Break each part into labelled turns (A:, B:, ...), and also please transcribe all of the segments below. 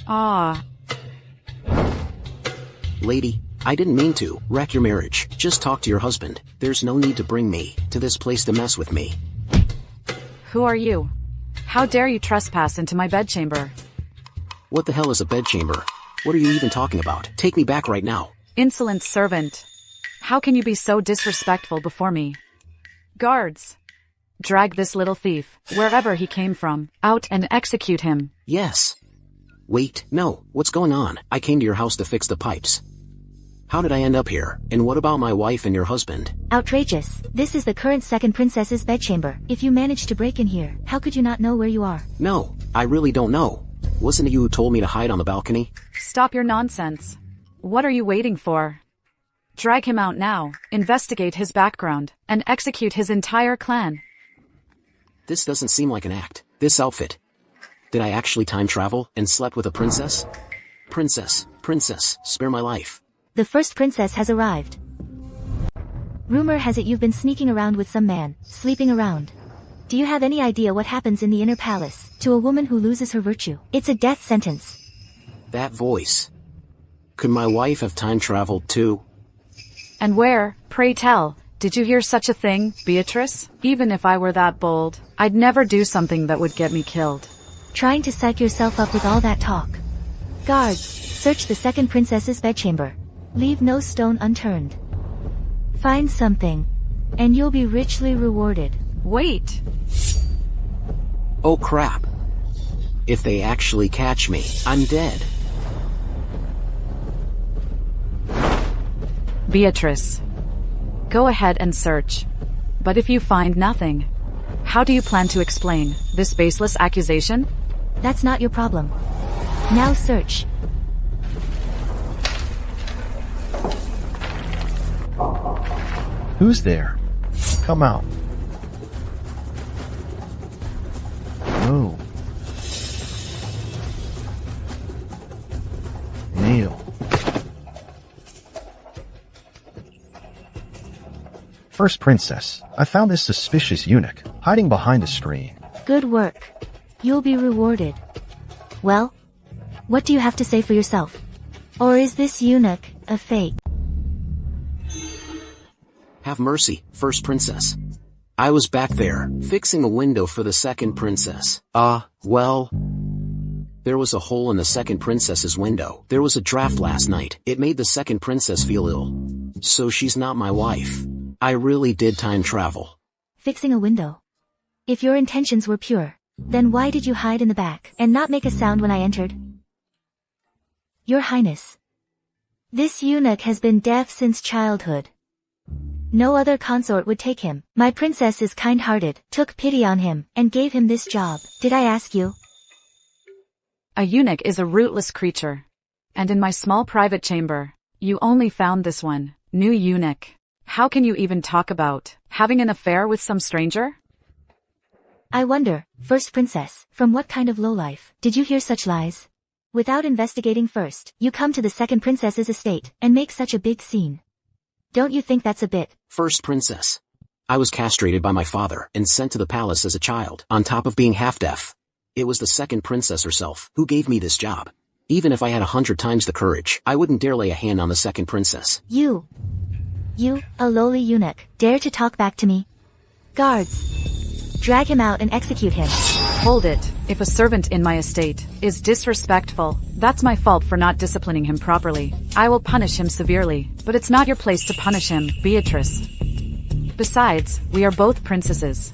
A: Ah,
B: Lady, I didn't mean to wreck your marriage. Just talk to your husband. There's no need to bring me to this place to mess with me.
A: who are you? How dare you trespass into my bedchamber?
B: What the hell is a bedchamber? What are you even talking about? Take me back right now.
A: Insolent servant. How can you be so disrespectful before me? Guards! Drag this little thief, wherever he came from, out and execute him.
B: Yes. Wait, no, what's going on? I came to your house to fix the pipes. How did I end up here? And what about my wife and your husband?
C: Outrageous. This is the current second princess's bedchamber. If you managed to break in here, how could you not know where you are?
B: No, I really don't know. Wasn't it you who told me to hide on the balcony?
A: Stop your nonsense. What are you waiting for? Drag him out now, investigate his background, and execute his entire clan.
B: This doesn't seem like an act. This outfit. Did I actually time travel and slept with a princess? Princess, spare my life.
C: The first princess has arrived. Rumor has it you've been sneaking around with some man, sleeping around. Do you have any idea what happens in the inner palace to a woman who loses her virtue? It's a death sentence.
B: That voice. Could my wife have time traveled too?
A: And where, pray tell, did you hear such a thing, Beatrice? Even if I were that bold, I'd never do something that would get me killed.
C: Trying to psych yourself up with all that talk. Guards, search the second princess's bedchamber. Leave no stone unturned. Find something, and you'll be richly rewarded.
A: Wait!
B: Oh crap. If they actually catch me, I'm dead.
A: Beatrice. Go ahead and search. But if you find nothing, how do you plan to explain this baseless accusation?
C: That's not your problem. Now search.
D: Who's there? Come out. Oh. Kneel. First princess, I found this suspicious eunuch hiding behind a screen.
C: Good work. You'll be rewarded. Well, what do you have to say for yourself? Or is this eunuch a fake?
B: Have mercy, first princess. I was back there, fixing a window for the second princess. Well, there was a hole in the second princess's window. There was a draft last night. It made the second princess feel ill. So she's not my wife. I really did time travel.
C: Fixing a window. If your intentions were pure, then why did you hide in the back and not make a sound when I entered? Your Highness. This eunuch has been deaf since childhood. No other consort would take him. My princess is kind-hearted, took pity on him, and gave him this job. Did I ask you?
A: A eunuch is a rootless creature. And in my small private chamber, you only found this one, new eunuch. How can you even talk about having an affair with some stranger?
C: I wonder, first princess, from what kind of lowlife did you hear such lies? Without investigating first, you come to the second princess's estate and make such a big scene. Don't you think that's a bit?
B: First princess. I was castrated by my father and sent to the palace as a child, on top of being half-deaf. It was the second princess herself who gave me this job. Even if I had 100 times the courage, I wouldn't dare lay a hand on the second princess.
C: You, a lowly eunuch, dare to talk back to me? Guards, drag him out and execute him.
A: Hold it. If a servant in my estate is disrespectful, that's my fault for not disciplining him properly. I will punish him severely, but it's not your place to punish him, Beatrice. Besides, we are both princesses.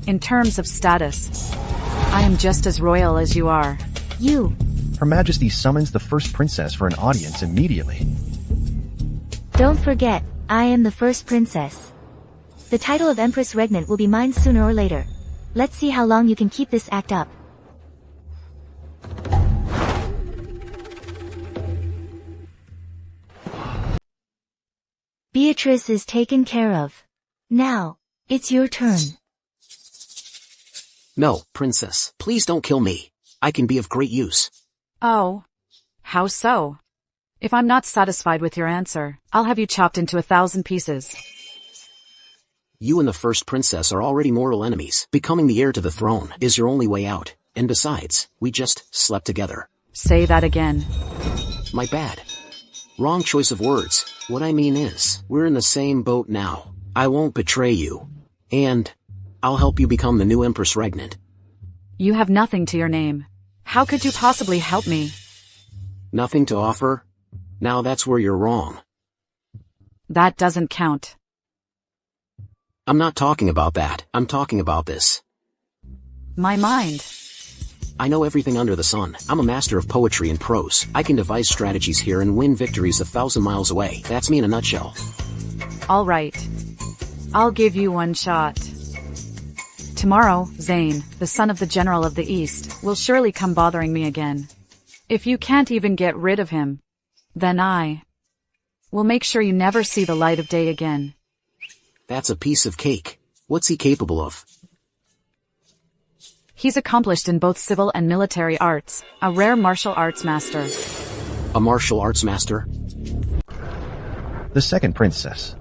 A: In terms of status, I am just as royal as you are.
D: Her Majesty summons the first princess for an audience immediately.
C: Don't forget, I am the first princess. The title of Empress Regnant will be mine sooner or later. Let's see how long you can keep this act up. Beatrice is taken care of. Now, it's your turn.
B: No, princess, please don't kill me. I can be of great use.
A: Oh. How so? If I'm not satisfied with your answer, I'll have you chopped into 1,000 pieces.
B: You and the first princess are already mortal enemies. Becoming the heir to the throne is your only way out. And besides, we just slept together.
A: Say that again.
B: My bad. Wrong choice of words. What I mean is, we're in the same boat now. I won't betray you. And I'll help you become the new Empress regnant.
A: You have nothing to your name. How could you possibly help me?
B: Nothing to offer? Now that's where you're wrong.
A: That doesn't count.
B: I'm not talking about that. I'm talking about this.
A: My mind.
B: I know everything under the sun. I'm a master of poetry and prose. I can devise strategies here and win victories 1,000 miles away. That's me in a nutshell.
A: All right. I'll give you one shot. Tomorrow, Zane, the son of the General of the East, will surely come bothering me again. If you can't even get rid of him, then I will make sure you never see the light of day again.
B: That's a piece of cake. What's he capable of?
A: He's accomplished in both civil and military arts, a rare martial arts master.
B: A martial arts master?
D: The second princess.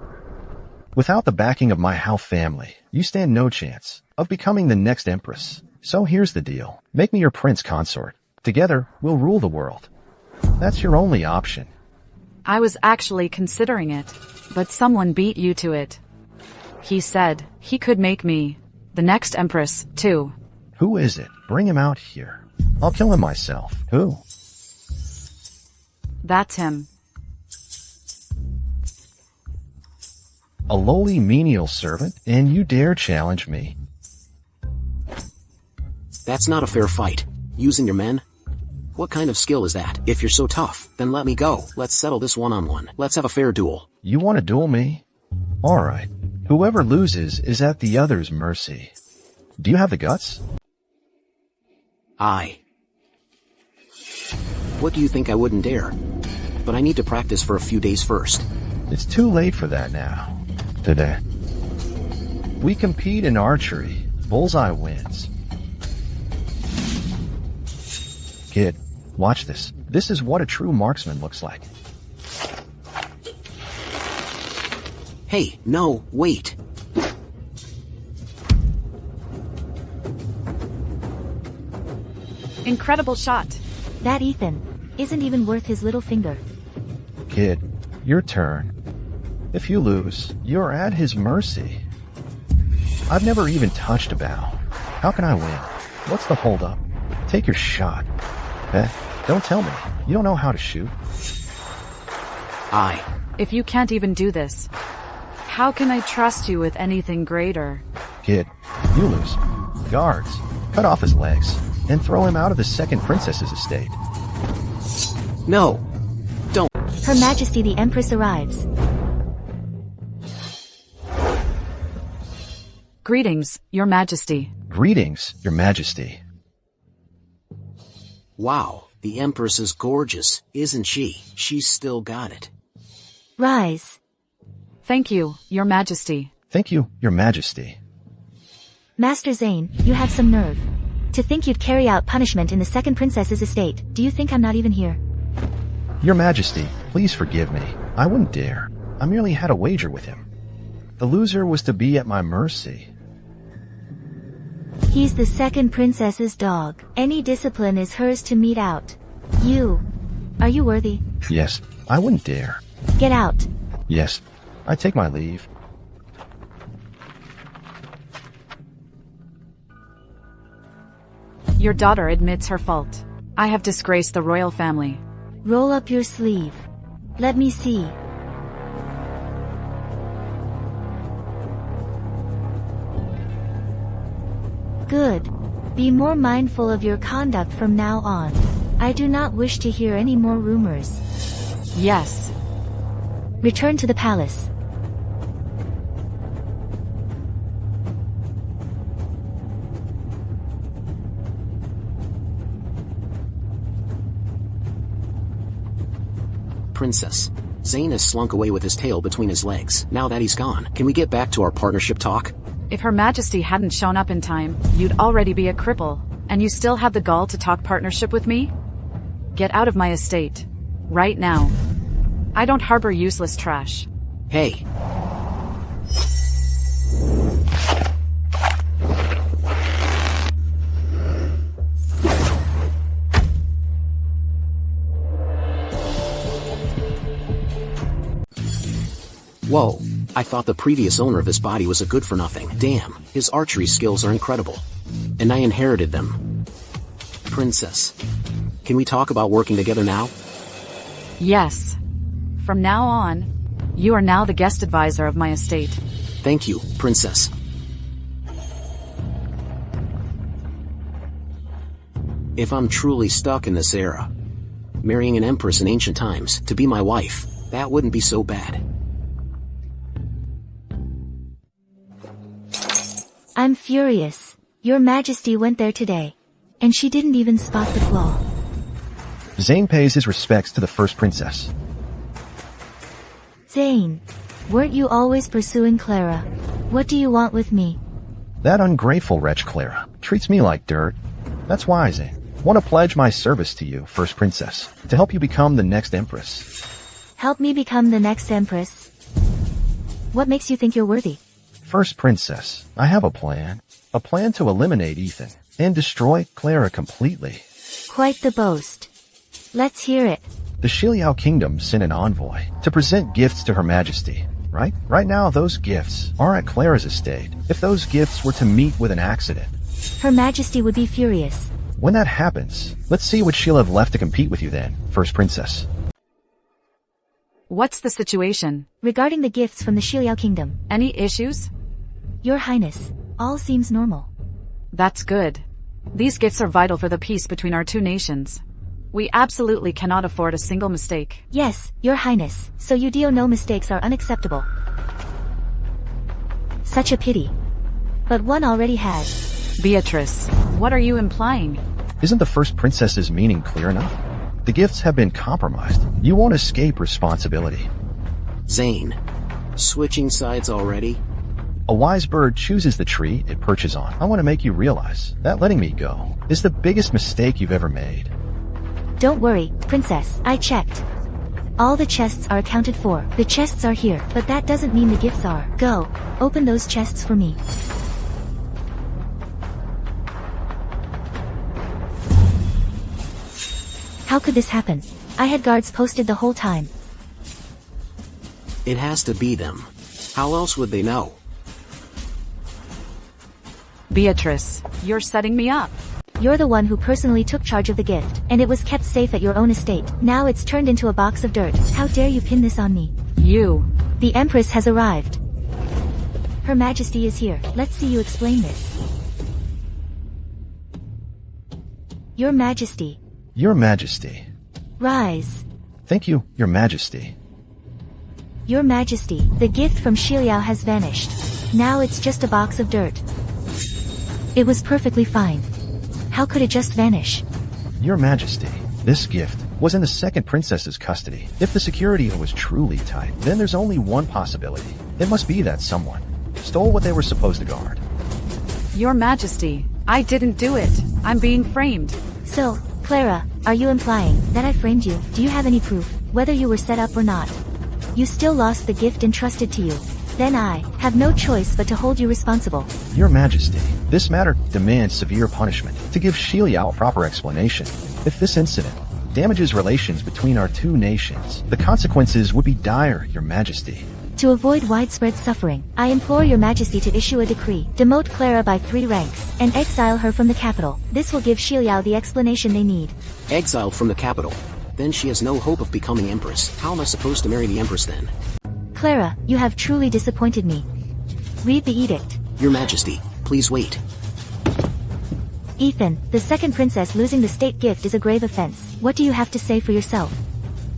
D: Without the backing of my Hao family, you stand no chance of becoming the next empress. So here's the deal. Make me your prince consort. Together, we'll rule the world. That's your only option.
A: I was actually considering it, but someone beat you to it. He said he could make me the next empress, too.
D: Who is it? Bring him out here. I'll kill him myself. Who?
A: That's him.
D: A lowly menial servant, and you dare challenge me?
B: That's not a fair fight. Using your men? What kind of skill is that? If you're so tough, then let me go. Let's settle this one-on-one. Let's have a fair duel.
D: You want to duel me? Alright. Whoever loses is at the other's mercy. Do you have the guts?
B: What do you think I wouldn't dare? But I need to practice for a few days first.
D: It's too late for that now. Today. We compete in archery. Bullseye wins. Kid, watch this. This is what a true marksman looks like.
B: Hey, no, wait.
A: Incredible shot.
C: That Ethan isn't even worth his little finger.
D: Kid, your turn. If you lose, you're at his mercy. I've never even touched a bow. How can I win? What's the holdup? Take your shot. Don't tell me. You don't know how to shoot.
A: If you can't even do this, how can I trust you with anything greater?
D: Kid, you lose. Guards, cut off his legs and throw him out of the second princess's estate.
B: No. Don't.
C: Her Majesty the Empress arrives.
A: Greetings, Your Majesty.
D: Greetings, Your Majesty.
B: Wow, the Empress is gorgeous, isn't she? She's still got it.
C: Rise.
A: Thank you, Your Majesty.
D: Thank you, Your Majesty.
C: Master Zane, you have some nerve. To think you'd carry out punishment in the second princess's estate. Do you think I'm not even here?
D: Your Majesty, please forgive me. I wouldn't dare. I merely had a wager with him. The loser was to be at my mercy.
C: He's the second princess's dog. Any discipline is hers to mete out. Are you worthy?
D: Yes, I wouldn't dare.
C: Get out.
D: Yes, I take my leave.
A: Your daughter admits her fault. I have disgraced the royal family.
C: Roll up your sleeve. Let me see. Good. Be more mindful of your conduct from now on. I do not wish to hear any more rumors.
A: Yes.
C: Return to the palace.
B: Princess. Zane has slunk away with his tail between his legs. Now that he's gone, can we get back to our partnership talk?
A: If Her Majesty hadn't shown up in time, you'd already be a cripple. And you still have the gall to talk partnership with me? Get out of my estate. Right now. I don't harbor useless trash.
B: Hey. Whoa, I thought the previous owner of this body was a good-for-nothing. Damn, his archery skills are incredible. And I inherited them. Princess, can we talk about working together now?
A: Yes. From now on, you are now the guest advisor of my estate.
B: Thank you, Princess. If I'm truly stuck in this era, marrying an empress in ancient times to be my wife, that wouldn't be so bad.
C: I'm furious. Your Majesty went there today. And she didn't even spot the flaw.
D: Zane pays his respects to the first princess.
C: Zane, weren't you always pursuing Clara? What do you want with me?
D: That ungrateful wretch Clara treats me like dirt. That's why, Zane. Want to pledge my service to you, first princess, to help you become the next empress.
C: Help me become the next empress? What makes you think you're worthy?
D: First princess, I have a plan. A plan to eliminate Ethan and destroy Clara completely.
C: Quite the boast. Let's hear it.
D: The Shiliao Kingdom sent an envoy to present gifts to Her Majesty, right? Right now, those gifts are at Clara's estate. If those gifts were to meet with an accident,
C: Her Majesty would be furious.
D: when that happens, let's see what she'll have left to compete with you then, first princess.
A: What's the situation?
C: Regarding the gifts from the Shiliao Kingdom.
A: Any issues?
C: Your Highness, all seems normal.
A: That's good. These gifts are vital for the peace between our two nations. We absolutely cannot afford a single mistake.
C: Yes, Your Highness, so you deal no mistakes are unacceptable. Such a pity. But one already has.
A: Beatrice, what are you implying?
D: Isn't the first princess's meaning clear enough? The gifts have been compromised. You won't escape responsibility.
B: Zane, switching sides already?
D: A wise bird chooses the tree it perches on. I want to make you realize that letting me go is the biggest mistake you've ever made.
C: Don't worry, Princess, I checked. All the chests are accounted for. The chests are here, but that doesn't mean the gifts are. Go, open those chests for me. How could this happen? I had guards posted the whole time.
B: It has to be them. How else would they know?
A: Beatrice, you're setting me up.
C: You're the one who personally took charge of the gift, and it was kept safe at your own estate. Now it's turned into a box of dirt. How dare you pin this on me?
A: You.
C: The Empress has arrived. Her Majesty is here. Let's see you explain this. Your Majesty.
D: Your Majesty.
C: Rise.
D: Thank you, Your Majesty.
C: Your Majesty, the gift from Shiliao has vanished. Now it's just a box of dirt. It was perfectly fine. How could it just vanish?
D: Your Majesty, this gift was in the second princess's custody. If the security was truly tight, then there's only one possibility. It must be that someone stole what they were supposed to guard.
A: Your Majesty, I didn't do it. I'm being framed.
C: So, Clara, are you implying that I framed you? Do you have any proof, whether you were set up or not? You still lost the gift entrusted to you. Then I have no choice but to hold you responsible.
D: Your Majesty, this matter demands severe punishment. To give Shiliao a proper explanation, if this incident damages relations between our two nations, the consequences would be dire, Your Majesty.
C: To avoid widespread suffering, I implore Your Majesty to issue a decree, demote Clara by 3 ranks, and exile her from the capital. This will give Shiliao the explanation they need.
B: Exiled from the capital. Then she has no hope of becoming Empress. How am I supposed to marry the Empress then?
C: Clara, you have truly disappointed me. Read the edict.
B: Your Majesty, please wait.
C: Ethan, the second princess losing the state gift is a grave offense. What do you have to say for yourself?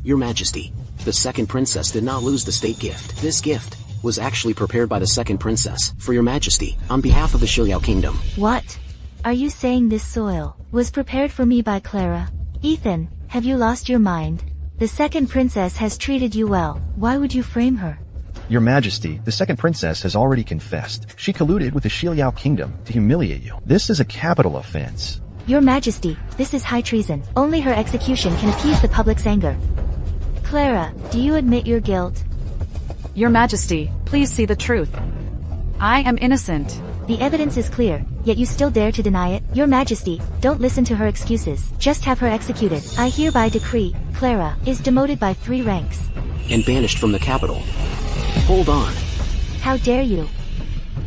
B: Your Majesty, the second princess did not lose the state gift. This gift was actually prepared by the second princess, for Your Majesty, on behalf of the Shiliao Kingdom.
C: What? Are you saying this soil was prepared for me by Clara? Ethan, have you lost your mind? The second princess has treated you well. Why would you frame her?
D: Your Majesty, the second princess has already confessed. She colluded with the Shiliao Kingdom to humiliate you. This is a capital offense.
C: Your Majesty, this is high treason. Only her execution can appease the public's anger. Clara, do you admit your guilt?
A: Your Majesty, please see the truth. I am innocent.
C: The evidence is clear, yet you still dare to deny it? Your Majesty, don't listen to her excuses. Just have her executed. I hereby decree, Clara is demoted by 3 ranks.
B: And banished from the capital. Hold on.
C: How dare you?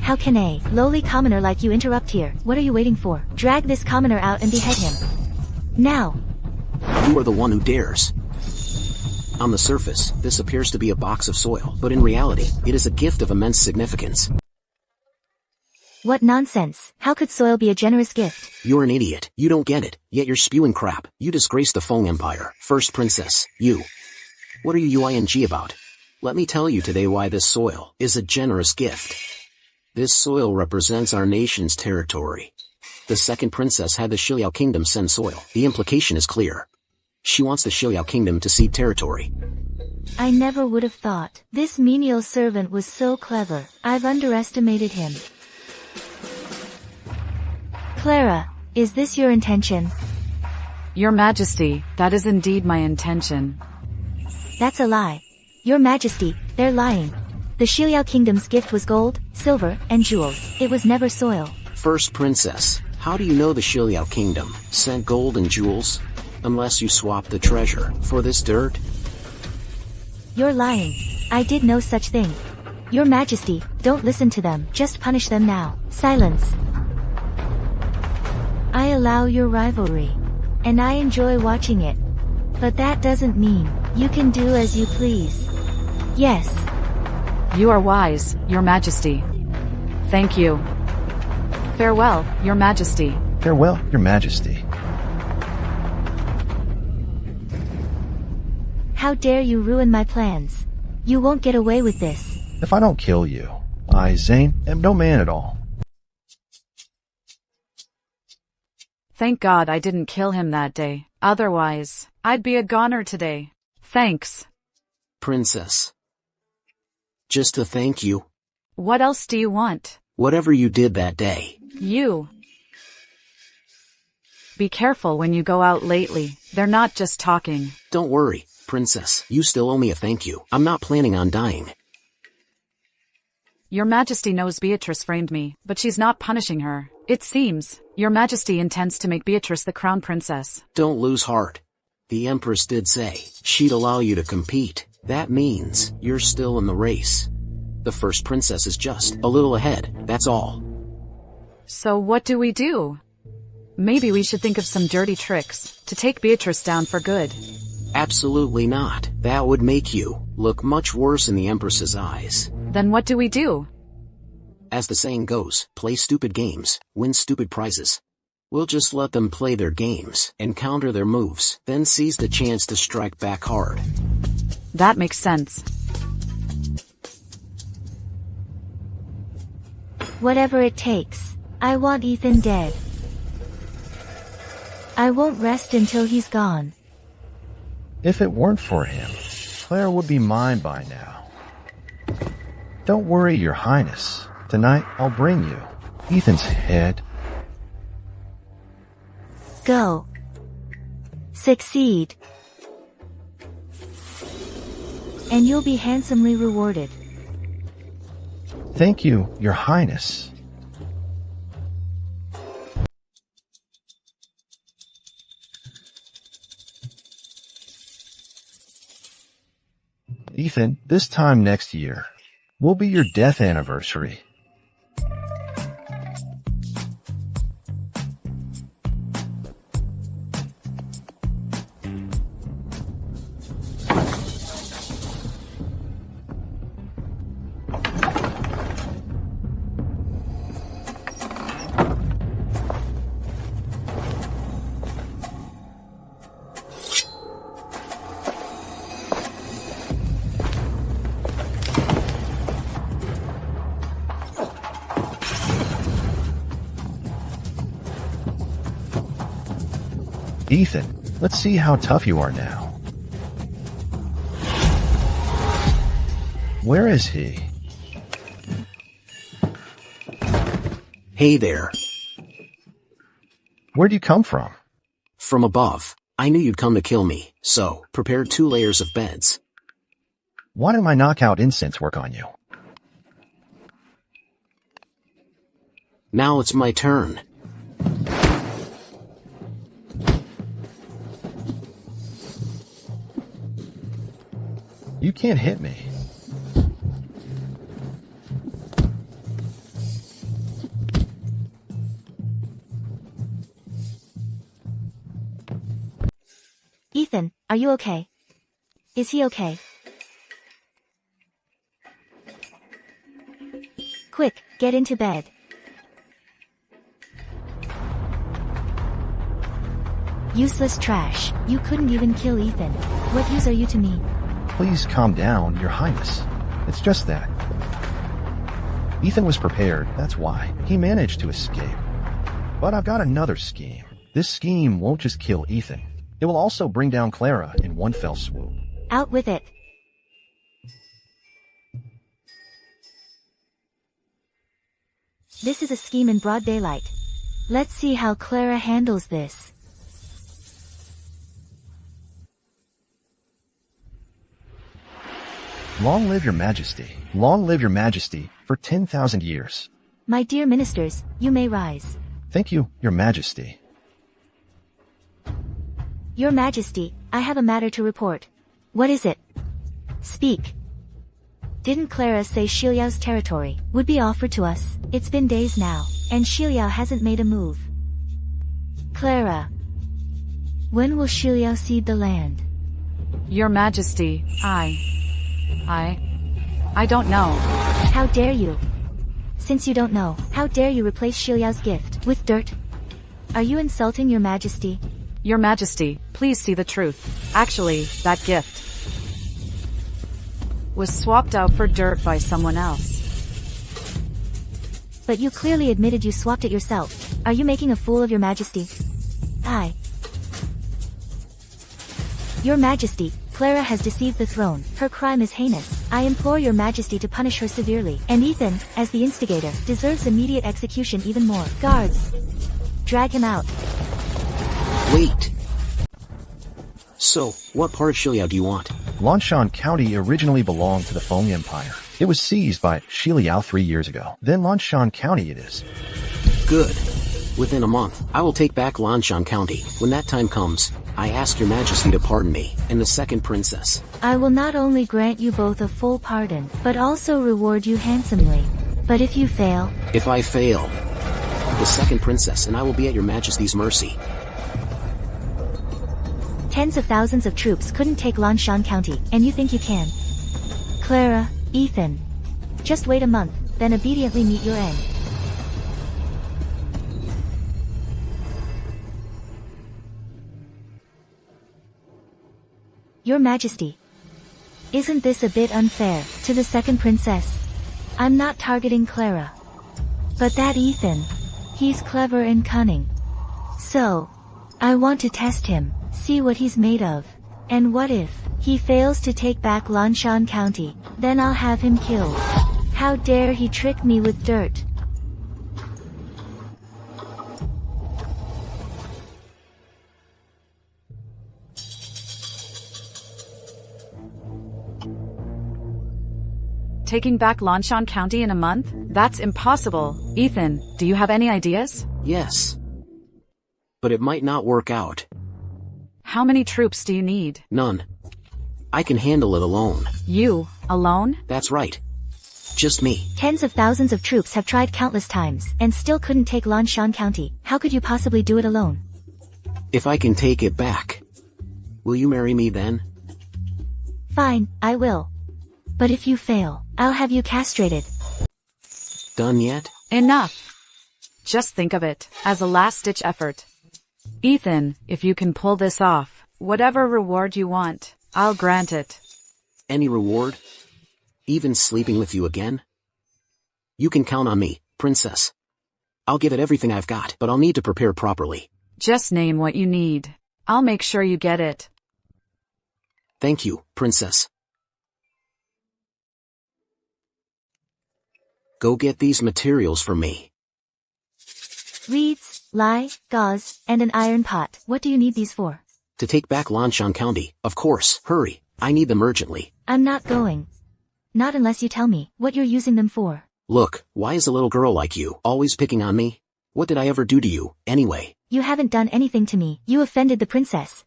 C: How can a lowly commoner like you interrupt here? What are you waiting for? Drag this commoner out and behead him. Now.
B: You are the one who dares. On the surface, this appears to be a box of soil, but in reality, it is a gift of immense significance.
C: What nonsense. How could soil be a generous gift?
B: You're an idiot. You don't get it, yet you're spewing crap. You disgrace the Feng Empire. First Princess, you. What are you UING about? Let me tell you today why this soil is a generous gift. This soil represents our nation's territory. The second princess had the Shiliao Kingdom send soil. The implication is clear. She wants the Shiliao Kingdom to cede territory.
C: I never would have thought. This menial servant was so clever. I've underestimated him. Clara, is this your intention?
A: Your Majesty, that is indeed my intention.
C: That's a lie. Your Majesty, they're lying. The Shiliao Kingdom's gift was gold, silver, and jewels. It was never soil.
B: First Princess, how do you know the Shiliao Kingdom sent gold and jewels? Unless you swapped the treasure for this dirt?
C: You're lying. I did no such thing. Your Majesty, don't listen to them. Just punish them now. Silence. I allow your rivalry. And I enjoy watching it. But that doesn't mean you can do as you please. Yes.
A: You are wise, Your Majesty. Thank you. Farewell, Your Majesty.
D: Farewell, Your Majesty.
C: How dare you ruin my plans? You won't get away with this.
D: If I don't kill you, I, Zane, am no man at all.
A: Thank God I didn't kill him that day. Otherwise, I'd be a goner today. Thanks.
B: Princess. Just to thank you.
A: What else do you want?
B: Whatever you did that day.
A: You. Be careful when you go out lately. They're not just talking.
B: Don't worry, Princess. You still owe me a thank you. I'm not planning on dying.
A: Your Majesty knows Beatrice framed me, but she's not punishing her. It seems, Your Majesty intends to make Beatrice the crown princess.
B: Don't lose heart. The Empress did say she'd allow you to compete. That means you're still in the race. The first princess is just a little ahead, that's all.
A: So what do we do? Maybe we should think of some dirty tricks to take Beatrice down for good.
B: Absolutely not. That would make you look much worse in the Empress's eyes.
A: Then what do we do?
B: As the saying goes, play stupid games, win stupid prizes. We'll just let them play their games and counter their moves, then seize the chance to strike back hard.
A: That makes sense.
C: Whatever it takes. I want Ethan dead. I won't rest until he's gone.
D: If it weren't for him, Claire would be mine by now. Don't worry, Your Highness. Tonight, I'll bring you Ethan's head.
C: Go. Succeed. And you'll be handsomely rewarded.
D: Thank you, Your Highness. Ethan, this time next year will be your death anniversary. Ethan, let's see how tough you are now. Where is he?
B: Hey there.
D: Where'd you come from?
B: From above. I knew you'd come to kill me, so prepared 2 layers of beds.
D: Why did my knockout incense work on you?
B: Now it's my turn.
D: You can't hit me.
C: Ethan, are you okay? Is he okay? Quick, get into bed. Useless trash. You couldn't even kill Ethan. What use are you to me?
D: Please calm down, Your Highness. It's just that. Ethan was prepared, that's why. He managed to escape. But I've got another scheme. This scheme won't just kill Ethan. It will also bring down Clara in one fell swoop.
C: Out with it. This is a scheme in broad daylight. Let's see how Clara handles this.
D: Long live your majesty. Long live your majesty for 10,000 years.
C: My dear ministers, you may rise.
D: Thank you, your majesty.
C: Your Majesty, I have a matter to report. What is it? Speak. Didn't Clara say Shiliao's territory would be offered to us? It's been days now, and Shiliao hasn't made a move. Clara. When will Shiliao cede the land?
A: Your Majesty, I don't know.
C: How dare you? Since you don't know, how dare you replace Shiliao's gift with dirt? Are you insulting Your Majesty?
A: Your Majesty, please see the truth. Actually, that gift was swapped out for dirt by someone else.
C: But you clearly admitted you swapped it yourself. Are you making a fool of Your Majesty? Your Majesty, Clara has deceived the throne. Her crime is heinous. I implore Your Majesty to punish her severely. And Ethan, as the instigator, deserves immediate execution even more. Guards! Drag him out.
B: Wait. So, what part of Shiliao do you want?
D: Lanshan County originally belonged to the Feng Empire. It was seized by Shiliao 3 years ago. Then Lanshan County it is.
B: Good. Within a month, I will take back Lanshan County. When that time comes, I ask Your Majesty to pardon me and the second princess.
C: I will not only grant you both a full pardon, but also reward you handsomely. But if you fail...
B: If I fail, the second princess and I will be at Your Majesty's mercy.
C: Tens of thousands of troops couldn't take Lanshan County, and you think you can? Clara, Ethan. Just wait a month, then obediently meet your end. Your Majesty. Isn't this a bit unfair to the second princess? I'm not targeting Clara. But that Ethan. He's clever and cunning. So, I want to test him. See what he's made of. And what if he fails to take back Lanshan County? Then I'll have him killed. How dare he trick me with dirt?
A: Taking back Lanshan County in a month? That's impossible. Ethan, do you have any ideas?
B: Yes. But it might not work out.
A: How many troops do you need?
B: None. I can handle it alone.
A: You, alone?
B: That's right. Just me.
C: Tens of thousands of troops have tried countless times, and still couldn't take Lanshan County. How could you possibly do it alone?
B: If I can take it back, will you marry me then?
C: Fine, I will. But if you fail, I'll have you castrated.
B: Done yet?
A: Enough. Just think of it as a last-ditch effort. Ethan, if you can pull this off, whatever reward you want, I'll grant it.
B: Any reward? Even sleeping with you again? You can count on me, princess. I'll give it everything I've got, but I'll need to prepare properly.
A: Just name what you need. I'll make sure you get it.
B: Thank you, princess. Go get these materials for me.
C: Reeds, lye, gauze, and an iron pot. What do you need these for?
B: To take back Lanshan County, of course. Hurry, I need them urgently.
C: I'm not going. Not unless you tell me what you're using them for.
B: Look, why is a little girl like you always picking on me? What did I ever do to you, anyway?
C: You haven't done anything to me. You offended the princess.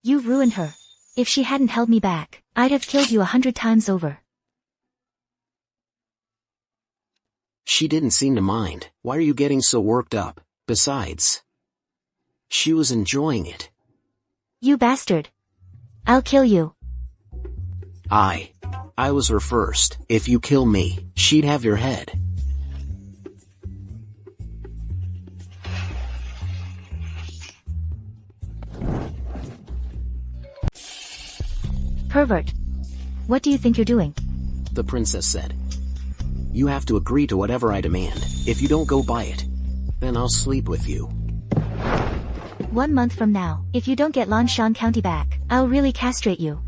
C: You ruined her. If she hadn't held me back, I'd have killed you 100 times over.
B: She didn't seem to mind. Why are you getting so worked up? Besides, she was enjoying it.
C: You bastard. I'll kill you.
B: I was her first. If you kill me, she'd have your head.
C: Pervert. What do you think you're doing?
B: The princess said. You have to agree to whatever I demand. If you don't go by it, then I'll sleep with you.
C: 1 month from now, if you don't get Lanshan County back, I'll really castrate you.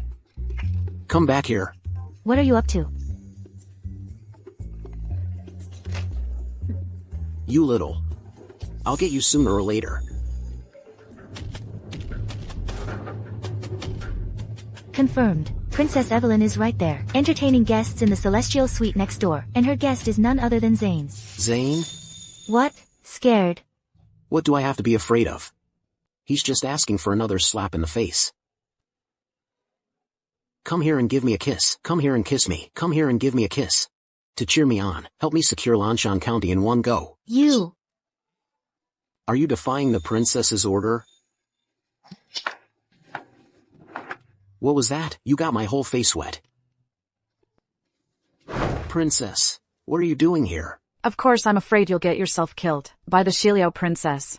B: Come back here.
C: What are you up to?
B: You little. I'll get you sooner or later.
C: Confirmed. Princess Evelyn is right there, entertaining guests in the celestial suite next door, and her guest is none other than Zane.
B: Zane?
C: What? Scared?
B: What do I have to be afraid of? He's just asking for another slap in the face. Come here and give me a kiss. Come here and kiss me. Come here and give me a kiss. To cheer me on, help me secure Lanshan County in one go.
C: You!
B: Are you defying the princess's order? What was that? You got my whole face wet. Princess, what are you doing here?
A: Of course I'm afraid you'll get yourself killed by the Shiliao princess.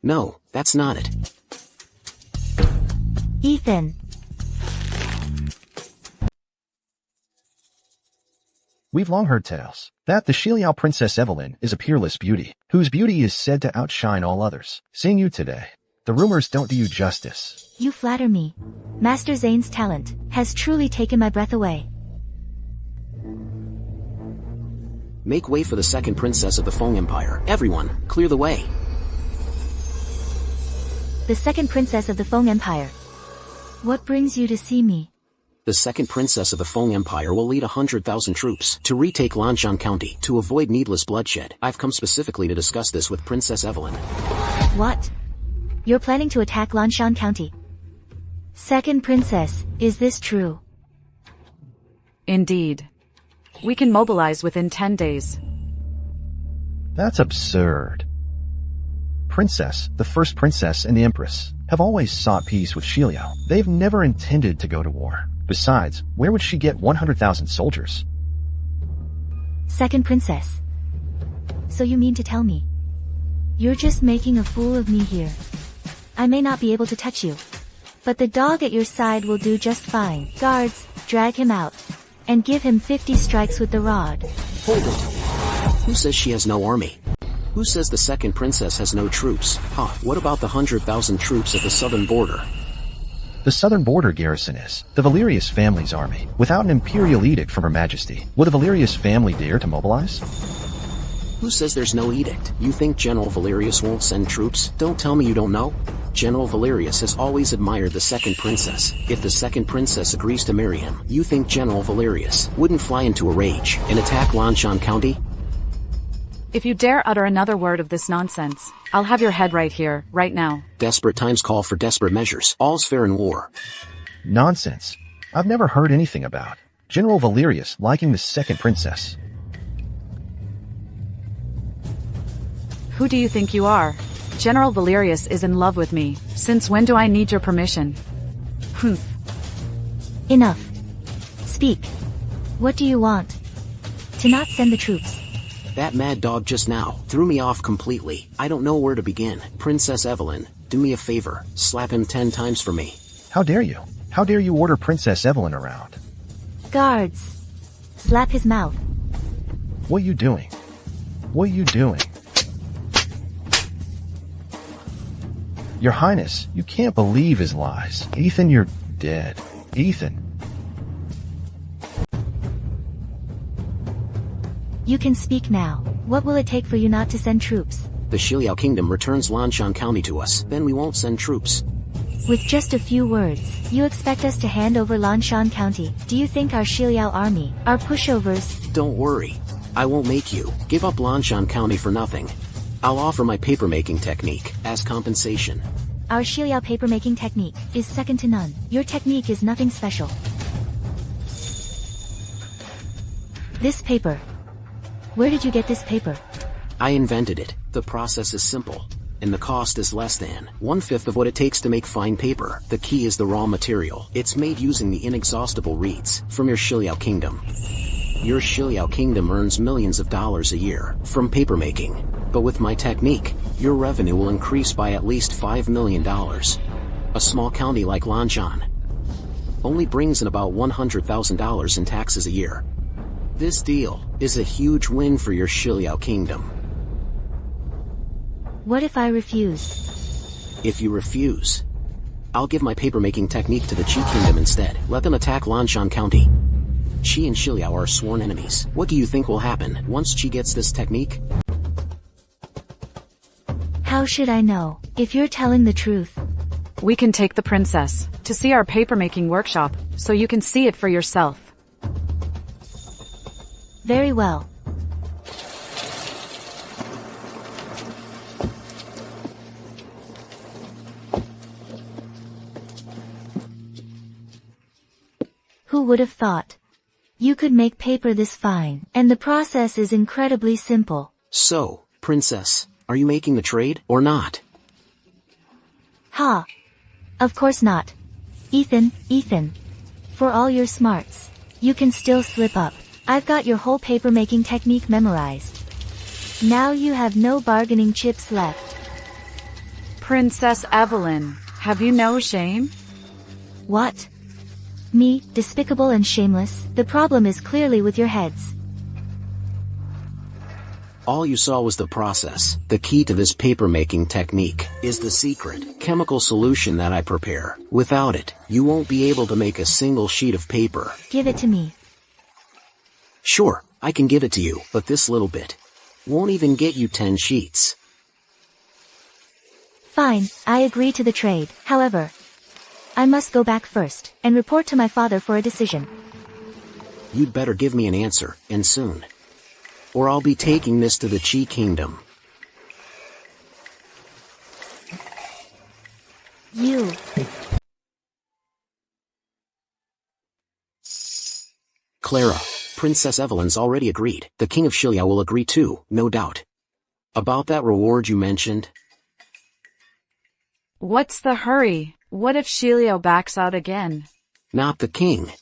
B: No, that's not it.
C: Ethan.
D: We've long heard tales that the Shiliao Princess Evelyn is a peerless beauty, whose beauty is said to outshine all others. Seeing you today, the rumors don't do you justice.
C: You flatter me. Master Zane's talent has truly taken my breath away.
B: Make way for the second princess of the Feng Empire. Everyone, clear the way.
C: The second princess of the Feng Empire. What brings you to see me?
B: The second princess of the Feng Empire will lead 100,000 troops to retake Lanshan County to avoid needless bloodshed. I've come specifically to discuss this with Princess Evelyn.
C: What? You're planning to attack Lanshan County? Second princess, is this true?
A: Indeed. We can mobilize within 10 days.
D: That's absurd. Princess, the first princess and the Empress, have always sought peace with Shiliao. They've never intended to go to war. Besides, where would she get 100,000 soldiers?
C: Second princess. So you mean to tell me you're just making a fool of me here? I may not be able to touch you, but the dog at your side will do just fine. Guards, drag him out, and give him 50 strikes with the rod.
B: Hold it. Who says she has no army? Who says the second princess has no troops? What about the 100,000 troops at the southern border?
D: The southern border garrison is the Valerius family's army. Without an imperial edict from Her Majesty, would the Valerius family dare to mobilize?
B: Who says there's no edict? You think General Valerius won't send troops? Don't tell me you don't know. General Valerius has always admired the second princess. If the second princess agrees to marry him, you think General Valerius wouldn't fly into a rage and attack Lanshan County?
A: If you dare utter another word of this nonsense, I'll have your head right here, right now.
B: Desperate times call for desperate measures. All's fair in war.
D: Nonsense. I've never heard anything about General Valerius liking the second princess.
A: Who do you think you are? General Valerius is in love with me. Since when do I need your permission? Humph.
C: Enough. Speak. What do you want? To not send the troops.
B: That mad dog just now threw me off completely. I don't know where to begin. Princess Evelyn, do me a favor. Slap him 10 times for me.
D: How dare you? How dare you order Princess Evelyn around?
C: Guards. Slap his mouth.
D: What are you doing? What are you doing? Your Highness, you can't believe his lies. Ethan, you're dead. Ethan.
C: You can speak now. What will it take for you not to send troops?
B: The Shiliao Kingdom returns Lanshan County to us. Then we won't send troops.
C: With just a few words, you expect us to hand over Lanshan County. Do you think our Shiliao army are pushovers?
B: Don't worry. I won't make you give up Lanshan County for nothing. I'll offer my papermaking technique as compensation.
C: Our Shiliao papermaking technique is second to none. Your technique is nothing special. This paper. Where did you get this paper?
B: I invented it. The process is simple. and the cost is less than 1/5 of what it takes to make fine paper. The key is the raw material. It's made using the inexhaustible reeds from your Shiliao kingdom. Your Shiliao kingdom earns millions of dollars a year from papermaking. But with my technique, your revenue will increase by at least $5 million. A small county like Lanshan only brings in about $100,000 in taxes a year. This deal is a huge win for your Shiliao kingdom.
C: What if I refuse?
B: If you refuse, I'll give my papermaking technique to the Qi kingdom instead. Let them attack Lanshan County. Qi and Shiliao are sworn enemies. What do you think will happen once Qi gets this technique?
C: How should I know if you're telling the truth?
A: We can take the princess to see our papermaking workshop, so you can see it for yourself.
C: Very well. Who would have thought? You could make paper this fine, and the process is incredibly simple.
B: So, princess, are you making the trade or not?
C: Ha! Of course not. Ethan, for all your smarts, you can still slip up. I've got your whole paper-making technique memorized. Now you have no bargaining chips left.
A: Princess Evelyn, have you no shame?
C: What? Me, despicable and shameless? The problem is clearly with your heads.
B: All you saw was the process. The key to this paper-making technique is the secret chemical solution that I prepare. Without it, you won't be able to make a single sheet of paper.
C: Give it to me.
B: Sure, I can give it to you, but this little bit won't even get you 10 sheets.
C: Fine, I agree to the trade. However, I must go back first and report to my father for a decision.
B: You'd better give me an answer, and soon. Or I'll be taking this to the Qi kingdom.
C: You.
B: Clara, Princess Evelyn's already agreed. The King of Shiliao will agree too, no doubt. About that reward you mentioned?
A: What's the hurry? What if Shiliao backs out again?
B: Not the king.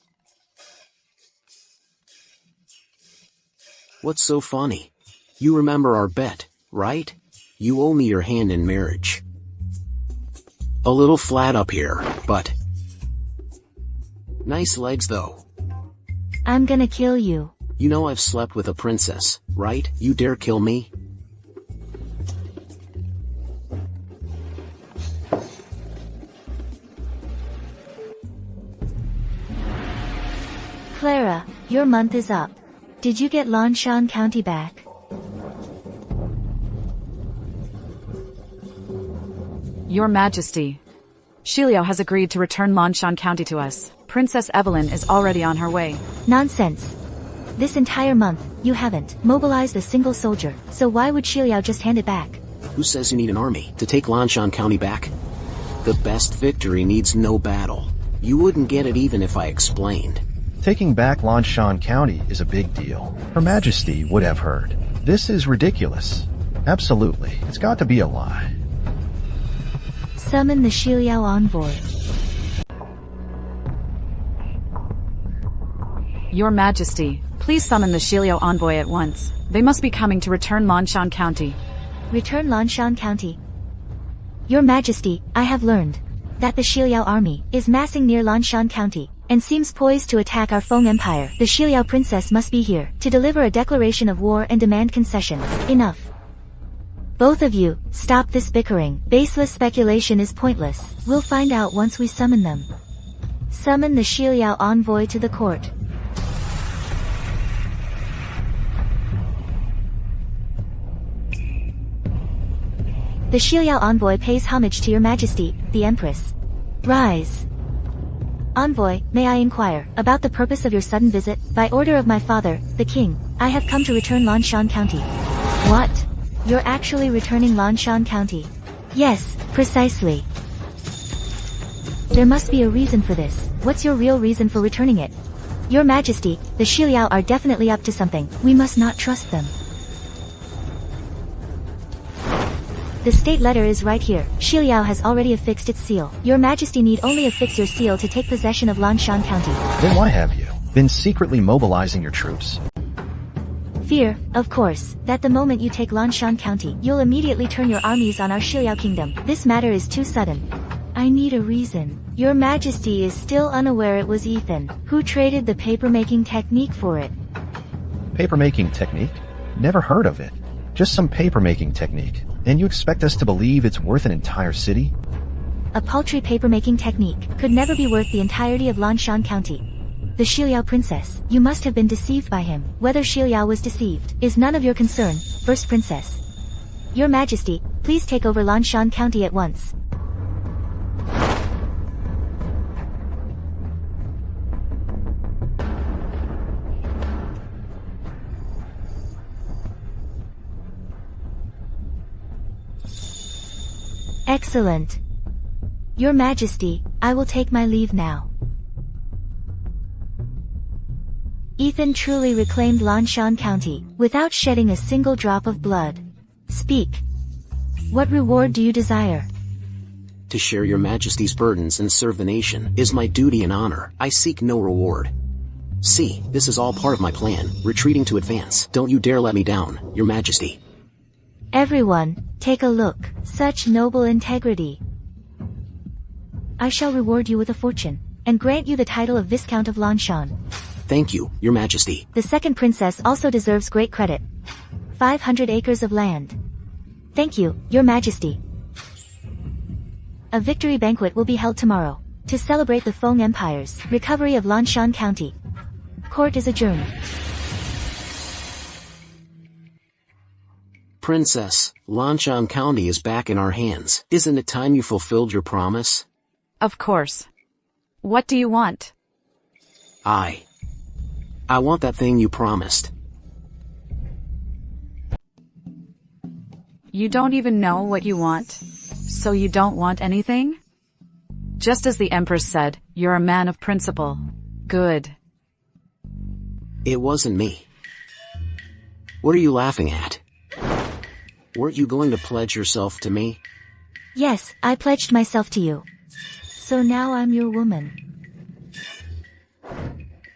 B: What's so funny? You remember our bet, right? You owe me your hand in marriage. A little flat up here, but nice legs though.
C: I'm gonna kill you.
B: You know I've slept with a princess, right? You dare kill me?
C: Clara, your month is up. Did you get Lanshan County back?
A: Your Majesty, Shiliao has agreed to return Lanshan County to us. Princess Evelyn is already on her way.
C: Nonsense. This entire month, you haven't mobilized a single soldier, so why would Shiliao just hand it back?
B: Who says you need an army to take Lanshan County back? The best victory needs no battle. You wouldn't get it even if I explained.
D: Taking back Lanshan County is a big deal. Her Majesty would have heard. This is ridiculous. Absolutely. It's got to be a lie.
C: Summon the Shiliao envoy.
A: Your Majesty, please summon the Shiliao envoy at once. They must be coming to return Lanshan County.
C: Return Lanshan County. Your Majesty, I have learned that the Shiliao army is massing near Lanshan County and seems poised to attack our Feng Empire. The Shiliao princess must be here to deliver a declaration of war and demand concessions. Enough. Both of you, stop this bickering. Baseless speculation is pointless. We'll find out once we summon them. Summon the Shiliao envoy to the court. The Shiliao envoy pays homage to your Majesty, the Empress. Rise. Envoy, may I inquire about the purpose of your sudden visit? By order of my father, the king, I have come to return Lanshan County. What? You're actually returning Lanshan County? Yes, precisely. There must be a reason for this. What's your real reason for returning it? Your Majesty, the Shiliao are definitely up to something. We must not trust them. The state letter is right here. Shiliao has already affixed its seal. Your Majesty need only affix your seal to take possession of Lanshan County.
D: Then why have you been secretly mobilizing your troops?
C: Fear, of course, that the moment you take Lanshan County, you'll immediately turn your armies on our Shiliao kingdom. This matter is too sudden. I need a reason. Your Majesty is still unaware it was Ethan who traded the paper-making technique for it.
D: Paper-making technique? Never heard of it. Just some paper-making technique. And you expect us to believe it's worth an entire city?
C: A paltry paper-making technique could never be worth the entirety of Lanshan County. The Shiliao princess, you must have been deceived by him. Whether Shiliao was deceived is none of your concern. First princess. Your Majesty, please take over Lanshan County at once. Excellent. Your Majesty, I will take my leave now. Ethan truly reclaimed Lanshan County, without shedding a single drop of blood. Speak. What reward do you desire?
B: To share your Majesty's burdens and serve the nation is my duty and honor. I seek no reward. See, this is all part of my plan, retreating to advance. Don't you dare let me down, your Majesty.
C: Everyone, take a look. Such noble integrity. I shall reward you with a fortune, and grant you the title of Viscount of Lanshan.
B: Thank you, your Majesty.
C: The second princess also deserves great credit. 500 acres of land. Thank you, your Majesty. A victory banquet will be held tomorrow, to celebrate the Feng Empire's recovery of Lanshan County. Court is adjourned.
B: Princess, Lanshan County is back in our hands. Isn't it time you fulfilled your promise?
A: Of course. What do you want?
B: I want that thing you promised.
A: You don't even know what you want, so you don't want anything? Just as the Empress said, you're a man of principle. Good.
B: It wasn't me. What are you laughing at? Weren't you going to pledge yourself to me?
C: Yes, I pledged myself to you. So now I'm your woman.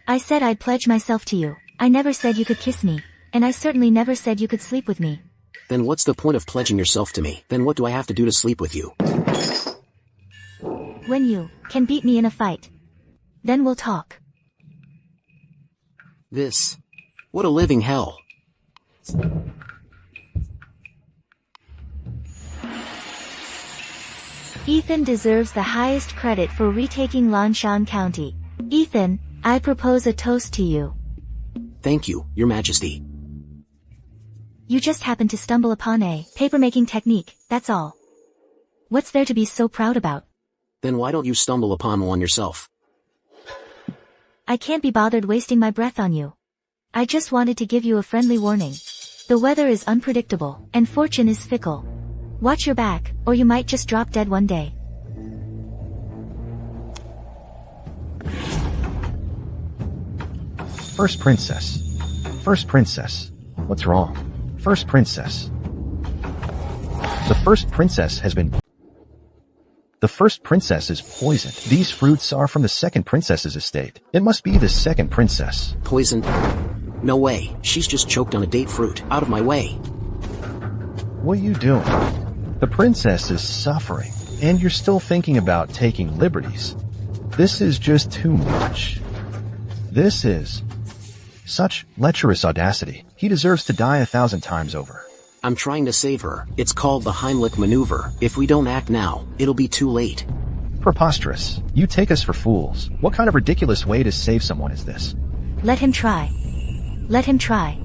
C: I said I'd pledge myself to you. I never said you could kiss me, and I certainly never said you could sleep with me.
B: Then what's the point of pledging yourself to me? Then what do I have to do to sleep with you?
C: When you can beat me in a fight, then we'll talk.
B: What a living hell.
C: Ethan deserves the highest credit for retaking Lanshan County. Ethan, I propose a toast to you.
B: Thank you, your Majesty.
C: You just happened to stumble upon a paper-making technique, that's all. What's there to be so proud about?
B: Then why don't you stumble upon one yourself?
C: I can't be bothered wasting my breath on you. I just wanted to give you a friendly warning. The weather is unpredictable, and fortune is fickle. Watch your back, or you might just drop dead one day.
D: First princess. First princess. What's wrong? First princess. The first princess has been... The first princess is poisoned. These fruits are from the second princess's estate. It must be the second princess.
B: Poisoned? No way. She's just choked on a date fruit. Out of my way.
D: What are you doing? The princess is suffering, and you're still thinking about taking liberties. This is just too much. This is such lecherous audacity. He deserves to die 1,000 times over.
B: I'm trying to save her. It's called the Heimlich maneuver. If we don't act now, it'll be too late.
D: Preposterous. You take us for fools. What kind of ridiculous way to save someone is this?
C: Let him try. Let him try.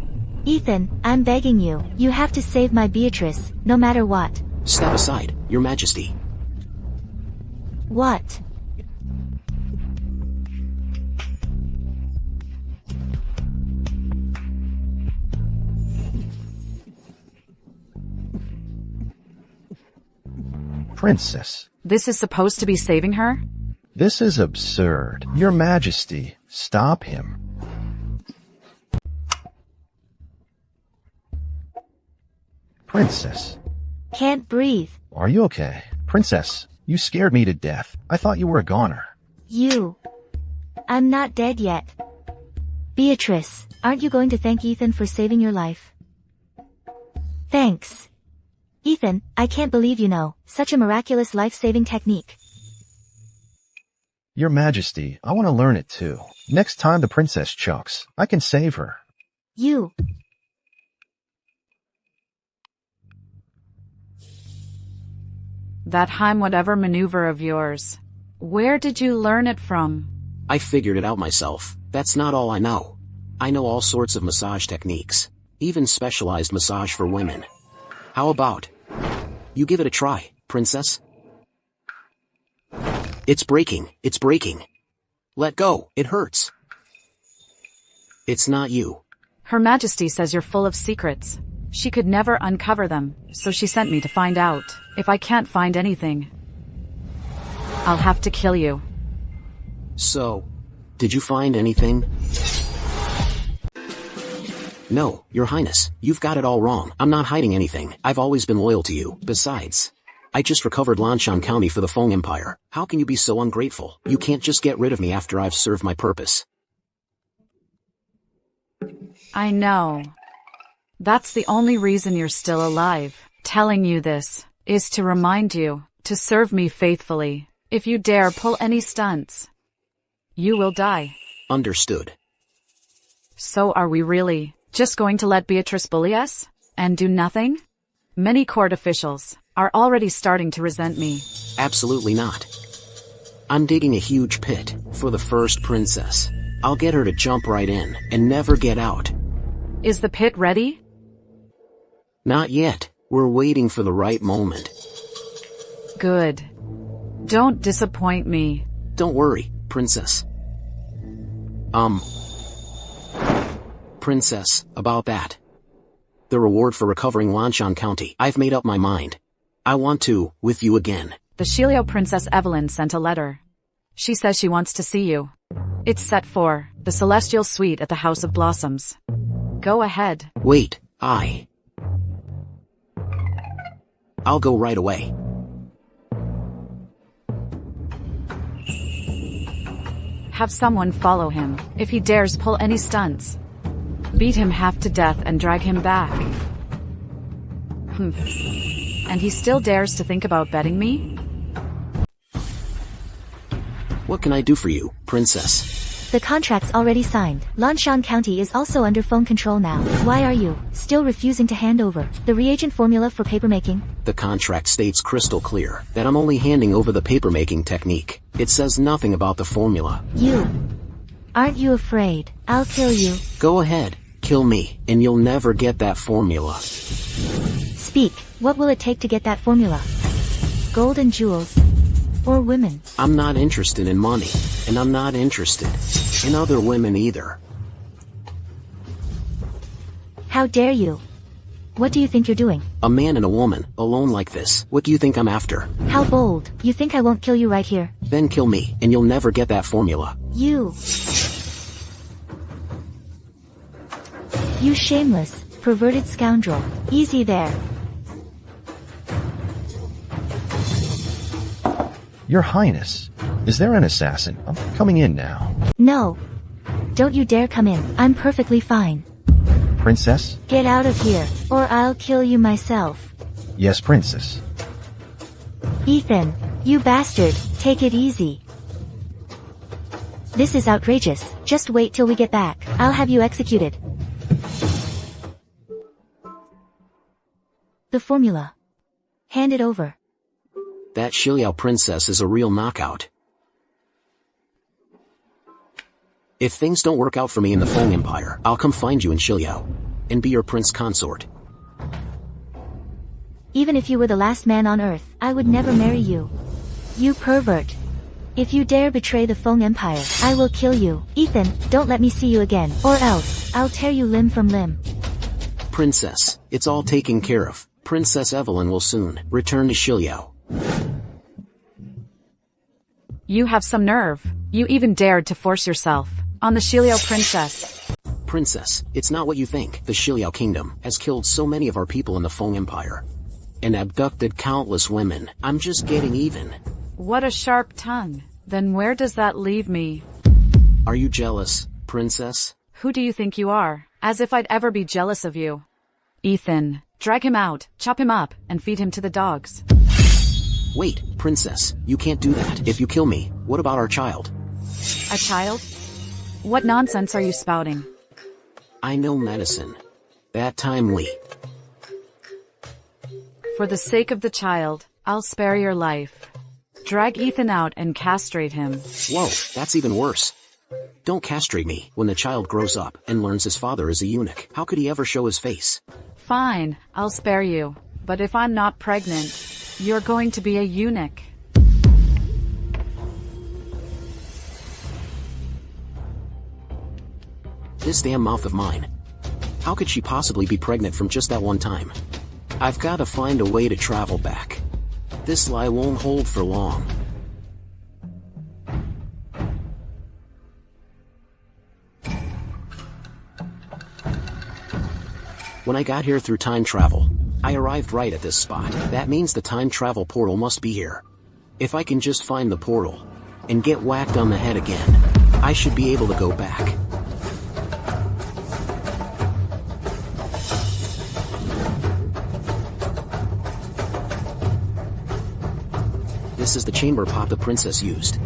C: Ethan, I'm begging you. You have to save my Beatrice, no matter what.
B: Step aside, your Majesty.
C: What?
D: Princess.
A: This is supposed to be saving her?
D: This is absurd. Your Majesty, stop him. Princess.
C: Can't breathe.
D: Are you okay? Princess, you scared me to death. I thought you were a goner.
C: I'm not dead yet. Beatrice, aren't you going to thank Ethan for saving your life? Thanks. Ethan, I can't believe you know such a miraculous life-saving technique.
D: Your Majesty, I want to learn it too. Next time the princess chokes, I can save her.
A: That Heim whatever maneuver of yours. Where did you learn it from?
B: I figured it out myself. That's not all I know. I know all sorts of massage techniques. Even specialized massage for women. How about you give it a try, princess? It's breaking. It's breaking. Let go. It hurts. It's not you.
A: Her Majesty says you're full of secrets. She could never uncover them, so she sent me to find out. If I can't find anything, I'll have to kill you.
B: So, did you find anything? No, Your Highness, you've got it all wrong. I'm not hiding anything. I've always been loyal to you. Besides, I just recovered Lanshan County for the Feng Empire. How can you be so ungrateful? You can't just get rid of me after I've served my purpose.
A: I know. That's the only reason you're still alive. Telling you this is to remind you to serve me faithfully. If you dare pull any stunts, you will die.
B: Understood.
A: So are we really just going to let Beatrice bully us and do nothing? Many court officials are already starting to resent me.
B: Absolutely not. I'm digging a huge pit for the first princess. I'll get her to jump right in and never get out.
A: Is the pit ready?
B: Not yet. We're waiting for the right moment.
A: Good. Don't disappoint me.
B: Don't worry, princess. Princess, about that. The reward for recovering Lanshan County. I've made up my mind. I want to, with you again.
A: The Shilio Princess Evelyn sent a letter. She says she wants to see you. It's set for the Celestial Suite at the House of Blossoms. Go ahead.
B: Wait, I'll go right away.
A: Have someone follow him. If he dares pull any stunts, beat him half to death and drag him back. And he still dares to think about betting me?
B: What can I do for you, princess?
C: The contract's already signed. Lanshan County is also under phone control now. Why are you still refusing to hand over the reagent formula for papermaking?
B: The contract states crystal clear that I'm only handing over the papermaking technique. It says nothing about the formula.
C: Aren't you afraid I'll kill you?
B: Go ahead, kill me, and you'll never get that formula.
C: Speak. What will it take to get that formula? Gold and jewels? Or women?
B: I'm not interested in money, and I'm not interested in other women either.
C: How dare you? What do you think you're doing?
B: A man and a woman, alone like this. What do you think I'm after?
C: How bold. You think I won't kill you right here?
B: Then kill me, and you'll never get that formula.
C: You shameless, perverted scoundrel. Easy there.
D: Your Highness, is there an assassin? I'm coming in now.
C: No. Don't you dare come in. I'm perfectly fine.
D: Princess?
C: Get out of here, or I'll kill you myself.
D: Yes, Princess.
C: Ethan, you bastard, take it easy. This is outrageous. Just wait till we get back. I'll have you executed. The formula. Hand it over.
B: That Shiliao princess is a real knockout. If things don't work out for me in the Feng Empire, I'll come find you in Shiliao and be your prince consort.
C: Even if you were the last man on Earth, I would never marry you. You pervert. If you dare betray the Feng Empire, I will kill you. Ethan, don't let me see you again, or else, I'll tear you limb from limb.
B: Princess, it's all taken care of. Princess Evelyn will soon return to Shiliao.
A: You have some nerve. You even dared to force yourself on the Shilio princess.
B: Princess, it's not what you think. The Shiliao kingdom has killed so many of our people in the Feng Empire. and abducted countless women. I'm just getting even.
A: What a sharp tongue. Then where does that leave me?
B: Are you jealous, princess?
A: Who do you think you are? As if I'd ever be jealous of you. Ethan, drag him out, chop him up, and feed him to the dogs.
B: Wait, princess, you can't do that. If you kill me, what about our child?
A: A child? What nonsense are you spouting?
B: I know medicine. That timely.
A: For the sake of the child, I'll spare your life. Drag Ethan out and castrate him.
B: Whoa, that's even worse. Don't castrate me. When the child grows up and learns his father is a eunuch, how could he ever show his face?
A: Fine, I'll spare you. But if I'm not pregnant, you're going to be a eunuch.
B: This damn mouth of mine. How could she possibly be pregnant from just that one time? I've got to find a way to travel back. This lie won't hold for long. When I got here through time travel, I arrived right at this spot. That means the time travel portal must be here. If I can just find the portal and get whacked on the head again, I should be able to go back. This is the chamber pot the princess used.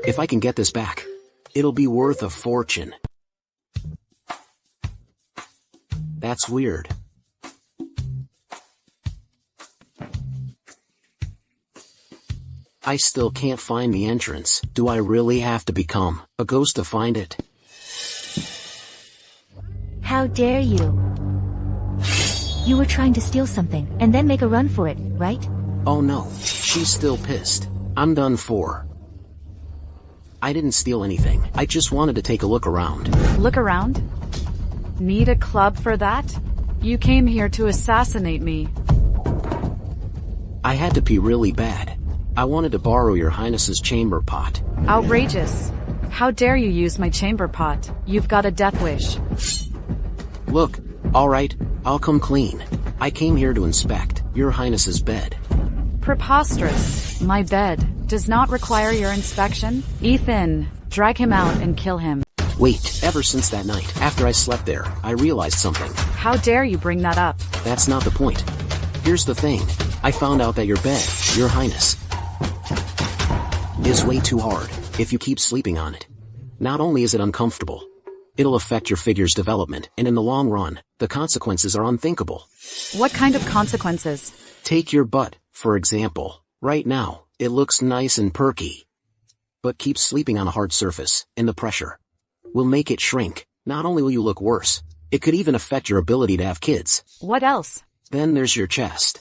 B: If I can get this back, it'll be worth a fortune. That's weird. I still can't find the entrance. Do I really have to become a ghost to find it?
C: How dare you? You were trying to steal something, and then make a run for it, right?
B: Oh no, she's still pissed. I'm done for. I didn't steal anything. I just wanted to take a look around.
A: Look around? Need a club for that? You came here to assassinate me.
B: I had to pee really bad. I wanted to borrow your highness's chamber pot.
A: Outrageous. How dare you use my chamber pot? You've got a death wish.
B: Look, alright, I'll come clean. I came here to inspect your highness's bed.
A: Preposterous. My bed does not require your inspection. Ethan, drag him out and kill him.
B: Wait, ever since that night, after I slept there, I realized something.
A: How dare you bring that up?
B: That's not the point. Here's the thing. I found out that your bed, your highness, is way too hard if you keep sleeping on it. Not only is it uncomfortable, it'll affect your figure's development, and in the long run, the consequences are unthinkable.
A: What kind of consequences?
B: Take your butt, for example. Right now, it looks nice and perky. But keep sleeping on a hard surface, and the pressure will make it shrink. Not only will you look worse, it could even affect your ability to have kids.
A: What else?
B: Then there's your chest.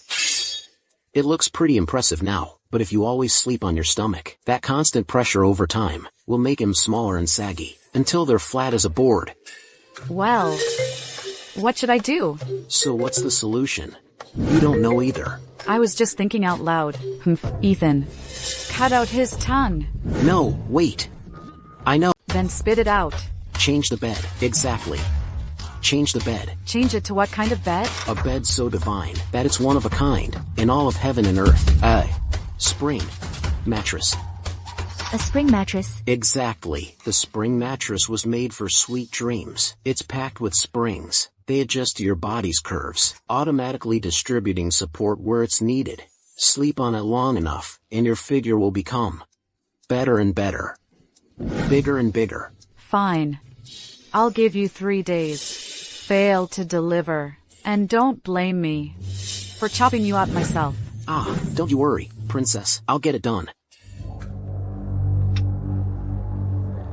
B: It looks pretty impressive now, but if you always sleep on your stomach, that constant pressure over time will make him smaller and saggy, until they're flat as a board.
A: Well, what should I do?
B: So what's the solution? You don't know either.
A: I was just thinking out loud. Ethan, cut out his tongue.
B: No, wait. I know.
A: Then spit it out.
B: Change the bed. Exactly. Change the bed.
A: Change it to what kind of bed?
B: A bed so divine that it's one of a kind in all of heaven and earth. Spring mattress.
C: A spring mattress?
B: Exactly. The spring mattress was made for sweet dreams. It's packed with springs. They adjust to your body's curves, automatically distributing support where it's needed. Sleep on it long enough, and your figure will become better and better. Bigger and bigger.
A: Fine. I'll give you 3 days. Fail to deliver. And don't blame me for chopping you up myself.
B: Don't you worry, princess. I'll get it done.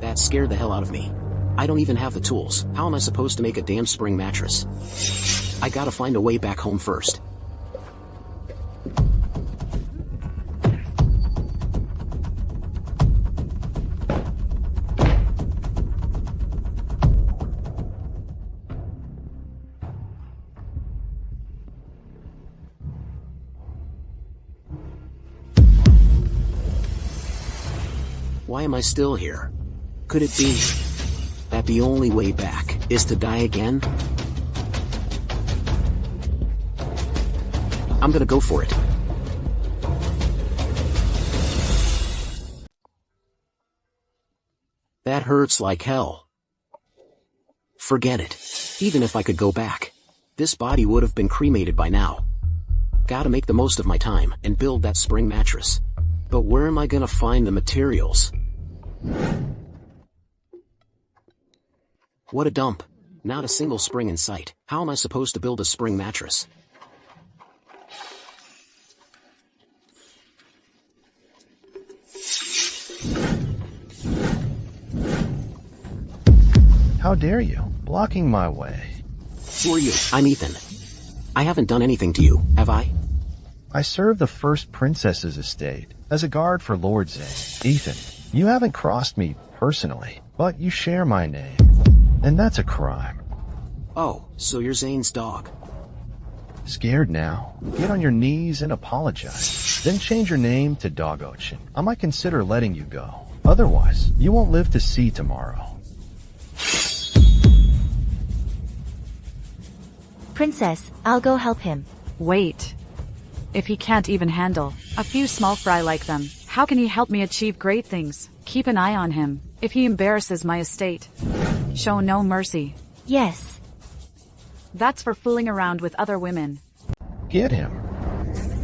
B: That scared the hell out of me. I don't even have the tools. How am I supposed to make a damn spring mattress? I gotta find a way back home first. Why am I still here? Could it be that the only way back is to die again? I'm gonna go for it. That hurts like hell. Forget it. Even if I could go back, this body would have been cremated by now. Gotta make the most of my time and build that spring mattress. But where am I gonna find the materials? What a dump. Not a single spring in sight. How am I supposed to build a spring mattress?
D: How dare you? Blocking my way.
B: Who are you? I'm Ethan. I haven't done anything to you, have I?
D: I serve the first princess's estate as a guard for Lord Zane. Ethan, you haven't crossed me personally, but you share my name. And that's a crime.
B: Oh, so you're Zane's dog.
D: Scared now? Get on your knees and apologize. Then change your name to Dogochin. I might consider letting you go. Otherwise, you won't live to see tomorrow.
C: Princess, I'll go help him.
A: Wait. If he can't even handle a few small fry like them, how can he help me achieve great things? Keep an eye on him. If he embarrasses my estate, show no mercy.
C: Yes.
A: That's for fooling around with other women.
D: Get him.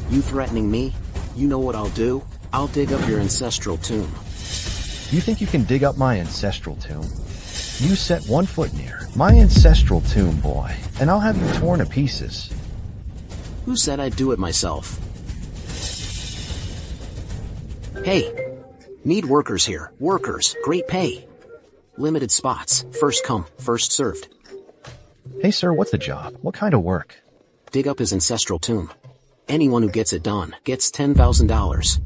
B: You threatening me? You know what I'll do? I'll dig up your ancestral tomb.
D: You think you can dig up my ancestral tomb? You set 1 foot near my ancestral tomb, boy, and I'll have you torn to pieces.
B: Who said I'd do it myself? Hey! Need workers here. Workers. Great pay. Limited spots. First come, first served.
D: Hey sir, what's the job? What kind of work?
B: Dig up his ancestral tomb. Anyone who gets it done gets $10,000.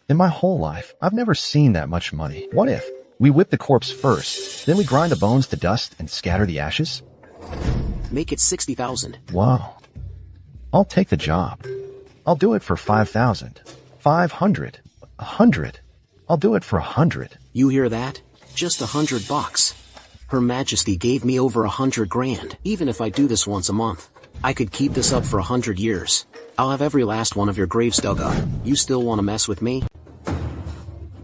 D: In my whole life, I've never seen that much money. What if we whip the corpse first, then we grind the bones to dust and scatter the ashes?
B: Make it 60,000.
D: Wow. I'll take the job. I'll do it for 5,000. 500. 100. I'll do it for 100.
B: You hear that? Just $100. Her Majesty gave me over 100 grand. Even if I do this once a month, I could keep this up for 100 years. I'll have every last one of your graves dug up. You still want to mess with me?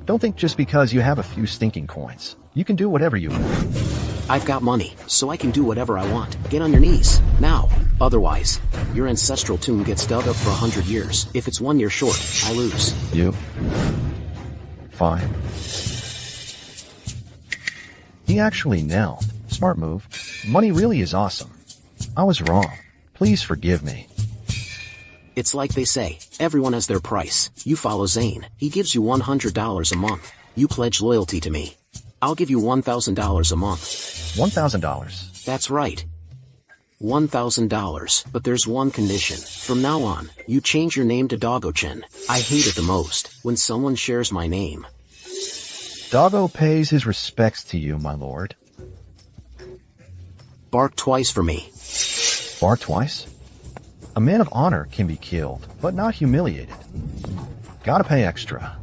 D: Don't think just because you have a few stinking coins, you can do whatever you want.
B: I've got money, so I can do whatever I want. Get on your knees, now. Otherwise, your ancestral tomb gets dug up for 100 years. If it's 1 year short, I lose.
D: You? Fine. He actually knelt. Smart move. Money really is awesome. I was wrong. Please forgive me.
B: It's like they say, everyone has their price. You follow Zane. He gives you $100 a month. You pledge loyalty to me. I'll give you $1,000 a month.
D: $1,000.
B: That's right. $1,000. But there's one condition. From now on, you change your name to Dogochin. I hate it the most when someone shares my name.
D: Doggo pays his respects to you, my lord.
B: Bark twice for me.
D: Bark twice? A man of honor can be killed, but not humiliated. Gotta pay extra.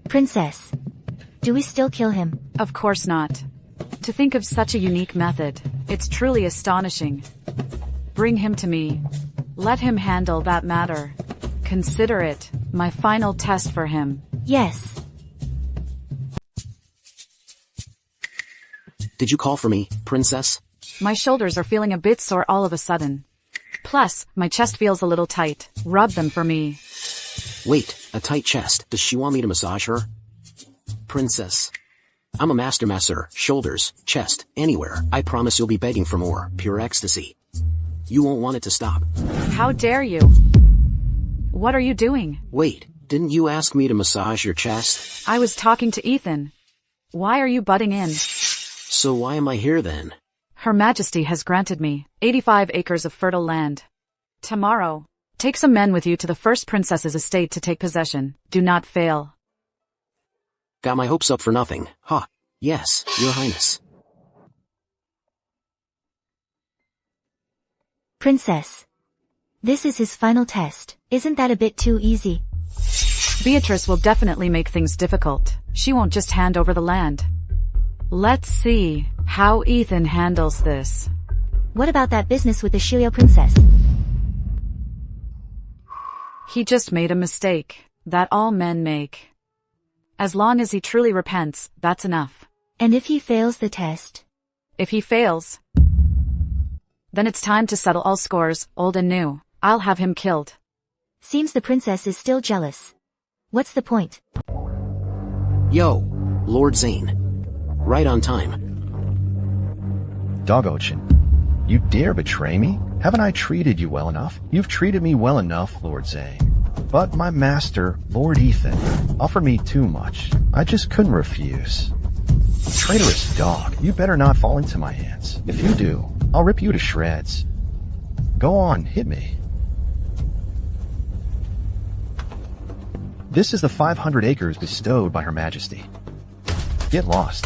C: Princess, do we still kill him?
A: Of course not. To think of such a unique method, it's truly astonishing. Bring him to me. Let him handle that matter. Consider it my final test for him.
C: Yes.
B: Did you call for me, princess?
A: My shoulders are feeling a bit sore all of a sudden. Plus, my chest feels a little tight. Rub them for me.
B: Wait, a tight chest. Does she want me to massage her? Princess. I'm a master masser. Shoulders, chest, anywhere. I promise you'll be begging for more. Pure ecstasy. You won't want it to stop.
A: How dare you? What are you doing?
B: Wait, didn't you ask me to massage your chest?
A: I was talking to Ethan. Why are you butting in?
B: So why am I here then?
A: Her Majesty has granted me 85 acres of fertile land. Tomorrow, take some men with you to the first princess's estate to take possession. Do not fail.
B: Got my hopes up for nothing. Huh. Yes, your highness.
C: Princess. This is his final test. Isn't that a bit too easy?
A: Beatrice will definitely make things difficult. She won't just hand over the land. Let's see how Ethan handles this.
C: What about that business with the Shilio princess?
A: He just made a mistake that all men make. As long as he truly repents, that's enough.
C: And if he fails the test?
A: If he fails, then it's time to settle all scores, old and new. I'll have him killed.
C: Seems the princess is still jealous. What's the point?
B: Yo, Lord Zane. Right on time.
D: Dogochin, you dare betray me? Haven't I treated you well enough? You've treated me well enough, Lord Zane. But my master, Lord Ethan, offered me too much. I just couldn't refuse. Traitorous dog, you better not fall into my hands. If you do, I'll rip you to shreds. Go on, hit me. This is the 500 acres bestowed by Her Majesty. Get lost.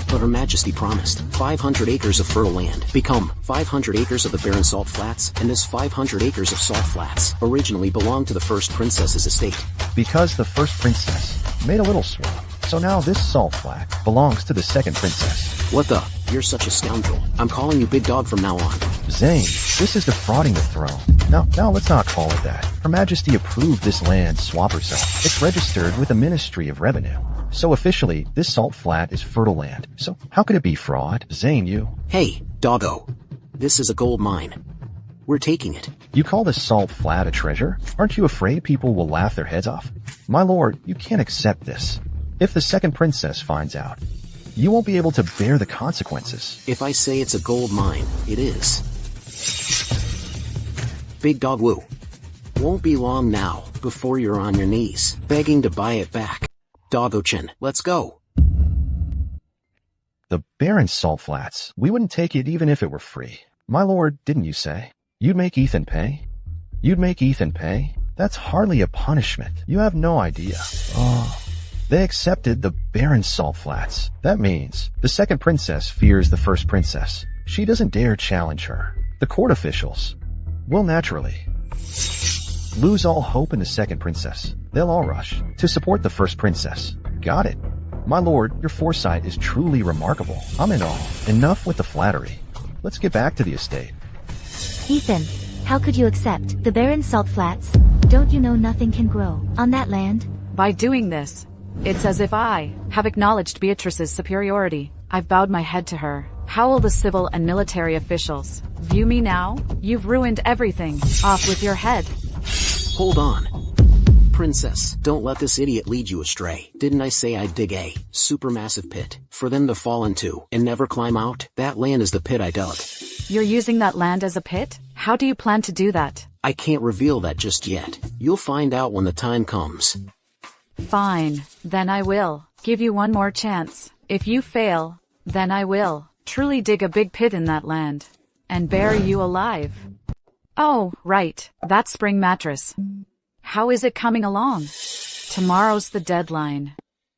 B: But Her Majesty promised 500 acres of fertile land become 500 acres of the barren salt flats, and this 500 acres of salt flats originally belonged to the first princess's estate.
D: Because the first princess made a little swap, so now this salt flat belongs to the second princess.
B: What the? You're such a scoundrel. I'm calling you Big Dog from now on.
D: Zane, this is defrauding the throne. Now let's not call it that. Her Majesty approved this land swap herself. It's registered with the Ministry of Revenue. So officially, this salt flat is fertile land. So how could it be fraud? Zane, you...
B: Hey, doggo. This is a gold mine. We're taking it.
D: You call this salt flat a treasure? Aren't you afraid people will laugh their heads off? My lord, you can't accept this. If the second princess finds out, you won't be able to bear the consequences.
B: If I say it's a gold mine, it is. Big Dog Woo. Won't be long now before you're on your knees, begging to buy it back. Doggo-chin, let's go.
D: The barren salt flats. We wouldn't take it even if it were free. My lord, didn't you say? You'd make Ethan pay? You'd make Ethan pay? That's hardly a punishment. You have no idea. Oh. They accepted the barren salt flats. That means the second princess fears the first princess. She doesn't dare challenge her. The court officials will naturally lose all hope in the second princess. They'll all rush to support the first princess. Got it. My lord, your foresight is truly remarkable. I'm in awe. Enough with the flattery. Let's get back to the estate.
C: Ethan, how could you accept the barren salt flats? Don't you know nothing can grow on that land?
A: By doing this, it's as if I have acknowledged Beatrice's superiority. I've bowed my head to her. How will the civil and military officials view me now? You've ruined everything. Off with your head.
B: Hold on. Princess, don't let this idiot lead you astray. Didn't I say I'd dig a supermassive pit for them to fall into and never climb out? That land is the pit I dug.
A: You're using that land as a pit? How do you plan to do that?
B: I can't reveal that just yet. You'll find out when the time comes.
A: Fine, then I will give you one more chance. If you fail, then I will truly dig a big pit in that land and bury you alive. Oh, right, that spring mattress. How is it coming along? Tomorrow's the deadline.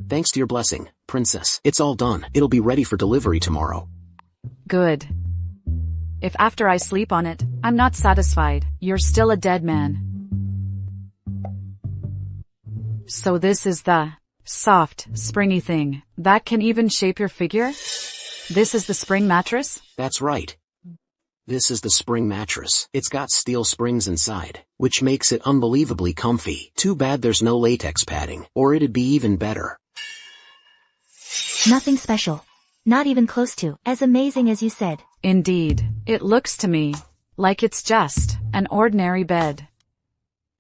B: Thanks to your blessing, Princess. It's all done. It'll be ready for delivery tomorrow.
A: Good. If after I sleep on it, I'm not satisfied, you're still a dead man. So this is the soft, springy thing that can even shape your figure? This is the spring mattress?
B: That's right. This is the spring mattress. It's got steel springs inside, which makes it unbelievably comfy. Too bad there's no latex padding, or it'd be even better.
C: Nothing special. Not even close to as amazing as you said.
A: Indeed. It looks to me like it's just an ordinary bed.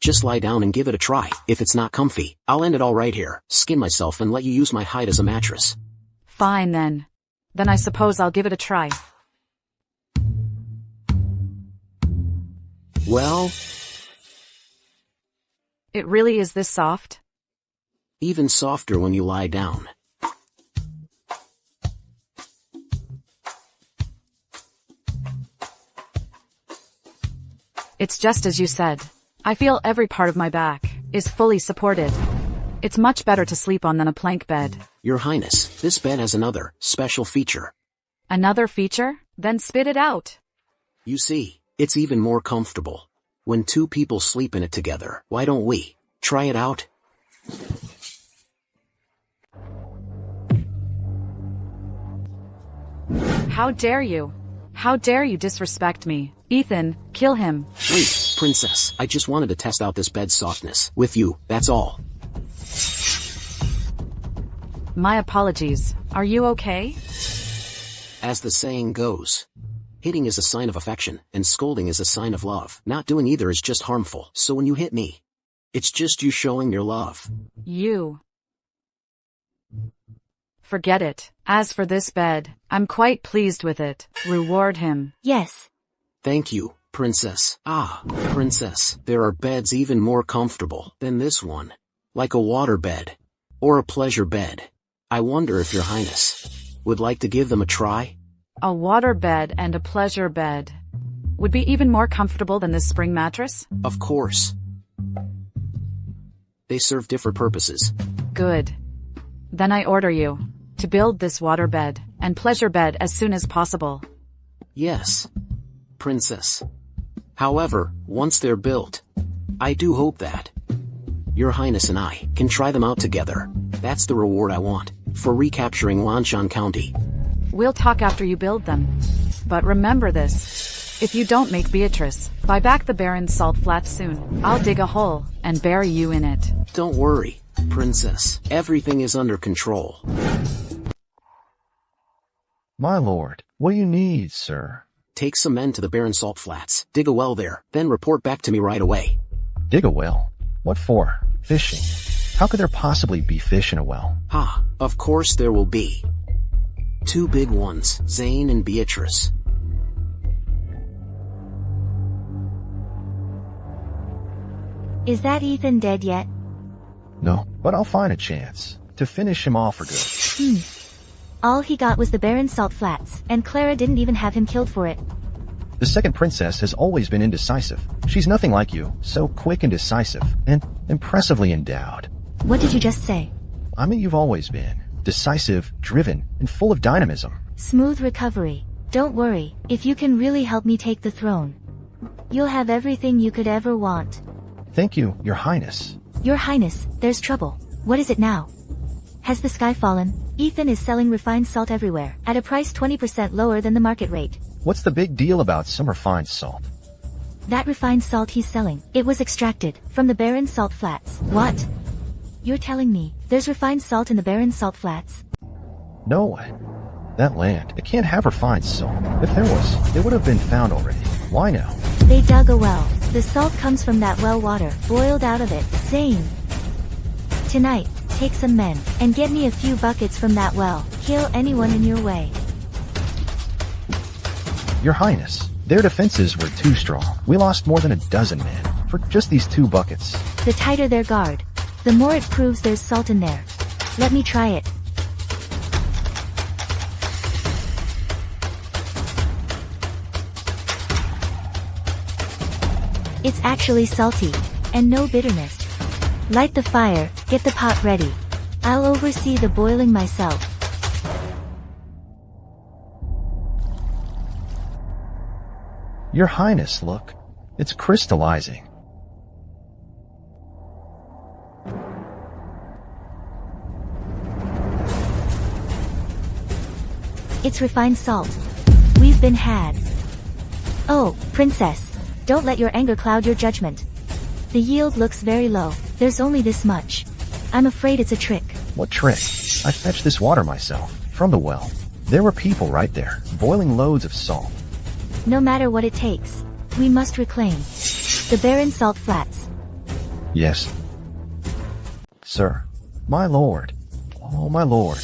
B: Just lie down and give it a try. If it's not comfy, I'll end it all right here, skin myself and let you use my hide as a mattress.
A: Fine then. Then I suppose I'll give it a try.
B: Well,
A: it really is this soft?
B: Even softer when you lie down.
A: It's just as you said. I feel every part of my back is fully supported. It's much better to sleep on than a plank bed.
B: Your Highness, this bed has another special feature.
A: Another feature? Then spit it out.
B: You see, it's even more comfortable. When two people sleep in it together, why don't we try it out?
A: How dare you? How dare you disrespect me? Ethan, kill him.
B: Wait, princess, I just wanted to test out this bed's softness with you, that's all.
A: My apologies. Are you okay?
B: As the saying goes, hitting is a sign of affection, and scolding is a sign of love. Not doing either is just harmful, so when you hit me, it's just you showing your love.
A: You. Forget it. As for this bed, I'm quite pleased with it. Reward him.
C: Yes.
B: Thank you, princess. Ah, princess, there are beds even more comfortable than this one. Like a water bed. Or a pleasure bed. I wonder if your highness would like to give them a try?
A: A water bed and a pleasure bed would be even more comfortable than this spring mattress?
B: Of course. They serve different purposes.
A: Good. Then I order you to build this water bed and pleasure bed as soon as possible.
B: Yes, princess. However, once they're built, I do hope that your highness and I can try them out together. That's the reward I want for recapturing Lanshan County.
A: We'll talk after you build them. But remember this. If you don't make Beatrice buy back the barren salt flats soon, I'll dig a hole and bury you in it.
B: Don't worry, princess. Everything is under control.
D: My lord, what do you need, sir?
B: Take some men to the barren salt flats, dig a well there, then report back to me right away.
D: Dig a well? What for? Fishing? How could there possibly be fish in a well?
B: Ha, of course there will be. Two big ones, Zane and Beatrice.
C: Is that Ethan dead yet?
D: No, but I'll find a chance to finish him off for good.
C: All he got was the barren salt flats, and Clara didn't even have him killed for it.
D: The second princess has always been indecisive. She's nothing like you, so quick and decisive, and impressively endowed.
C: What did you just say?
D: I mean, you've always been decisive, driven, and full of dynamism.
C: Smooth recovery. Don't worry, if you can really help me take the throne, you'll have everything you could ever want.
D: Thank you, your highness.
C: Your highness, there's trouble. What is it now? Has the sky fallen? Ethan is selling refined salt everywhere, at a price 20% lower than the market rate.
D: What's the big deal about some refined salt?
C: That refined salt he's selling, it was extracted from the barren salt flats. What? You're telling me there's refined salt in the barren salt flats?
D: No way. That land, it can't have refined salt. If there was, it would have been found already. Why now?
C: They dug a well. The salt comes from that well water, boiled out of it. Zane. Tonight, take some men, and get me a few buckets from that well. Kill anyone in your way.
D: Your highness, their defenses were too strong. We lost more than a dozen men for just these 2 buckets.
C: The tighter their guard, the more it proves there's salt in there. Let me try it. It's actually salty, and no bitterness. Light the fire, get the pot ready. I'll oversee the boiling myself.
D: Your highness, look. It's crystallizing.
C: It's refined salt. We've been had. Oh, princess. Don't let your anger cloud your judgment. The yield looks very low. There's only this much. I'm afraid it's a trick.
D: What trick? I fetched this water myself, from the well. There were people right there, boiling loads of salt.
C: No matter what it takes, we must reclaim the barren salt flats.
D: Yes. Sir. My lord. Oh, my lord.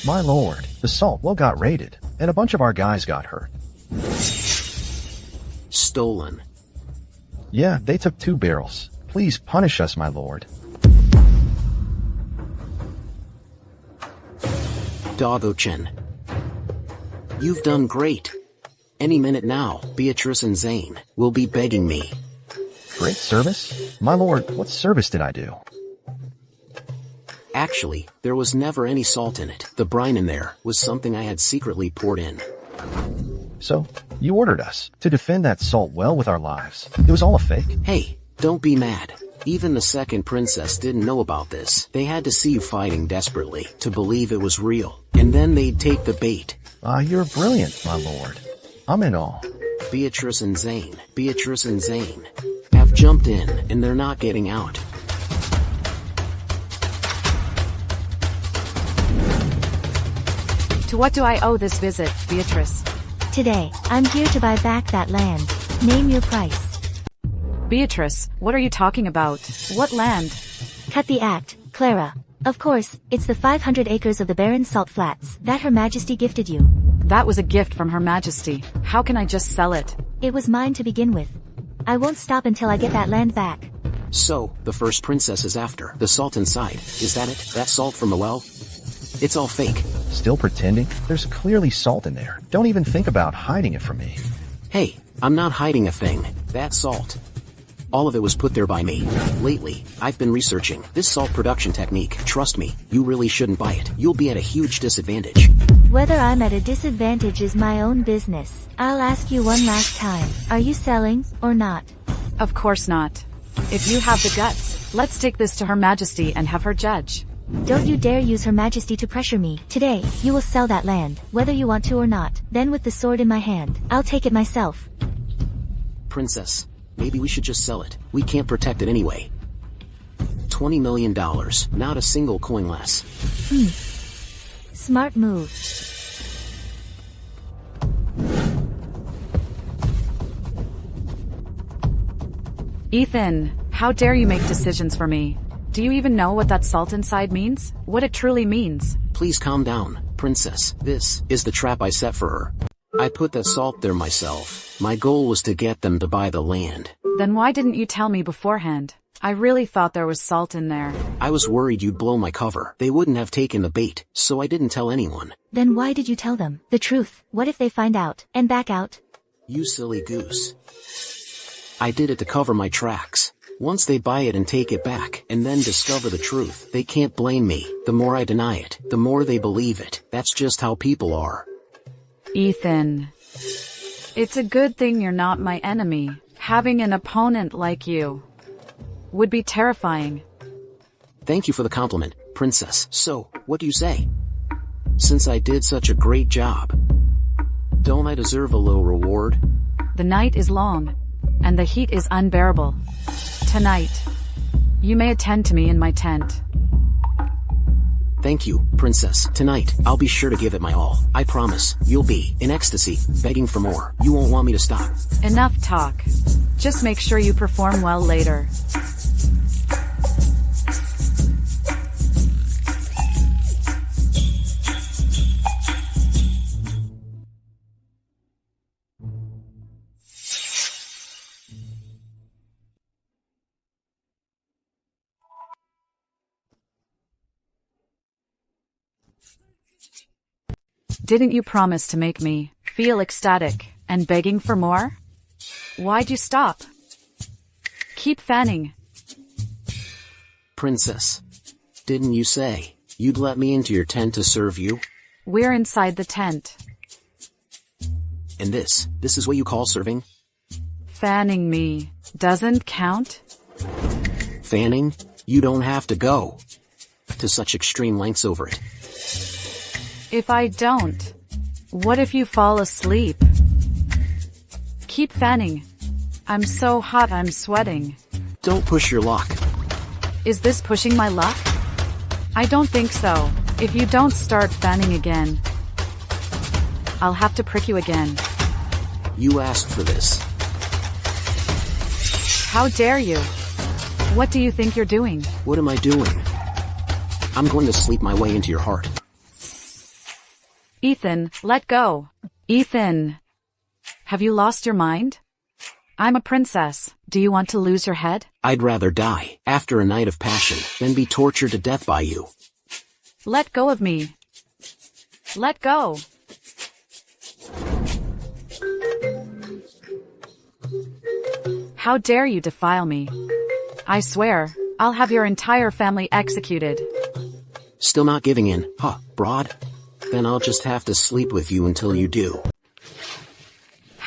D: My lord. The salt well got raided, and a bunch of our guys got hurt.
B: Stolen.
D: Yeah, they took 2 barrels. Please punish us, my lord.
B: Doggo-chin. You've done great. Any minute now, Beatrice and Zane will be begging me.
D: Great service? My lord, what service did I do?
B: Actually, there was never any salt in it. The brine in there was something I had secretly poured in.
D: So, You ordered us to defend that salt well with our lives. It was all a fake.
B: Hey, don't be mad. Even the second princess didn't know about this. They had to see you fighting desperately to believe it was real. And then they'd take the bait.
D: You're brilliant, my lord. I'm in awe.
B: Beatrice and Zane have jumped in, and they're not getting out.
A: To what do I owe this visit, Beatrice?
C: Today, I'm here to buy back that land. Name your price.
A: Beatrice, what are you talking about? What land?
C: Cut the act, Clara. Of course, it's the 500 acres of the barren salt flats that Her Majesty gifted you.
A: That was a gift from Her Majesty. How can I just sell it?
C: It was mine to begin with. I won't stop until I get that land back.
B: So, the first princess is after the salt inside. Is that it? That salt from the well? It's all fake.
D: Still pretending? There's clearly salt in there. Don't even think about hiding it from me.
B: Hey, I'm not hiding a thing. That's salt. All of it was put there by me. Lately, I've been researching this salt production technique. Trust me, you really shouldn't buy it. You'll be at a huge disadvantage.
C: Whether I'm at a disadvantage is my own business. I'll ask you one last time. Are you selling, or not?
A: Of course not. If you have the guts, let's take this to Her Majesty and have her judge.
C: Don't you dare use Her Majesty to pressure me. Today, you will sell that land, whether you want to or not. Then with the sword in my hand, I'll take it myself.
B: Princess, maybe we should just sell it. We can't protect it anyway. $20 million, not a single coin less.
C: Smart move.
A: Ethan, how dare you make decisions for me? Do you even know what that salt inside means? What it truly means?
B: Please calm down, princess. This is the trap I set for her. I put the salt there myself. My goal was to get them to buy the land.
A: Then why didn't you tell me beforehand? I really thought there was salt in there.
B: I was worried you'd blow my cover. They wouldn't have taken the bait, so I didn't tell anyone.
C: Then why did you tell them the truth? What if they find out and back out?
B: You silly goose. I did it to cover my tracks. Once they buy it and take it back, and then discover the truth, they can't blame me. The more I deny it, the more they believe it. That's just how people are.
A: Ethan, it's a good thing you're not my enemy. Having an opponent like you would be terrifying.
B: Thank you for the compliment, princess. So, what do you say? Since I did such a great job, don't I deserve a low reward?
A: The night is long, and the heat is unbearable. Tonight, you may attend to me in my tent.
B: Thank you, princess. Tonight, I'll be sure to give it my all. I promise, you'll be in ecstasy, begging for more. You won't want me to stop.
A: Enough talk. Just make sure you perform well later. Didn't you promise to make me feel ecstatic and begging for more? Why'd you stop? Keep fanning.
B: Princess, didn't you say you'd let me into your tent to serve you?
A: We're inside the tent.
B: And this is what you call serving?
A: Fanning me doesn't count?
B: Fanning? You don't have to go to such extreme lengths over it.
A: If I don't, what if you fall asleep? Keep fanning. I'm so hot I'm sweating.
B: Don't push your luck.
A: Is this pushing my luck? I don't think so. If you don't start fanning again, I'll have to prick you again.
B: You asked for this.
A: How dare you? What do you think you're doing?
B: What am I doing? I'm going to sleep my way into your heart.
A: Ethan, let go. Ethan, have you lost your mind? I'm a princess. Do you want to lose your head?
B: I'd rather die after a night of passion than be tortured to death by you.
A: Let go of me. Let go. How dare you defile me? I swear, I'll have your entire family executed.
B: Still not giving in, huh, broad? Then I'll just have to sleep with you until you do.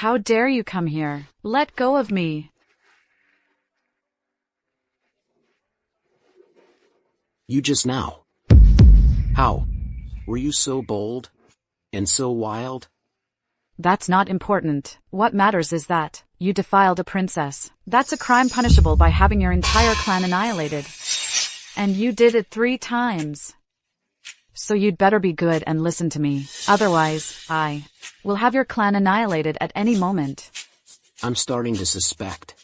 A: How dare you come here? Let go of me.
B: You just now. How? Were you so bold? And so wild?
A: That's not important. What matters is that you defiled a princess. That's a crime punishable by having your entire clan annihilated. And you did it 3 times. So you'd better be good and listen to me. Otherwise, I will have your clan annihilated at any moment.
B: I'm starting to suspect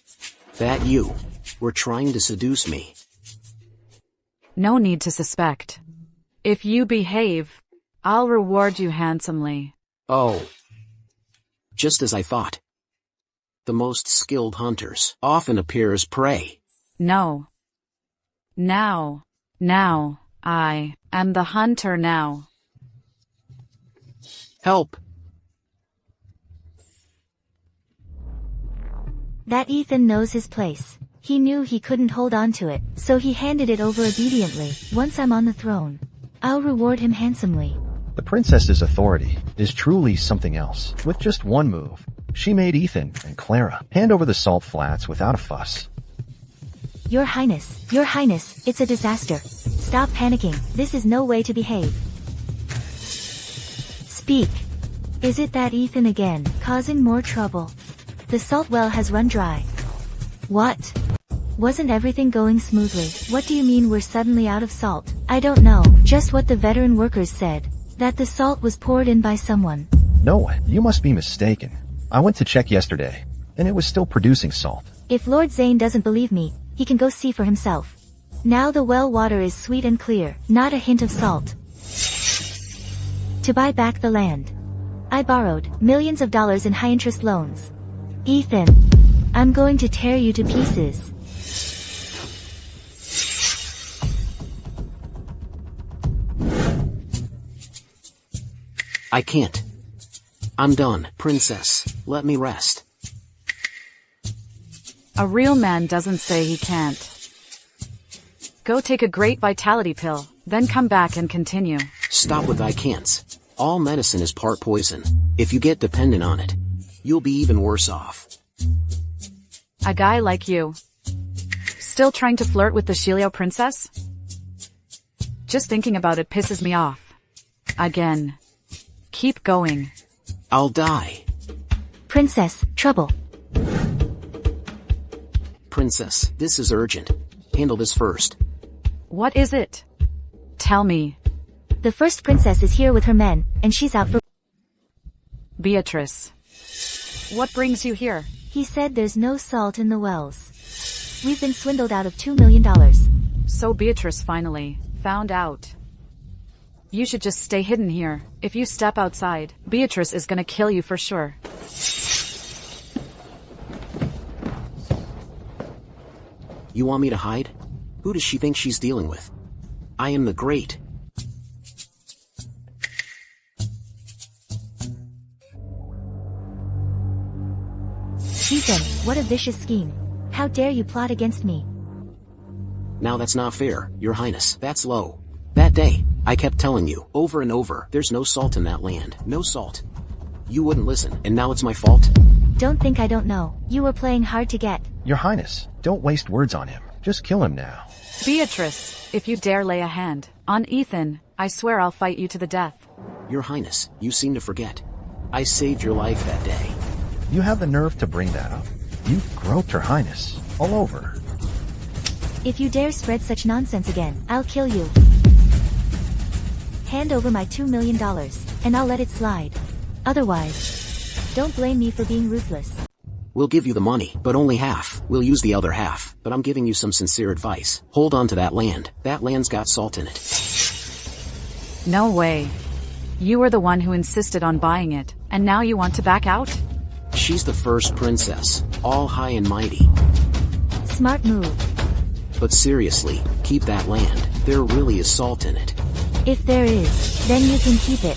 B: that you were trying to seduce me.
A: No need to suspect. If you behave, I'll reward you handsomely.
B: Oh. Just as I thought. The most skilled hunters often appear as prey.
A: No. Now, I am the hunter now.
B: Help!
C: That Ethan knows his place. He knew he couldn't hold on to it, so he handed it over obediently. Once I'm on the throne, I'll reward him handsomely.
D: The princess's authority is truly something else. With just one move, she made Ethan and Clara hand over the salt flats without a fuss.
C: Your Highness, it's a disaster. Stop panicking, this is no way to behave. Speak. Is it that Ethan again, causing more trouble? The salt well has run dry. What? Wasn't everything going smoothly? What do you mean we're suddenly out of salt? I don't know, just what the veteran workers said. That the salt was poured in by someone.
D: No, you must be mistaken. I went to check yesterday, and it was still producing salt.
C: If Lord Zane doesn't believe me, he can go see for himself. Now the well water is sweet and clear, not a hint of salt. To buy back the land, I borrowed millions of dollars in high-interest loans. Ethan, I'm going to tear you to pieces.
B: I can't. I'm done, princess. Let me rest.
A: A real man doesn't say he can't. Go take a great vitality pill, then come back and continue.
B: Stop with I can'ts. All medicine is part poison. If you get dependent on it, you'll be even worse off.
A: A guy like you. Still trying to flirt with the Shilio princess? Just thinking about it pisses me off. Again. Keep going.
B: I'll die.
C: Princess, trouble.
B: Princess, this is urgent. Handle this first.
A: What is it? Tell me.
C: The first princess is here with her men, and she's out for—
A: Beatrice. What brings you here?
C: He said there's no salt in the wells. We've been swindled out of $2 million.
A: So Beatrice finally found out. You should just stay hidden here. If you step outside, Beatrice is gonna kill you for sure.
B: You want me to hide? Who does she think she's dealing with? I am the Great.
C: Ethan, what a vicious scheme. How dare you plot against me?
B: Now that's not fair, Your Highness. That's low. That day, I kept telling you, over and over, there's no salt in that land. No salt. You wouldn't listen, and now it's my fault?
C: Don't think I don't know. You were playing hard to get.
D: Your Highness, don't waste words on him. Just kill him now.
A: Beatrice, if you dare lay a hand on Ethan, I swear I'll fight you to the death.
B: Your Highness, you seem to forget. I saved your life that day.
D: You have the nerve to bring that up. You groped Her Highness all over.
C: If you dare spread such nonsense again, I'll kill you. Hand over my $2 million, and I'll let it slide. Otherwise, don't blame me for being ruthless.
B: We'll give you the money, but only half. We'll use the other half, but I'm giving you some sincere advice. Hold on to that land. That land's got salt in it.
A: No way. You were the one who insisted on buying it, and now you want to back out?
B: She's the first princess, all high and mighty.
C: Smart move.
B: But seriously, keep that land. There really is salt in it.
C: If there is, then you can keep it.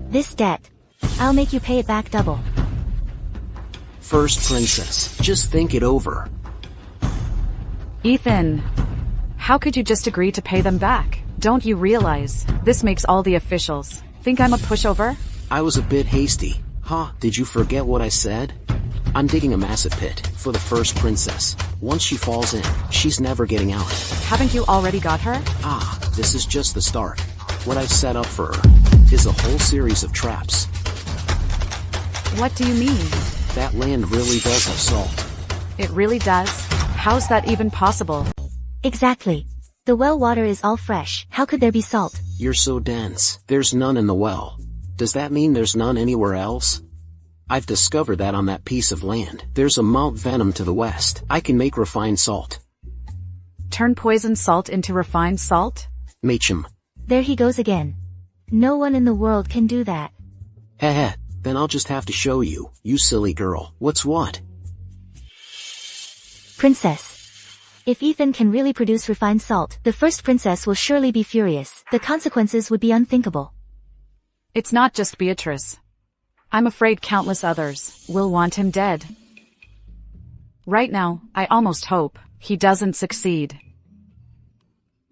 C: This debt, I'll make you pay it back double.
B: First princess, just think it over.
A: Ethan, how could you just agree to pay them back? Don't you realize this makes all the officials think I'm a pushover?
B: I was a bit hasty, Huh, did you forget what I said? I'm digging a massive pit for the first princess. Once she falls in, she's never getting out.
A: Haven't you already got her?
B: Ah, this is just the start. What I've set up for her is a whole series of traps.
A: What do you mean?
B: That land really does have salt.
A: It really does? How's that even possible?
C: Exactly. The well water is all fresh. How could there be salt?
B: You're so dense. There's none in the well. Does that mean there's none anywhere else? I've discovered that on that piece of land. There's a Mount Venom to the west. I can make refined salt.
A: Turn poison salt into refined salt?
B: Machem.
C: There he goes again. No one in the world can do that.
B: Heh, then I'll just have to show you, you silly girl. What's what?
C: Princess. If Ethan can really produce refined salt, the first princess will surely be furious. The consequences would be unthinkable.
A: It's not just Beatrice. I'm afraid countless others will want him dead. Right now, I almost hope he doesn't succeed.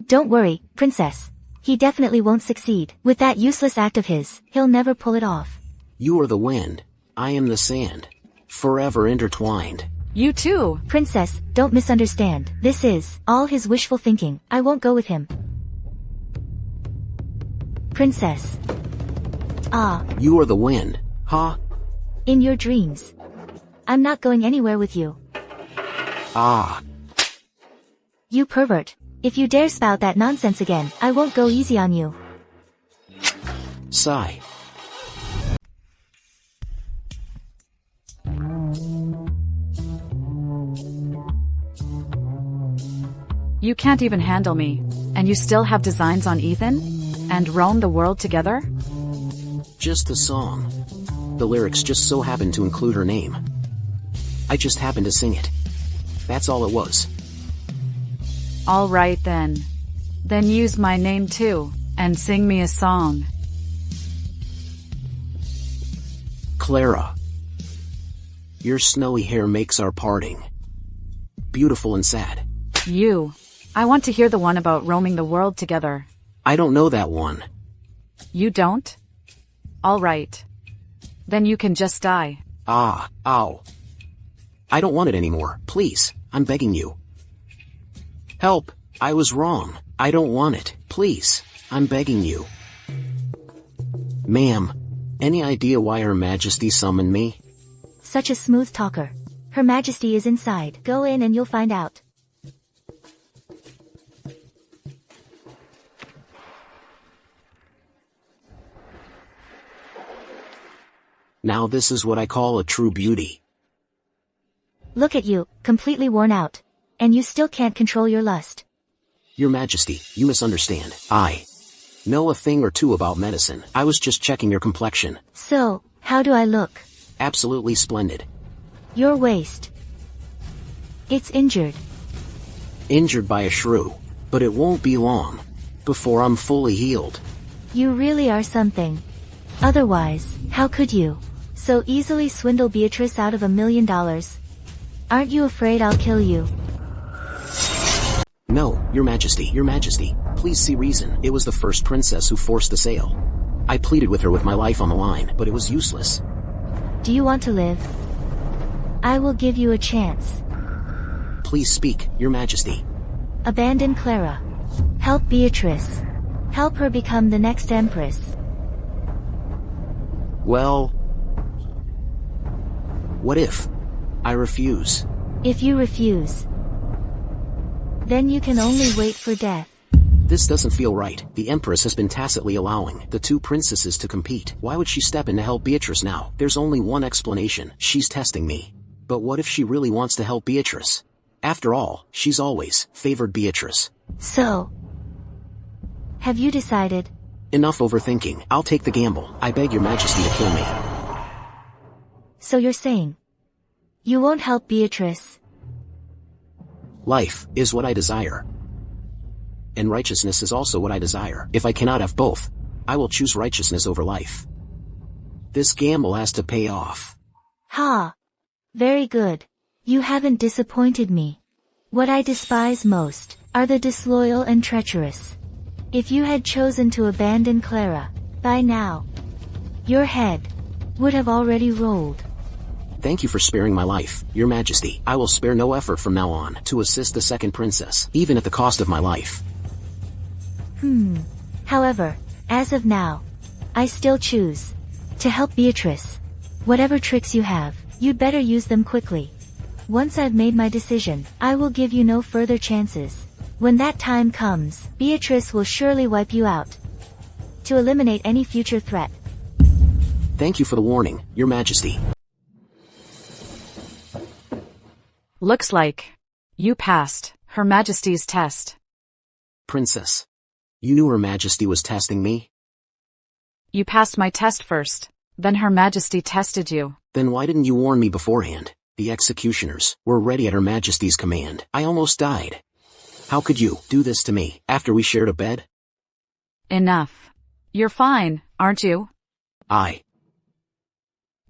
C: Don't worry, Princess. He definitely won't succeed. With that useless act of his, he'll never pull it off.
B: You are the wind. I am the sand. Forever intertwined.
A: You too.
C: Princess, don't misunderstand. This is all his wishful thinking. I won't go with him. Princess. Ah.
B: You are the wind, huh?
C: In your dreams. I'm not going anywhere with you.
B: Ah.
C: You pervert. If you dare spout that nonsense again, I won't go easy on you.
B: Sigh.
A: You can't even handle me. And you still have designs on Ethan? And roam the world together?
B: Just the song. The lyrics just so happened to include her name. I just happened to sing it. That's all it was.
A: All right then. Then use my name too, and sing me a song.
B: Clara. Your snowy hair makes our parting beautiful and sad.
A: You. I want to hear the one about roaming the world together.
B: I don't know that one.
A: You don't? All right. Then you can just die.
B: Ah, ow. I don't want it anymore. Please, I'm begging you. Help, I was wrong. I don't want it. Please, I'm begging you. Ma'am, any idea why Her Majesty summoned me?
C: Such a smooth talker. Her Majesty is inside. Go in and you'll find out.
B: Now this is what I call a true beauty.
C: Look at you, completely worn out. And you still can't control your lust.
B: Your Majesty, you misunderstand. I know a thing or two about medicine. I was just checking your complexion.
C: So, how do I look?
B: Absolutely splendid.
C: Your waist. It's injured.
B: Injured by a shrew. But it won't be long before I'm fully healed.
C: You really are something. Otherwise, how could you so easily swindle Beatrice out of $1 million? Aren't you afraid I'll kill you?
B: No, Your Majesty, please see reason. It was the first princess who forced the sale. I pleaded with her with my life on the line, but it was useless.
C: Do you want to live? I will give you a chance.
B: Please speak, Your Majesty.
C: Abandon Clara. Help Beatrice. Help her become the next Empress.
B: Well, what if I refuse?
C: If you refuse, then you can only wait for death.
B: This doesn't feel right. The Empress has been tacitly allowing the two princesses to compete. Why would she step in to help Beatrice now? There's only one explanation. She's testing me. But what if she really wants to help Beatrice? After all, she's always favored Beatrice.
C: So, have you decided?
B: Enough overthinking. I'll take the gamble. I beg Your Majesty to kill me.
C: So you're saying you won't help Beatrice?
B: Life is what I desire. And righteousness is also what I desire. If I cannot have both, I will choose righteousness over life. This gamble has to pay off.
C: Ha! Very good. You haven't disappointed me. What I despise most are the disloyal and treacherous. If you had chosen to abandon Clara, by now, your head would have already rolled.
B: Thank you for sparing my life, Your Majesty. I will spare no effort from now on to assist the second princess, even at the cost of my life.
C: However, as of now, I still choose to help Beatrice. Whatever tricks you have, you'd better use them quickly. Once I've made my decision, I will give you no further chances. When that time comes, Beatrice will surely wipe you out to eliminate any future threat.
B: Thank you for the warning, Your Majesty.
A: Looks like you passed Her Majesty's test.
B: Princess. You knew Her Majesty was testing me?
A: You passed my test first, then Her Majesty tested you.
B: Then why didn't you warn me beforehand? The executioners were ready at Her Majesty's command. I almost died. How could you do this to me after we shared a bed?
A: Enough. You're fine, aren't you?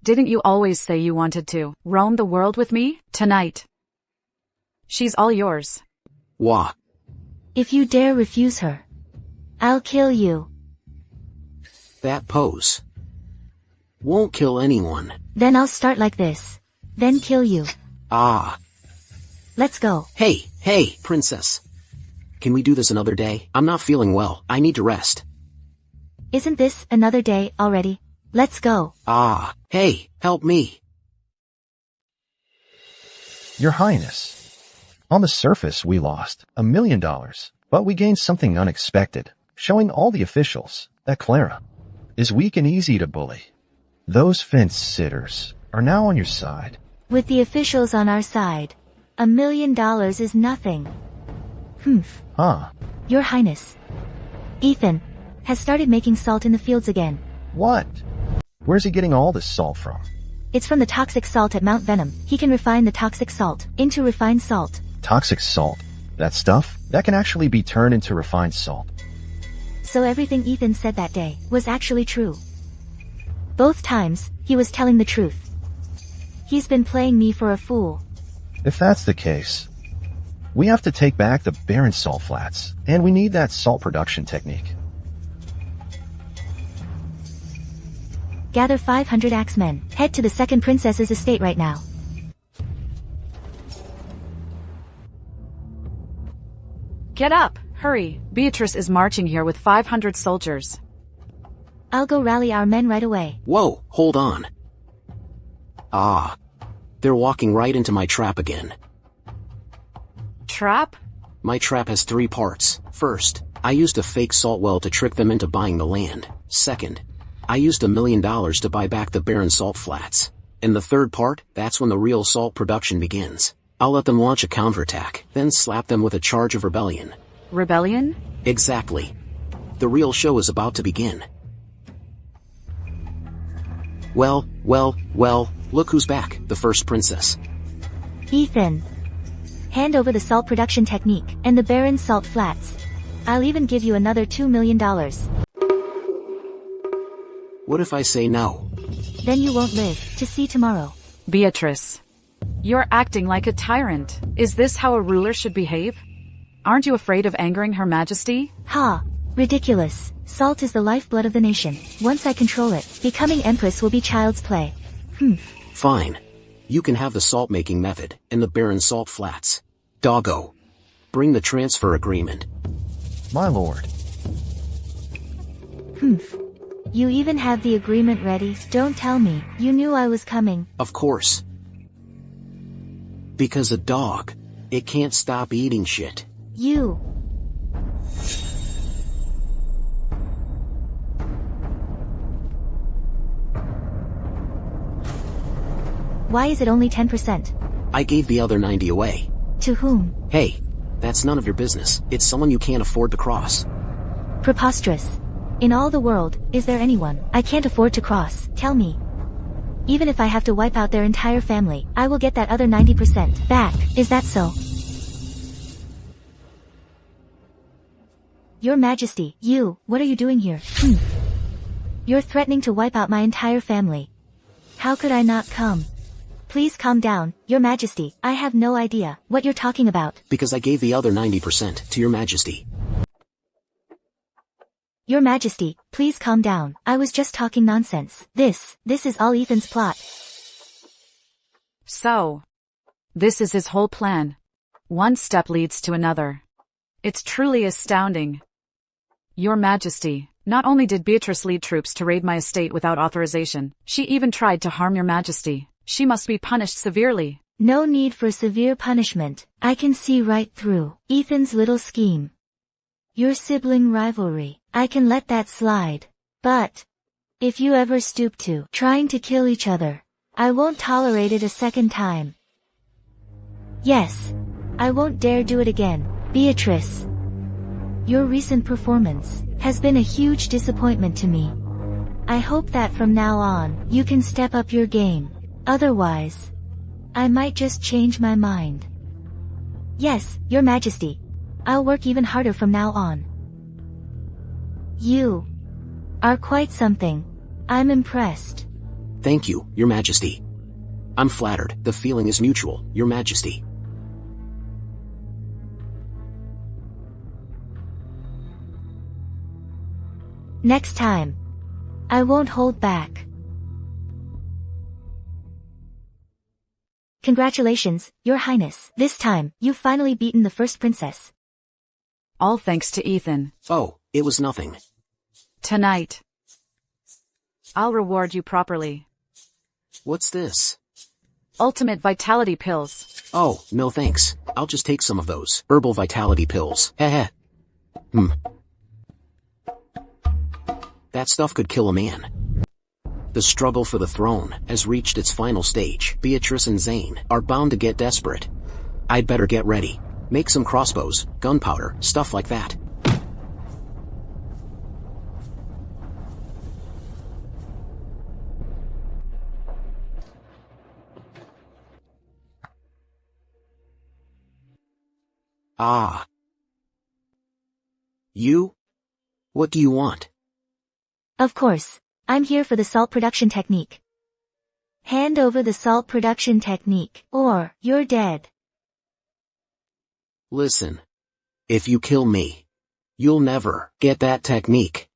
A: Didn't you always say you wanted to roam the world with me tonight? She's all yours.
B: Wah.
C: If you dare refuse her, I'll kill you.
B: That pose won't kill anyone.
C: Then I'll start like this, then kill you. Let's go.
B: Hey, princess. Can we do this another day? I'm not feeling well. I need to rest.
C: Isn't this another day already? Let's go.
B: Hey, help me.
D: Your Highness. On the surface, we lost $1 million, but we gained something unexpected, showing all the officials that Clara is weak and easy to bully. Those fence-sitters are now on your side.
C: With the officials on our side, $1 million is nothing. Your Highness. Ethan has started making salt in the fields again.
D: What? Where's he getting all this salt from?
C: It's from the toxic salt at Mount Venom. He can refine the toxic salt into refined salt.
D: Toxic salt? That stuff? That can actually be turned into refined salt.
C: So everything Ethan said that day was actually true. Both times, he was telling the truth. He's been playing me for a fool.
D: If that's the case, we have to take back the barren salt flats, and we need that salt production technique.
C: Gather 500 axemen. Head to the second princess's estate right now.
A: Get up, hurry. Beatrice is marching here with 500 soldiers.
C: I'll go rally our men right away.
B: Whoa, hold on. They're walking right into my trap again.
A: Trap?
B: My trap has 3 parts. First, I used a fake salt well to trick them into buying the land. Second, I used $1 million to buy back the barren salt flats. And the third part, that's when the real salt production begins. I'll let them launch a counterattack, then slap them with a charge of rebellion.
A: Rebellion?
B: Exactly. The real show is about to begin. Well, look who's back, the first princess.
C: Ethan. Hand over the salt production technique and the barren salt flats. I'll even give you another $2 million.
B: What if I say no?
C: Then you won't live to see tomorrow.
A: Beatrice. You're acting like a tyrant. Is this how a ruler should behave? Aren't you afraid of angering Her Majesty?
C: Ridiculous. Salt is the lifeblood of the nation. Once I control it, becoming Empress will be child's play.
B: Fine. You can have the salt-making method and the barren salt flats. Doggo. Bring the transfer agreement.
D: My lord.
C: You even have the agreement ready? Don't tell me. You knew I was coming.
B: Of course. Because a dog, it can't stop eating shit.
C: You. Why is it only 10%?
B: I gave the other 90 away.
C: To whom?
B: Hey, that's none of your business. It's someone you can't afford to cross.
C: Preposterous. In all the world, is there anyone I can't afford to cross? Tell me. Even if I have to wipe out their entire family, I will get that other 90% back. Is that so? Your Majesty, what are you doing here? You're threatening to wipe out my entire family. How could I not come? Please calm down, Your Majesty. I have no idea what you're talking about.
B: Because I gave the other 90% to Your Majesty.
C: Your Majesty, please calm down. I was just talking nonsense. This is all Ethan's plot.
A: So, this is his whole plan. One step leads to another. It's truly astounding. Your Majesty, not only did Beatrice lead troops to raid my estate without authorization, she even tried to harm your Majesty. She must be punished severely.
C: No need for severe punishment. I can see right through Ethan's little scheme. Your sibling rivalry, I can let that slide. But if you ever stoop to trying to kill each other, I won't tolerate it a second time. Yes, I won't dare do it again. Beatrice, your recent performance has been a huge disappointment to me. I hope that from now on, you can step up your game. Otherwise, I might just change my mind. Yes, Your Majesty. I'll work even harder from now on. You are quite something. I'm impressed.
B: Thank you, Your Majesty. I'm flattered. The feeling is mutual, Your Majesty.
C: Next time, I won't hold back. Congratulations, Your Highness. This time, you've finally beaten the first princess.
A: All thanks to Ethan.
B: Oh, it was nothing.
A: Tonight, I'll reward you properly.
B: What's this?
A: Ultimate vitality pills.
B: Oh, no thanks. I'll just take some of those herbal vitality pills. Heh. That stuff could kill a man. The struggle for the throne has reached its final stage. Beatrice and Zane are bound to get desperate. I'd better get ready. Make some crossbows, gunpowder, stuff like that. Ah. You? What do you want?
C: Of course, I'm here for the salt production technique. Hand over the salt production technique, or you're dead.
B: Listen. If you kill me, you'll never get that technique.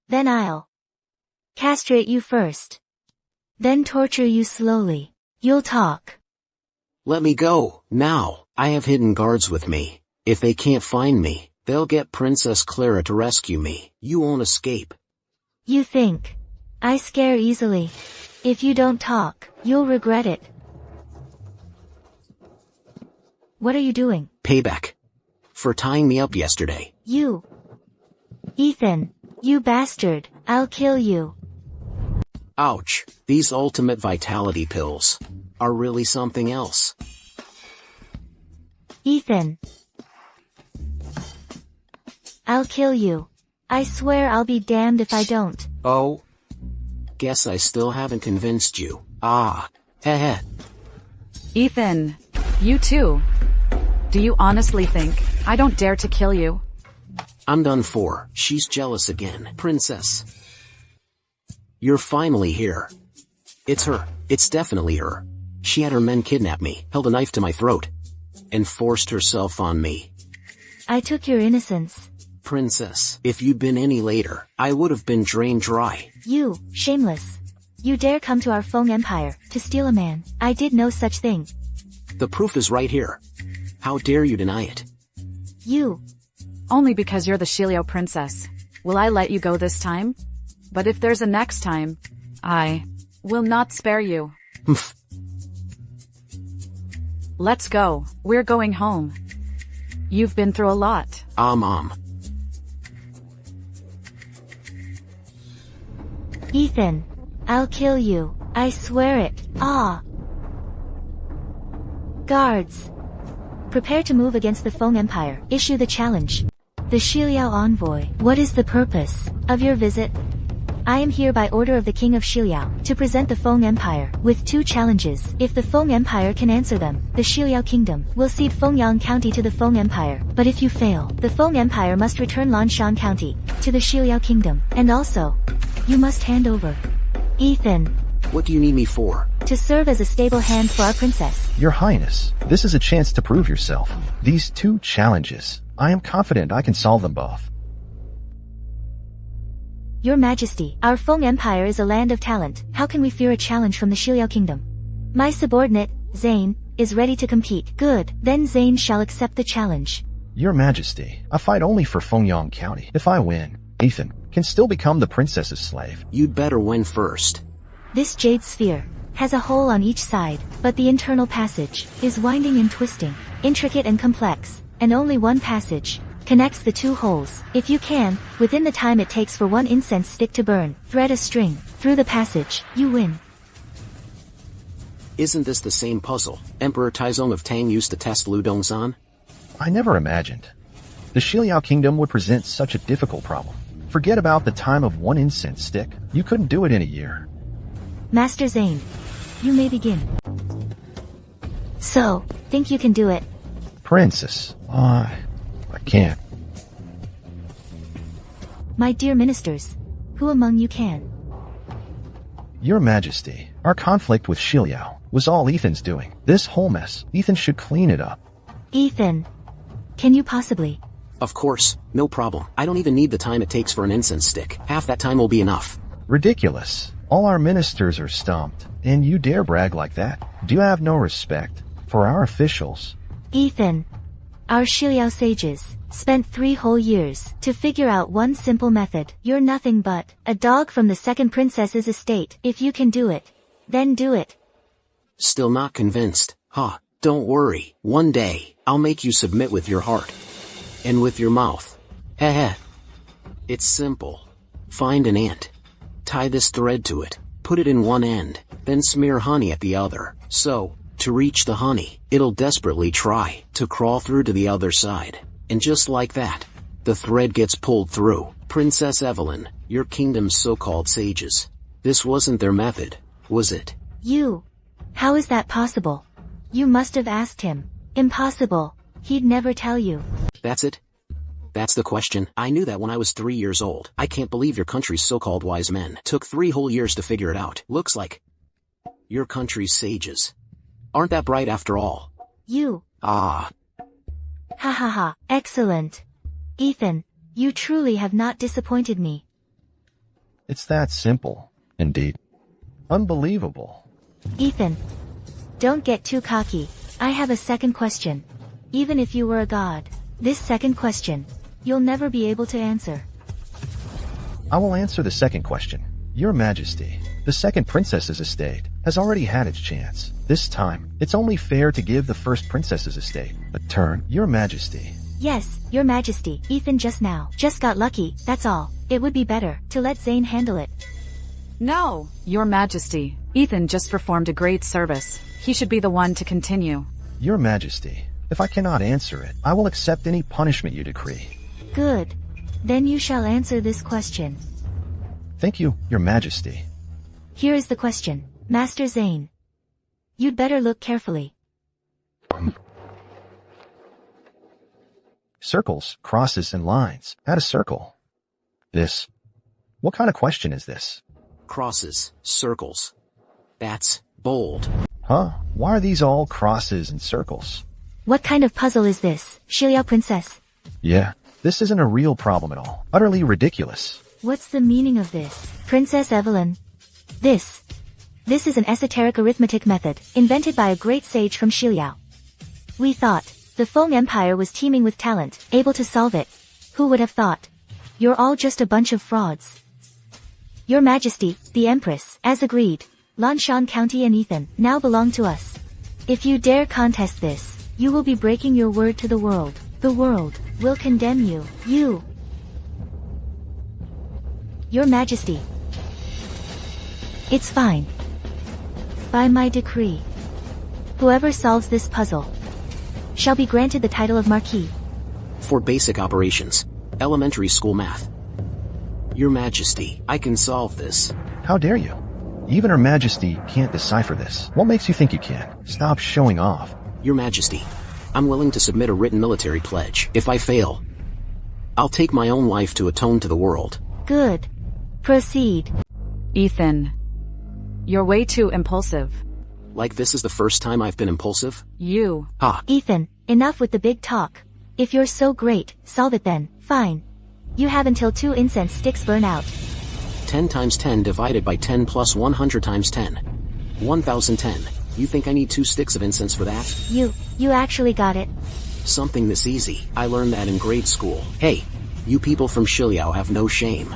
C: Then I'll castrate you first. Then torture you slowly. You'll talk.
B: Let me go, now. I have hidden guards with me. If they can't find me, they'll get Princess Clara to rescue me. You won't escape.
C: You think I scare easily? If you don't talk, you'll regret it. What are you doing?
B: Payback. For tying me up yesterday.
C: You. Ethan, you bastard, I'll kill you.
B: Ouch. These ultimate vitality pills are really something else.
C: Ethan. I'll kill you. I swear I'll be damned if I don't.
B: Oh. Guess I still haven't convinced you. Ah. Heh.
A: Ethan, you too. Do you honestly think I don't dare to kill you?
B: I'm done for. She's jealous again. Princess. You're finally here. It's her. It's definitely her. She had her men kidnap me, held a knife to my throat, and forced herself on me.
C: I took your innocence.
B: Princess, if you'd been any later, I would have been drained dry.
C: You, shameless. You dare come to our Feng Empire to steal a man. I did no such thing.
B: The proof is right here. How dare you deny it?
C: You.
A: Only because you're the Shilio princess. Will I let you go this time? But if there's a next time, I will not spare you.
B: Humph.
A: Let's go. We're going home. You've been through a lot.
B: Mom.
C: Ethan. I'll kill you. I swear it. Ah. Guards. Prepare to move against the Feng Empire. Issue the challenge. The Shiliao envoy. What is the purpose of your visit? I am here by order of the King of Shiliao to present the Feng Empire with 2 challenges. If the Feng Empire can answer them, the Shiliao Kingdom will cede Fengyang County to the Feng Empire. But if you fail, the Feng Empire must return Lanshan County to the Shiliao Kingdom. And also, you must hand over Ethan.
B: What do you need me for?
C: To serve as a stable hand for our princess.
D: Your Highness, this is a chance to prove yourself. These 2 challenges, I am confident I can solve them both.
C: Your Majesty, our Feng Empire is a land of talent. How can we fear a challenge from the Shiliao Kingdom? My subordinate, Zane, is ready to compete. Good, then Zane shall accept the challenge.
D: Your Majesty, I fight only for Fengyang County. If I win, Ethan can still become the princess's slave.
B: You'd better win first.
C: This jade sphere has a hole on each side, but the internal passage is winding and twisting, intricate and complex, and only one passage connects the two holes. If you can, within the time it takes for one incense stick to burn, thread a string through the passage, you win.
B: Isn't this the same puzzle Emperor Taizong of Tang used to test Lu Dongzhan?
D: I never imagined the Shiliao Kingdom would present such a difficult problem. Forget about the time of one incense stick. You couldn't do it in a year.
C: Master Zane, you may begin. So, think you can do it?
D: Princess, I can't.
C: My dear ministers, who among you can?
D: Your Majesty, our conflict with Shiliao was all Ethan's doing. This whole mess, Ethan should clean it up.
C: Ethan, can you possibly?
B: Of course, no problem. I don't even need the time it takes for an incense stick. Half that time will be enough.
D: Ridiculous. All our ministers are stumped, and you dare brag like that? Do you have no respect for our officials?
C: Ethan, our Shiliao sages spent 3 whole years to figure out one simple method. You're nothing but a dog from the second princess's estate. If you can do it, then do it.
B: Still not convinced, huh? Don't worry. One day, I'll make you submit with your heart. And with your mouth. Heh. It's simple. Find an ant. Tie this thread to it. Put it in one end. Then smear honey at the other. So, to reach the honey, it'll desperately try to crawl through to the other side. And just like that, the thread gets pulled through. Princess Evelyn, your kingdom's so-called sages. This wasn't their method, was it?
C: You. How is that possible? You must have asked him. Impossible. He'd never tell you.
B: That's it? That's the question. I knew that when I was 3 years old. I can't believe your country's so-called wise men took 3 whole years to figure it out. Looks like your country's sages aren't that bright after all.
C: You.
B: Ah.
C: Ha ha ha. Excellent. Ethan, you truly have not disappointed me.
D: It's that simple, indeed. Unbelievable.
C: Ethan, don't get too cocky. I have a second question. Even if you were a god, this second question, you'll never be able to answer.
D: I will answer the second question. Your Majesty, the second princess's estate has already had its chance. This time, it's only fair to give the first princess's estate a turn. Your Majesty.
C: Yes, Your Majesty. Ethan just got lucky, that's all. It would be better to let Zane handle it.
A: No, Your Majesty. Ethan just performed a great service. He should be the one to continue.
D: Your Majesty, if I cannot answer it, I will accept any punishment you decree.
C: Good. Then you shall answer this question.
D: Thank you, Your Majesty.
C: Here is the question. Master Zane. You'd better look carefully.
D: Circles, crosses, and lines. Add a circle. This. What kind of question is this?
B: Crosses, circles. That's bold.
D: Huh? Why are these all crosses and circles?
C: What kind of puzzle is this, Shiliao Princess?
D: Yeah, this isn't a real problem at all. Utterly ridiculous.
C: What's the meaning of this, Princess Evelyn? This is an esoteric arithmetic method, invented by a great sage from Shiliao. We thought the Feng Empire was teeming with talent, able to solve it. Who would have thought? You're all just a bunch of frauds. Your Majesty, the Empress, as agreed, Lanshan County and Ethan now belong to us. If you dare contest this, you will be breaking your word to the world. The world will condemn you. You. Your Majesty. It's fine. By my decree, whoever solves this puzzle shall be granted the title of Marquis.
B: For basic operations. Elementary school math. Your Majesty, I can solve this.
D: How dare you? Even Her Majesty can't decipher this. What makes you think you can? Stop showing off.
B: Your Majesty, I'm willing to submit a written military pledge. If I fail, I'll take my own life to atone to the world.
C: Good. Proceed.
A: Ethan. You're way too impulsive.
B: Like this is the first time I've been impulsive?
A: You.
B: Ha.
C: Ethan, enough with the big talk. If you're so great, solve it then. Fine. You have until 2 incense sticks burn out.
B: 10 times 10 divided by 10 plus 100 times 10. 1010. You think I need 2 sticks of incense for that?
C: You actually got it.
B: Something this easy. I learned that in grade school. Hey, you people from Shiliao have no shame.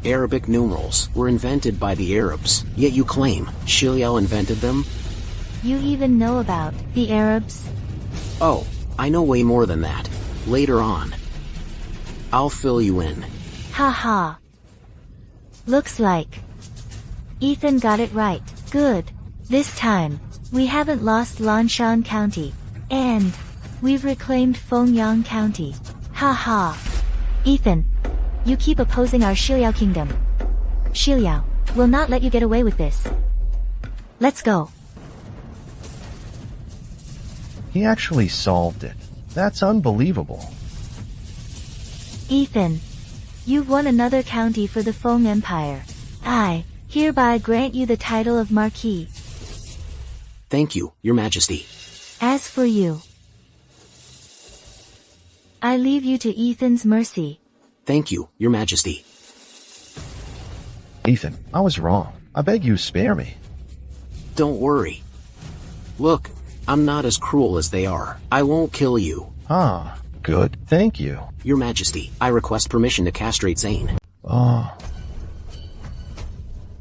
B: Arabic numerals were invented by the Arabs, yet you claim Shiliao invented them?
C: You even know about the Arabs?
B: Oh, I know way more than that. Later on. I'll fill you in.
C: Haha. Looks like Ethan got it right. Good. This time, we haven't lost Lanshan County. And we've reclaimed Fengyang County. Haha. Ethan, you keep opposing our Shiliao kingdom. Shiliao will not let you get away with this. Let's go.
D: He actually solved it. That's unbelievable.
C: Ethan, you've won another county for the Feng Empire. I hereby grant you the title of Marquis.
B: Thank you, Your Majesty.
C: As for you, I leave you to Ethan's mercy.
B: Thank you, Your Majesty.
D: Ethan, I was wrong. I beg you spare me.
B: Don't worry. Look, I'm not as cruel as they are. I won't kill you.
D: Ah, good. Thank you.
B: Your Majesty, I request permission to castrate Zane.
D: Oh.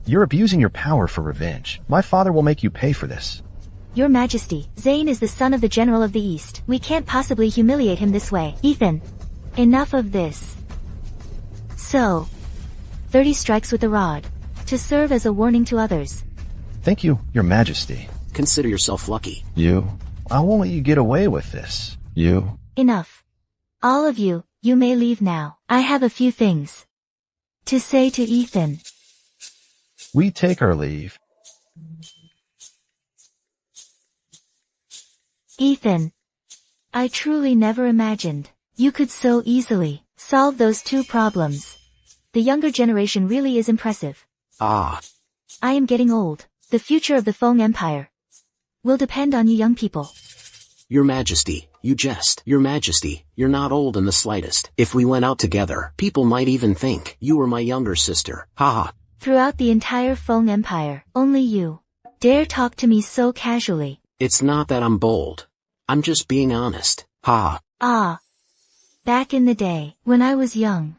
D: You're abusing your power for revenge. My father will make you pay for this.
C: Your Majesty, Zane is the son of the General of the East. We can't possibly humiliate him this way. Ethan, enough of this. So, 30 strikes with the rod, to serve as a warning to others.
D: Thank you, Your Majesty.
B: Consider yourself lucky.
D: I won't let you get away with this.
C: Enough. All of you, you may leave now. I have a few things to say to Ethan.
D: We take our leave.
C: Ethan, I truly never imagined you could so easily solve those 2 problems. The younger generation really is impressive.
B: Ah.
C: I am getting old. The future of the Feng Empire will depend on you young people.
B: Your Majesty, you jest. Your Majesty, you're not old in the slightest. If we went out together, people might even think you were my younger sister. Haha.
C: Throughout the entire Feng Empire, only you dare talk to me so casually.
B: It's not that I'm bold. I'm just being honest. Ha.
C: Ah. Back in the day, when I was young,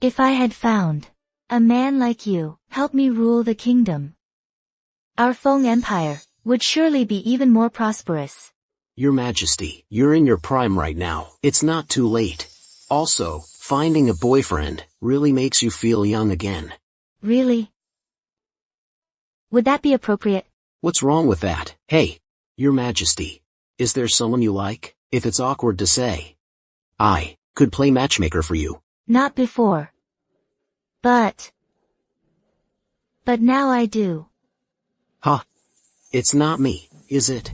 C: if I had found a man like you help me rule the kingdom, our Feng Empire would surely be even more prosperous.
B: Your Majesty, you're in your prime right now. It's not too late. Also, finding a boyfriend really makes you feel young again.
C: Really? Would that be appropriate?
B: What's wrong with that? Hey, Your Majesty, is there someone you like? If it's awkward to say, I could play matchmaker for you.
C: Not before. But now I do.
B: Huh. It's not me, is it?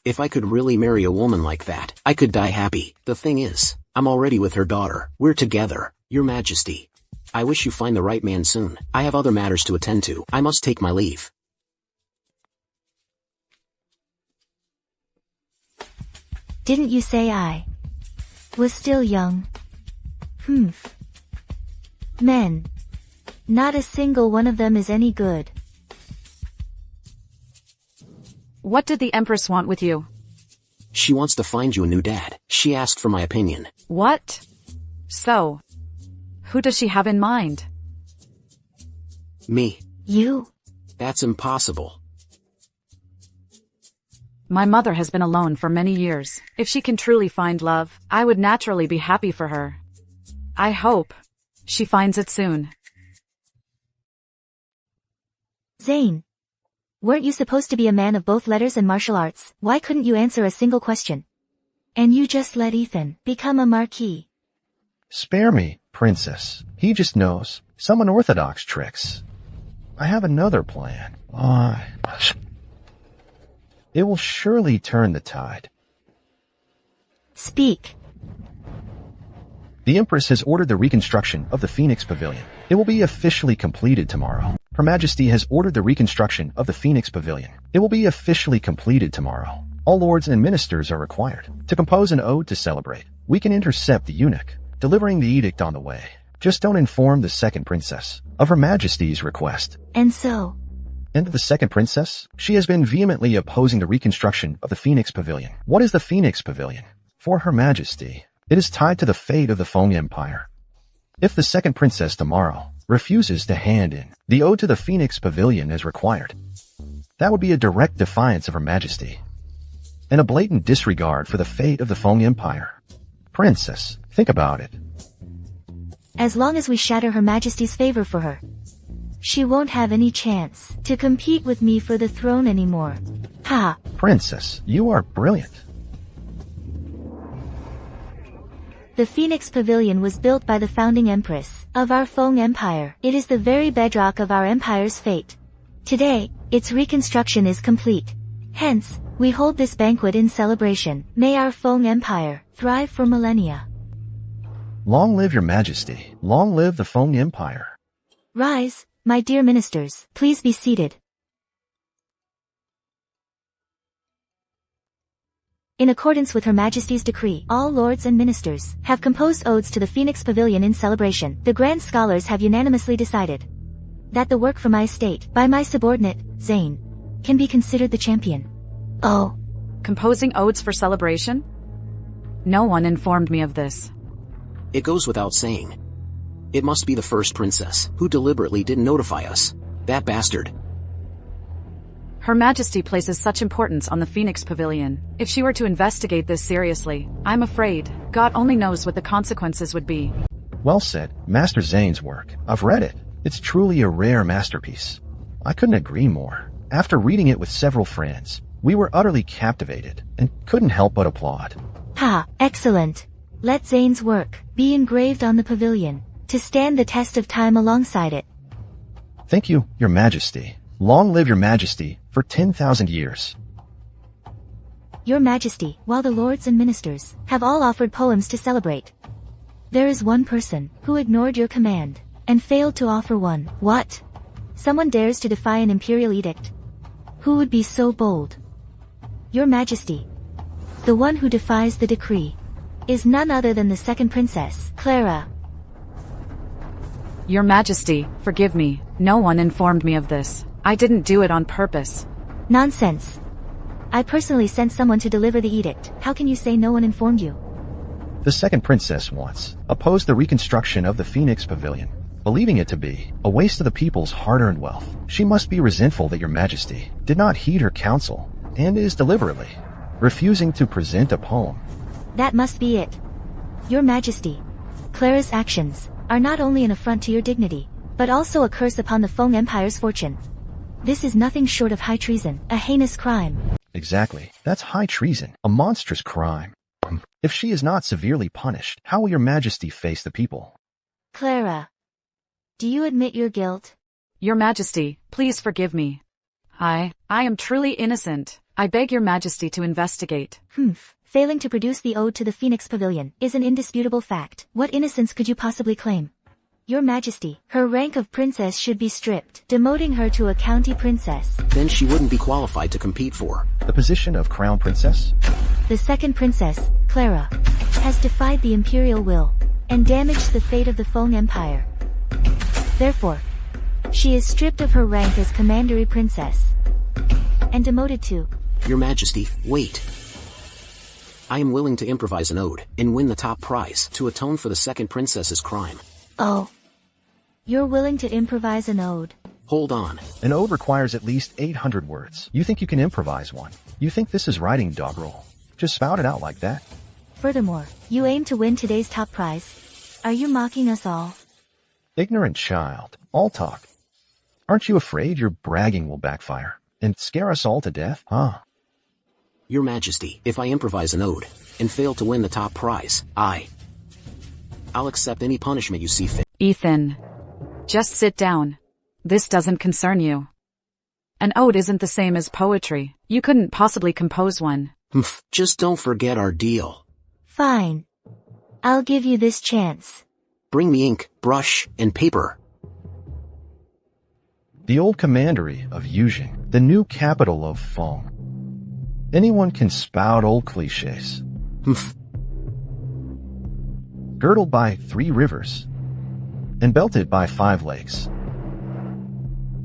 B: If I could really marry a woman like that, I could die happy. The thing is, I'm already with her daughter. We're together, Your Majesty. I wish you find the right man soon. I have other matters to attend to. I must take my leave.
C: Didn't you say I was still young? Men. Not a single one of them is any good.
A: What did the Empress want with you?
B: She wants to find you a new dad. She asked for my opinion.
A: What? So, who does she have in mind?
B: Me.
C: You?
B: That's impossible.
A: My mother has been alone for many years. If she can truly find love, I would naturally be happy for her. I hope she finds it soon.
C: Zane. Weren't you supposed to be a man of both letters and martial arts? Why couldn't you answer a single question? And you just let Ethan become a marquis.
D: Spare me, Princess. He just knows some unorthodox tricks. I have another plan. It will surely turn the tide.
C: Speak.
D: The Empress has ordered the reconstruction of the Phoenix Pavilion. It will be officially completed tomorrow. Her Majesty has ordered the reconstruction of the Phoenix Pavilion. It will be officially completed tomorrow. All lords and ministers are required to compose an ode to celebrate. We can intercept the eunuch, delivering the edict on the way. Just don't inform the second princess of Her Majesty's request.
C: And so,
D: And the second princess? She has been vehemently opposing the reconstruction of the Phoenix Pavilion. What is the Phoenix Pavilion? For Her Majesty, it is tied to the fate of the Feng Empire. If the second princess tomorrow refuses to hand in the ode to the Phoenix Pavilion as required, that would be a direct defiance of Her Majesty, and a blatant disregard for the fate of the Feng Empire. Princess, think about it.
C: as long as we shatter Her Majesty's favor for her, she won't have any chance to compete with me for the throne anymore. Ha!
D: Princess, you are brilliant.
C: The Phoenix Pavilion was built by the founding Empress of our Feng Empire. It is the very bedrock of our empire's fate. Today, its reconstruction is complete. Hence, we hold this banquet in celebration. May our Feng Empire thrive for millennia.
D: Long live your majesty. Long live the Feng Empire.
C: Rise, my dear ministers. Please be seated. In accordance with Her Majesty's decree, all lords and ministers have composed odes to the Phoenix Pavilion in celebration. The grand scholars have unanimously decided that the work from my estate, by my subordinate, Zane, can be considered the champion. Oh,
A: Composing odes for celebration? No one informed me of this.
B: It goes without saying. It must be the first princess, who deliberately didn't notify us. That bastard.
A: Her Majesty places such importance on the Phoenix Pavilion. If she were to investigate this seriously, I'm afraid God only knows what the consequences would be.
D: Well said, Master Zane's work. I've read it. It's truly a rare masterpiece. I couldn't agree more. After reading it with several friends, we were utterly captivated and couldn't help but applaud.
C: ha, excellent. Let Zane's work be engraved on the pavilion to stand the test of time alongside it.
D: Thank you, Your Majesty. Long live Your Majesty for 10,000 years.
C: Your Majesty, while the lords and ministers have all offered poems to celebrate, there is one person who ignored your command and failed to offer one. What? Someone dares to defy an imperial edict? Who would be so bold? Your Majesty, the one who defies the decree is none other than the second princess, Clara.
A: Your Majesty, forgive me. No one informed me of this. I didn't do it on purpose.
C: Nonsense. I personally sent someone to deliver the edict. How can you say no one informed you?
D: The second princess once opposed the reconstruction of the Phoenix Pavilion, believing it to be a waste of the people's hard-earned wealth. She must be resentful that Your Majesty did not heed her counsel and is deliberately refusing to present a poem.
C: That must be it. Your Majesty, Clara's actions are not only an affront to your dignity, but also a curse upon the Feng Empire's fortune. This is nothing short of high treason, a heinous crime.
D: Exactly. That's high treason, a monstrous crime. If she is not severely punished, how will Your Majesty face the people?
C: Clara, do you admit your guilt?
A: Your Majesty, please forgive me. I am truly innocent. I beg Your Majesty to investigate.
C: Failing to produce the ode to the Phoenix Pavilion is an indisputable fact. What innocence could you possibly claim? Your Majesty, her rank of princess should be stripped, demoting her to a county princess.
B: Then she wouldn't be qualified to compete for
D: The position of crown princess?
C: The second princess, Clara, has defied the imperial will and damaged the fate of the Feng Empire. Therefore, she is stripped of her rank as commandery princess and demoted to...
B: Your Majesty, wait. I am willing to improvise an ode and win the top prize to atone for the second princess's crime.
C: Oh. You're willing to improvise an ode?
B: Hold on.
D: An ode requires at least 800 words. You think you can improvise one? You think this is writing doggerel? Just spout it out like that.
C: Furthermore, you aim to win today's top prize? Are you mocking us all?
D: Ignorant child. All talk. Aren't you afraid your bragging will backfire and scare us all to death? Huh?
B: Your Majesty, if I improvise an ode and fail to win the top prize, I'll accept any punishment you see fit.
A: Ethan, just sit down. This doesn't concern you. An ode isn't the same as poetry. You couldn't possibly compose one.
B: Just don't forget our deal.
C: Fine. I'll give you this chance.
B: Bring me ink, brush, and paper.
D: The old commandery of Yuzheng, the new capital of Feng. Anyone can spout old cliches. Girdled by 3 rivers, and belted by 5 legs.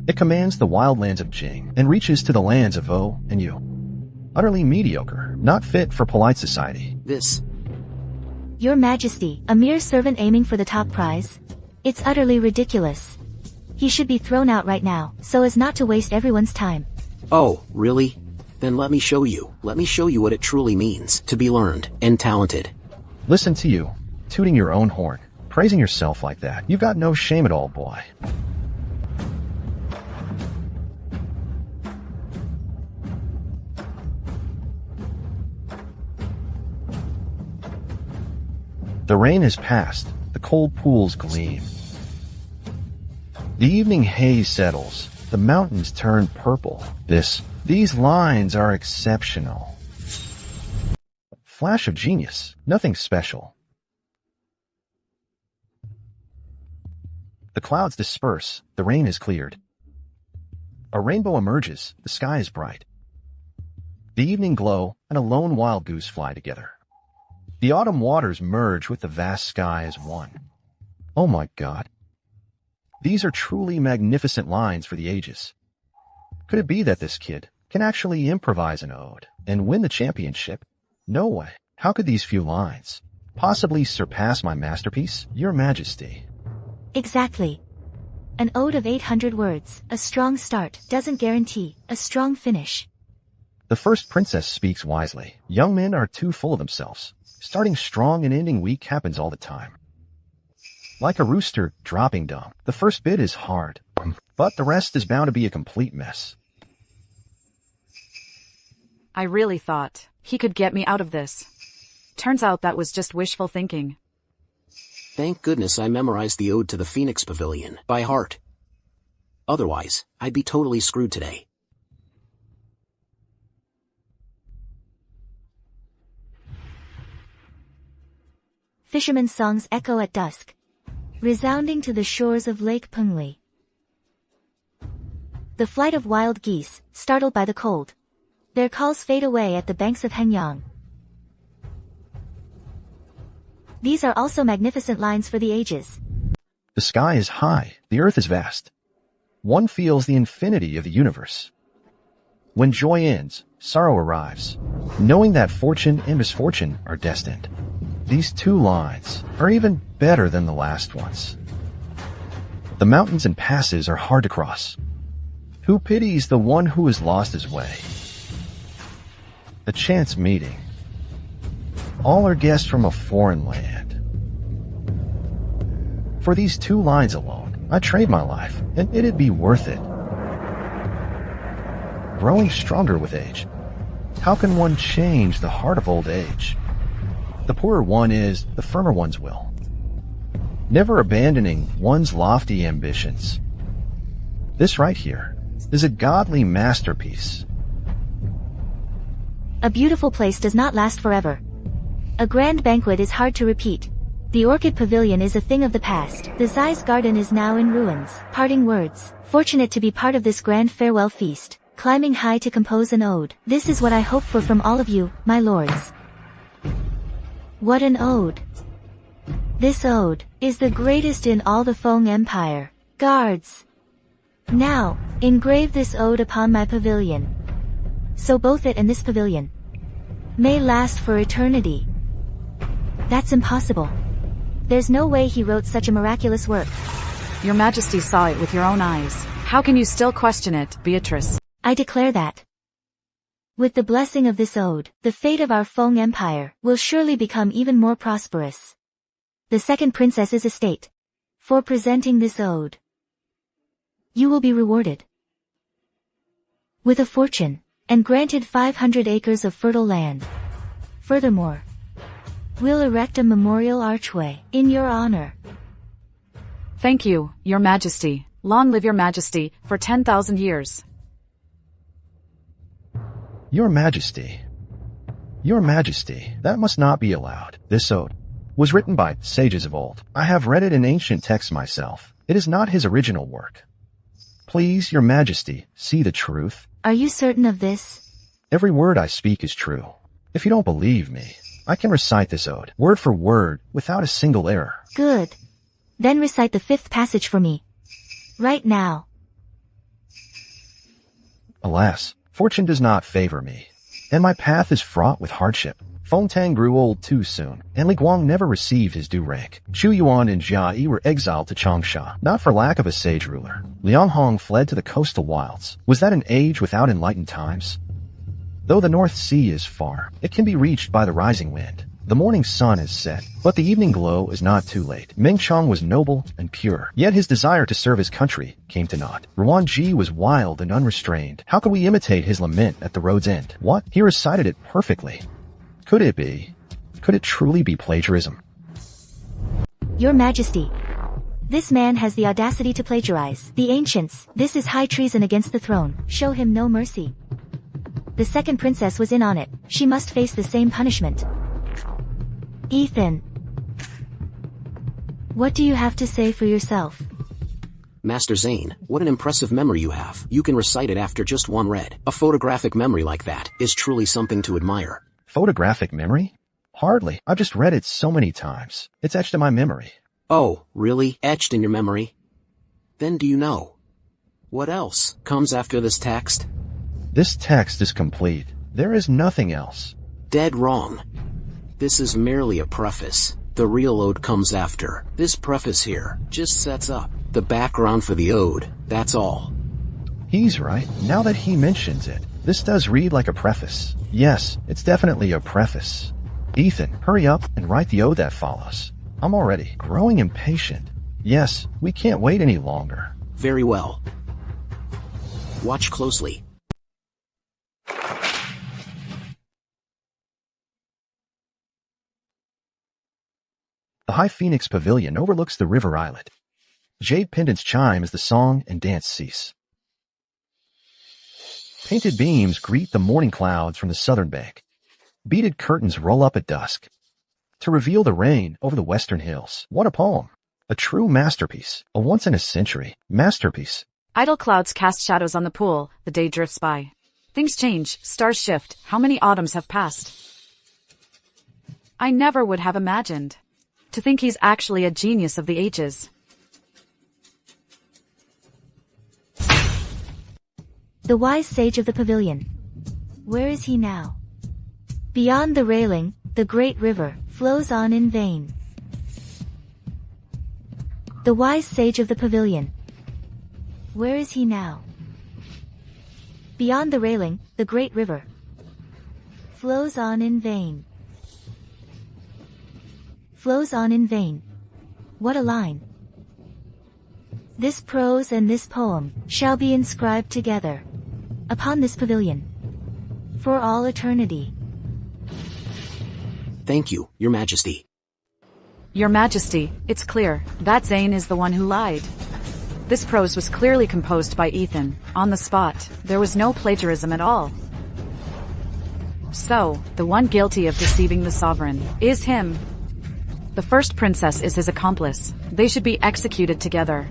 D: It commands the wildlands of Jing and reaches to the lands of O and U. Utterly mediocre, not fit for polite society.
B: This.
C: Your Majesty, a mere servant aiming for the top prize? It's utterly ridiculous. He should be thrown out right now, so as not to waste everyone's time.
B: Oh, really? Then let me show you. Let me show you what it truly means to be learned and talented.
D: Listen to you, tooting your own horn, praising yourself like that. You've got no shame at all, boy. The rain has passed, the cold pools gleam. The evening haze settles, the mountains turn purple. These lines are exceptional. Flash of genius, nothing special. The clouds disperse, the rain is cleared. A rainbow emerges, the sky is bright. The evening glow and a lone wild goose fly together. The autumn waters merge with the vast sky as one. Oh my God. These are truly magnificent lines for the ages. Could it be that this kid can actually improvise an ode and win the championship? No way. How could these few lines possibly surpass my masterpiece, Your Majesty?
C: Exactly. An ode of 800 words, a strong start, doesn't guarantee a strong finish.
D: The first princess speaks wisely. Young men are too full of themselves. Starting strong and ending weak happens all the time. Like a rooster dropping dung, the first bit is hard, but the rest is bound to be a complete mess.
A: I really thought he could get me out of this. Turns out that was just wishful thinking.
B: Thank goodness I memorized the ode to the Phoenix Pavilion by heart. Otherwise, I'd be totally screwed today.
C: Fishermen's songs echo at dusk, resounding to the shores of Lake Pengli. The flight of wild geese, startled by the cold. Their calls fade away at the banks of Hengyang. These are also magnificent lines for the ages.
D: The sky is high, the earth is vast. One feels the infinity of the universe. When joy ends, sorrow arrives, knowing that fortune and misfortune are destined. These 2 lines are even better than the last ones. The mountains and passes are hard to cross. Who pities the one who has lost his way? A chance meeting. All are guests from a foreign land. For these 2 lines alone, I'd trade my life, and it'd be worth it. Growing stronger with age. How can one change the heart of old age? The poorer one is, the firmer one's will. Never abandoning one's lofty ambitions. This right here is a godly masterpiece.
C: A beautiful place does not last forever. A grand banquet is hard to repeat. The Orchid Pavilion is a thing of the past. The Zeiss Garden is now in ruins. Parting words. Fortunate to be part of this grand farewell feast. Climbing high to compose an ode. This is what I hope for from all of you, my lords. What an ode. This ode is the greatest in all the Feng Empire. Guards, now, engrave this ode upon my pavilion. So both it and this pavilion may last for eternity. That's impossible. There's no way he wrote such a miraculous work.
A: Your Majesty saw it with your own eyes. How can you still question it, Beatrice?
C: I declare that. With the blessing of this ode, the fate of our Feng Empire will surely become even more prosperous. The second princess's estate. For presenting this ode, you will be rewarded with a fortune, and granted 500 acres of fertile land. Furthermore, we'll erect a memorial archway in your honor.
A: Thank you, Your Majesty. Long live Your Majesty, for 10,000 years.
D: Your Majesty. Your Majesty, that must not be allowed. This ode was written by sages of old. I have read it in ancient texts myself. It is not his original work. Please, Your Majesty, see the truth.
C: Are you certain of this?
D: Every word I speak is true. If you don't believe me, I can recite this ode, word for word, without a single error.
C: Good. Then recite the 5th passage for me. Right now.
D: Alas, fortune does not favor me, and my path is fraught with hardship. Feng Tang grew old too soon, and Li Guang never received his due rank. Xu Yuan and Jia Yi were exiled to Changsha, not for lack of a sage ruler. Liang Hong fled to the coastal wilds. Was that an age without enlightened times? Though the North Sea is far, it can be reached by the rising wind. The morning sun is set, but the evening glow is not too late. Meng Chong was noble and pure, yet his desire to serve his country came to naught. Ruan Ji was wild and unrestrained. How could we imitate his lament at the road's end? What? He recited it perfectly. Could it be? Could it truly be plagiarism?
C: Your Majesty. This man has the audacity to plagiarize. The ancients, this is high treason against the throne. Show him no mercy. The second princess was in on it. She must face the same punishment. Ethan. What do you have to say for yourself?
B: Master Zane, what an impressive memory you have. You can recite it after just one read. A photographic memory like that is truly something to admire.
D: Photographic memory? Hardly. I've just read it so many times. It's etched in my memory.
B: Oh, really? Etched in your memory? Then do you know what else comes after this text?
D: This text is complete. There is nothing else.
B: Dead wrong. This is merely a preface. The real ode comes after. This preface here just sets up the background for the ode, that's all.
D: He's right. Now that he mentions it, this does read like a preface. Yes, it's definitely a preface. Ethan, hurry up and write the ode that follows. I'm already growing impatient. Yes, we can't wait any longer.
B: Very well. Watch closely.
D: The high Phoenix Pavilion overlooks the river islet. Jade pendants chime as the song and dance cease. Painted beams greet the morning clouds from the southern bank. Beaded curtains roll up at dusk to reveal the rain over the western hills. What a poem! A true masterpiece. A once-in-a-century masterpiece.
A: Idle clouds cast shadows on the pool, the day drifts by. Things change, stars shift, how many autumns have passed? I never would have imagined. To think he's actually a genius of the ages.
C: The wise sage of the pavilion. Where is he now? Beyond the railing, the great river flows on in vain. The wise sage of the pavilion. Where is he now? Beyond the railing, the great river flows on in vain. Flows on in vain. What a line. This prose and this poem shall be inscribed together upon this pavilion for all eternity.
B: Thank you, Your Majesty.
A: Your Majesty, it's clear that Zane is the one who lied. This prose was clearly composed by Ethan, on the spot. There was no plagiarism at all. So, the one guilty of deceiving the sovereign is him. The first princess is his accomplice. They should be executed together.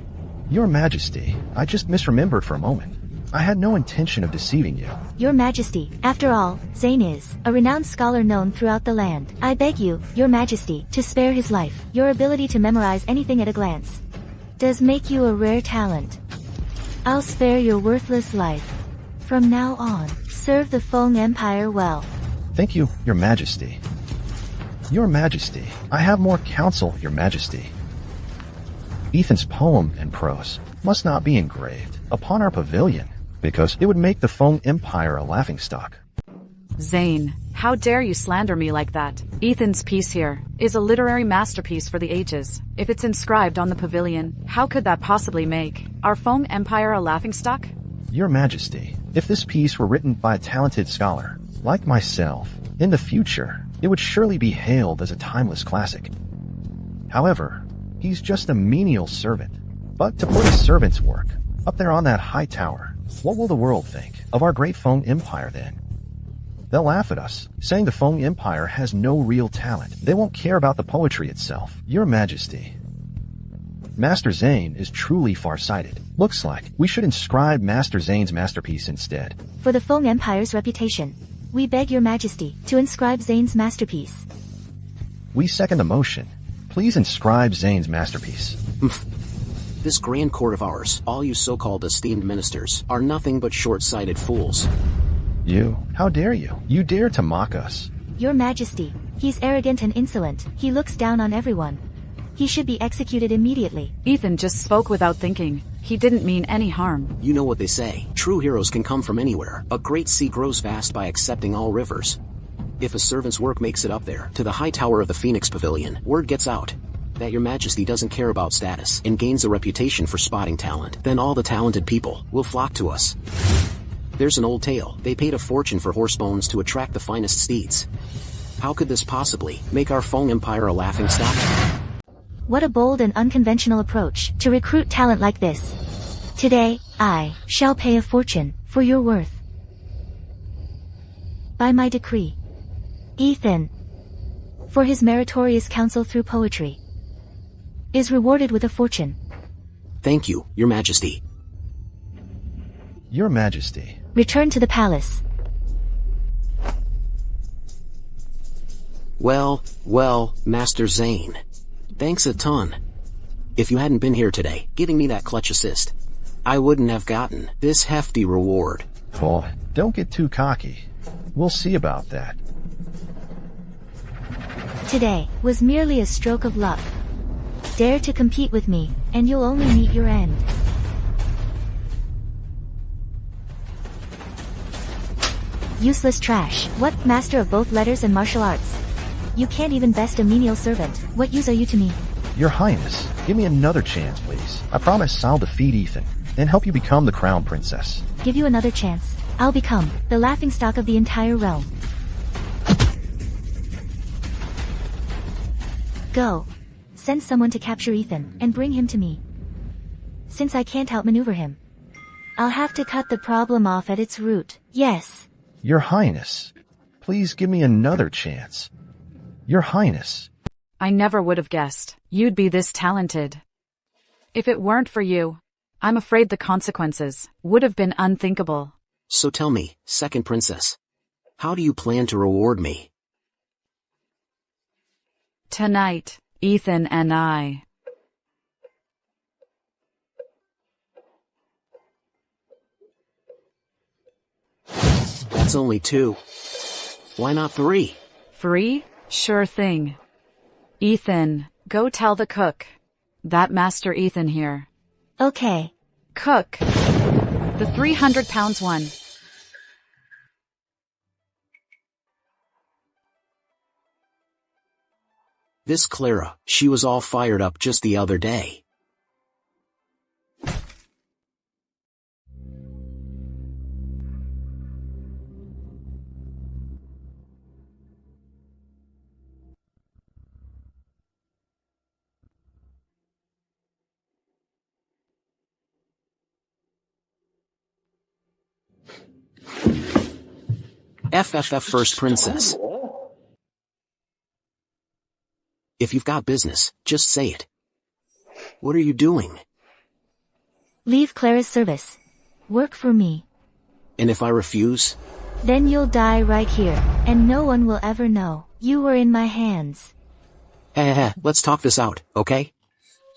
D: Your Majesty, I just misremembered for a moment. I had no intention of deceiving you.
C: Your Majesty, after all, Zane is a renowned scholar known throughout the land. I beg you, Your Majesty, to spare his life. Your ability to memorize anything at a glance does make you a rare talent. I'll spare your worthless life. From now on, serve the Feng Empire well.
D: Thank you, Your Majesty. Your Majesty, I have more counsel, Your Majesty. Ethan's poem and prose must not be engraved upon our pavilion, because it would make the Feng Empire a laughingstock.
A: Zane, how dare you slander me like that? Ethan's piece here is a literary masterpiece for the ages. If it's inscribed on the pavilion, how could that possibly make our Feng Empire a laughingstock?
D: Your Majesty, if this piece were written by a talented scholar, like myself, in the future, it would surely be hailed as a timeless classic. However, he's just a menial servant. But to put a servant's work up there on that high tower, what will the world think of our great Feng Empire then? They'll laugh at us, saying the Feng Empire has no real talent. They won't care about the poetry itself. Your Majesty, Master Zane is truly far-sighted. Looks like we should inscribe Master Zane's masterpiece instead.
C: For the Feng Empire's reputation, we beg Your Majesty to inscribe Zane's masterpiece.
D: We second the motion. Please inscribe Zane's masterpiece.
B: This grand court of ours, all you so-called esteemed ministers, are nothing but short-sighted fools.
D: You? How dare you? You dare to mock us.
C: Your Majesty, he's arrogant and insolent. He looks down on everyone. He should be executed immediately.
A: Ethan just spoke without thinking. He didn't mean any harm.
B: You know what they say. True heroes can come from anywhere. A great sea grows vast by accepting all rivers. If a servant's work makes it up there, to the high tower of the Phoenix Pavilion, word gets out that your Majesty doesn't care about status and gains a reputation for spotting talent, then all the talented people will flock to us. There's an old tale. They paid a fortune for horse bones to attract the finest steeds. How could this possibly make our Feng Empire a laughingstock?
C: What a bold and unconventional approach to recruit talent like this. Today, I shall pay a fortune for your worth. By my decree, Ethan, for his meritorious counsel through poetry, is rewarded with a fortune.
B: Thank you, Your Majesty.
D: Your Majesty.
C: Return to the palace.
B: Well, Master Zane. Thanks a ton. If you hadn't been here today, giving me that clutch assist, I wouldn't have gotten this hefty reward.
D: Well, don't get too cocky. We'll see about that.
C: Today was merely a stroke of luck. Dare to compete with me, and you'll only meet your end. Useless trash. What, master of both letters and martial arts? You can't even best a menial servant. What use are you to me?
D: Your Highness, give me another chance, please. I promise I'll defeat Ethan, and help you become the crown princess.
C: Give you another chance. I'll become the laughingstock of the entire realm. Go. Send someone to capture Ethan, and bring him to me. Since I can't outmaneuver him, I'll have to cut the problem off at its root. Yes.
D: Your Highness, please give me another chance. Your Highness.
A: I never would have guessed you'd be this talented. If it weren't for you, I'm afraid the consequences would have been unthinkable.
B: So tell me, second princess, how do you plan to reward me?
A: Tonight, Ethan and I.
B: That's only 2. Why not 3?
A: Free? Sure thing. Ethan, go tell the cook. That Master Ethan here.
C: Okay.
A: Cook. The 300 pounds one.
B: This Clara, she was all fired up just the other day. FFF First Princess. If you've got business, just say it. What are you doing?
C: Leave Clara's service. Work for me.
B: And if I refuse?
C: Then you'll die right here, and no one will ever know you were in my hands.
B: Let's talk this out, okay?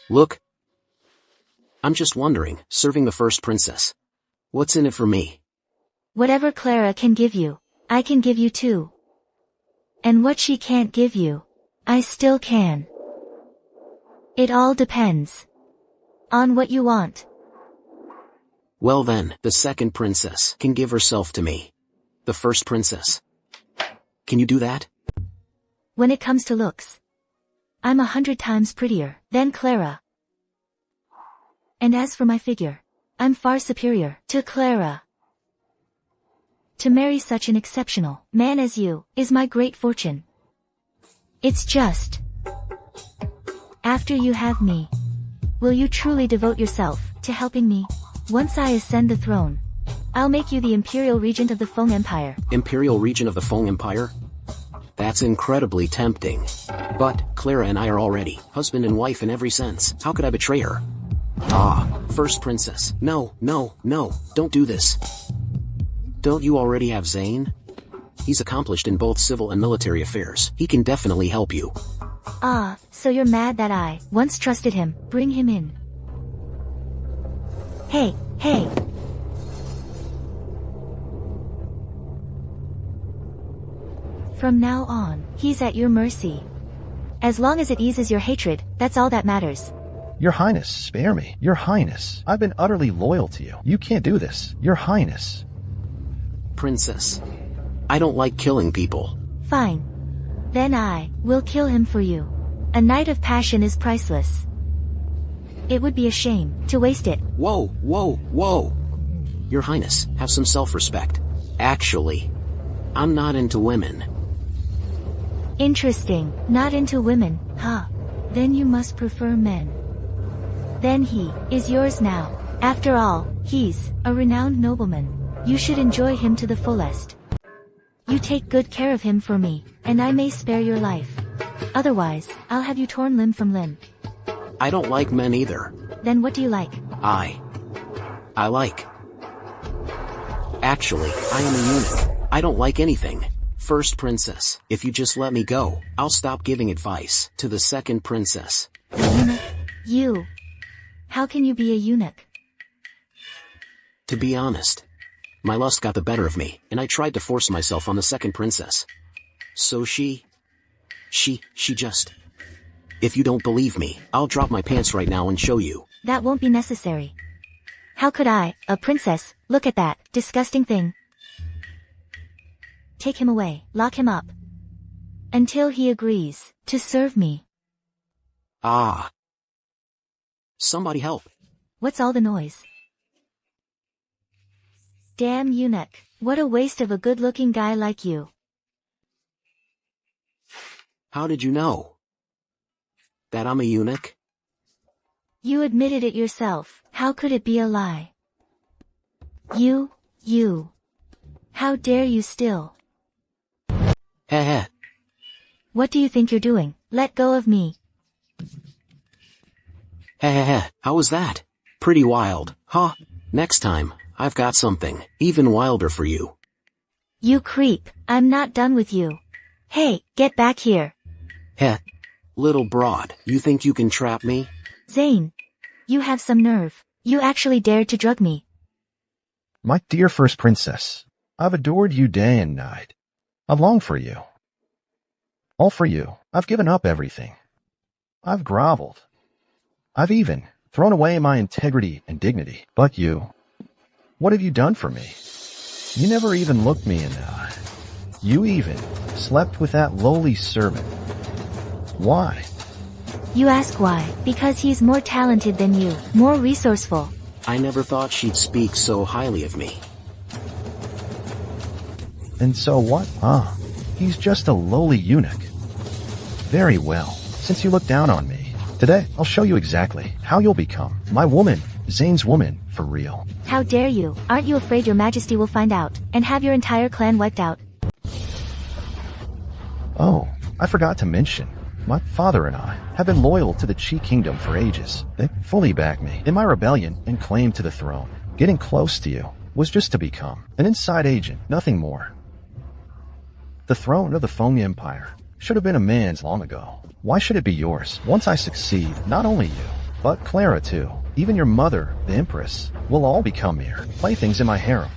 B: Look. I'm just wondering, serving the first princess. What's in it for me?
C: Whatever Clara can give you, I can give you too. And what she can't give you, I still can. It all depends on what you want.
B: Well then, the second princess can give herself to me. The first princess. Can you do that?
C: When it comes to looks, I'm 100 times prettier than Clara. And as for my figure, I'm far superior to Clara. To marry such an exceptional man as you is my great fortune. It's just, after you have me, will you truly devote yourself to helping me? Once I ascend the throne, I'll make you the Imperial Regent of the Feng Empire.
B: Imperial Regent of the Feng Empire? That's incredibly tempting. But, Clara and I are already husband and wife in every sense. How could I betray her? First princess. No, don't do this. Don't you already have Zane? He's accomplished in both civil and military affairs. He can definitely help you.
C: Ah, so you're mad that I once trusted him. Bring him in. Hey, hey. From now on, he's at your mercy. As long as it eases your hatred, that's all that matters.
D: Your Highness, spare me. Your Highness, I've been utterly loyal to you. You can't do this. Your Highness.
B: Princess, I don't like killing people.
C: Fine. Then I will kill him for you. A night of passion is priceless. It would be a shame to waste it.
B: Whoa, whoa, whoa. Your Highness, have some self-respect. Actually, I'm not into women.
C: Interesting. Not into women, huh? Then you must prefer men. Then he is yours now. After all, he's a renowned nobleman. You should enjoy him to the fullest. You take good care of him for me, and I may spare your life. Otherwise, I'll have you torn limb from limb.
B: I don't like men either.
C: Then what do you like?
B: I like. Actually, I am a eunuch. I don't like anything. First princess, if you just let me go, I'll stop giving advice to the second princess.
C: A eunuch? You. How can you be a eunuch?
B: To be honest, my lust got the better of me, and I tried to force myself on the second princess. So she just... If you don't believe me, I'll drop my pants right now and show you.
C: That won't be necessary. How could I, a princess, look at that disgusting thing? Take him away, lock him up. Until he agrees to serve me.
B: Ah. Somebody help.
C: What's all the noise? Damn eunuch, what a waste of a good-looking guy like you.
B: How did you know? That I'm a eunuch?
C: You admitted it yourself. How could it be a lie? You. How dare you still?
B: Heh heh.
C: What do you think you're doing? Let go of me.
B: Heh heh heh. How was that? Pretty wild, huh? Next time, I've got something even wilder for you.
C: You creep. I'm not done with you. Hey, get back here.
B: Heh. Little broad, you think you can trap me?
C: Zane. You have some nerve. You actually dared to drug me.
D: My dear first princess, I've adored you day and night. I've longed for you. All for you. I've given up everything. I've groveled. I've even thrown away my integrity and dignity. But you, what have you done for me? You never even looked me in the eye. You even slept with that lowly servant. Why?
C: You ask why? Because he's more talented than you, more resourceful.
B: I never thought she'd speak so highly of me.
D: And so what? He's just a lowly eunuch. Very well, since you look down on me, today I'll show you exactly how you'll become my woman, Zane's woman, for real.
C: How dare you? Aren't you afraid your majesty will find out, and have your entire clan wiped out?
D: Oh, I forgot to mention. My father and I have been loyal to the Qi Kingdom for ages. They fully back me in my rebellion and claim to the throne. Getting close to you was just to become an inside agent, nothing more. The throne of the Feng Empire should have been a man's long ago. Why should it be yours? Once I succeed, not only you, but Clara too, even your mother, the Empress, will all become mere playthings in my harem.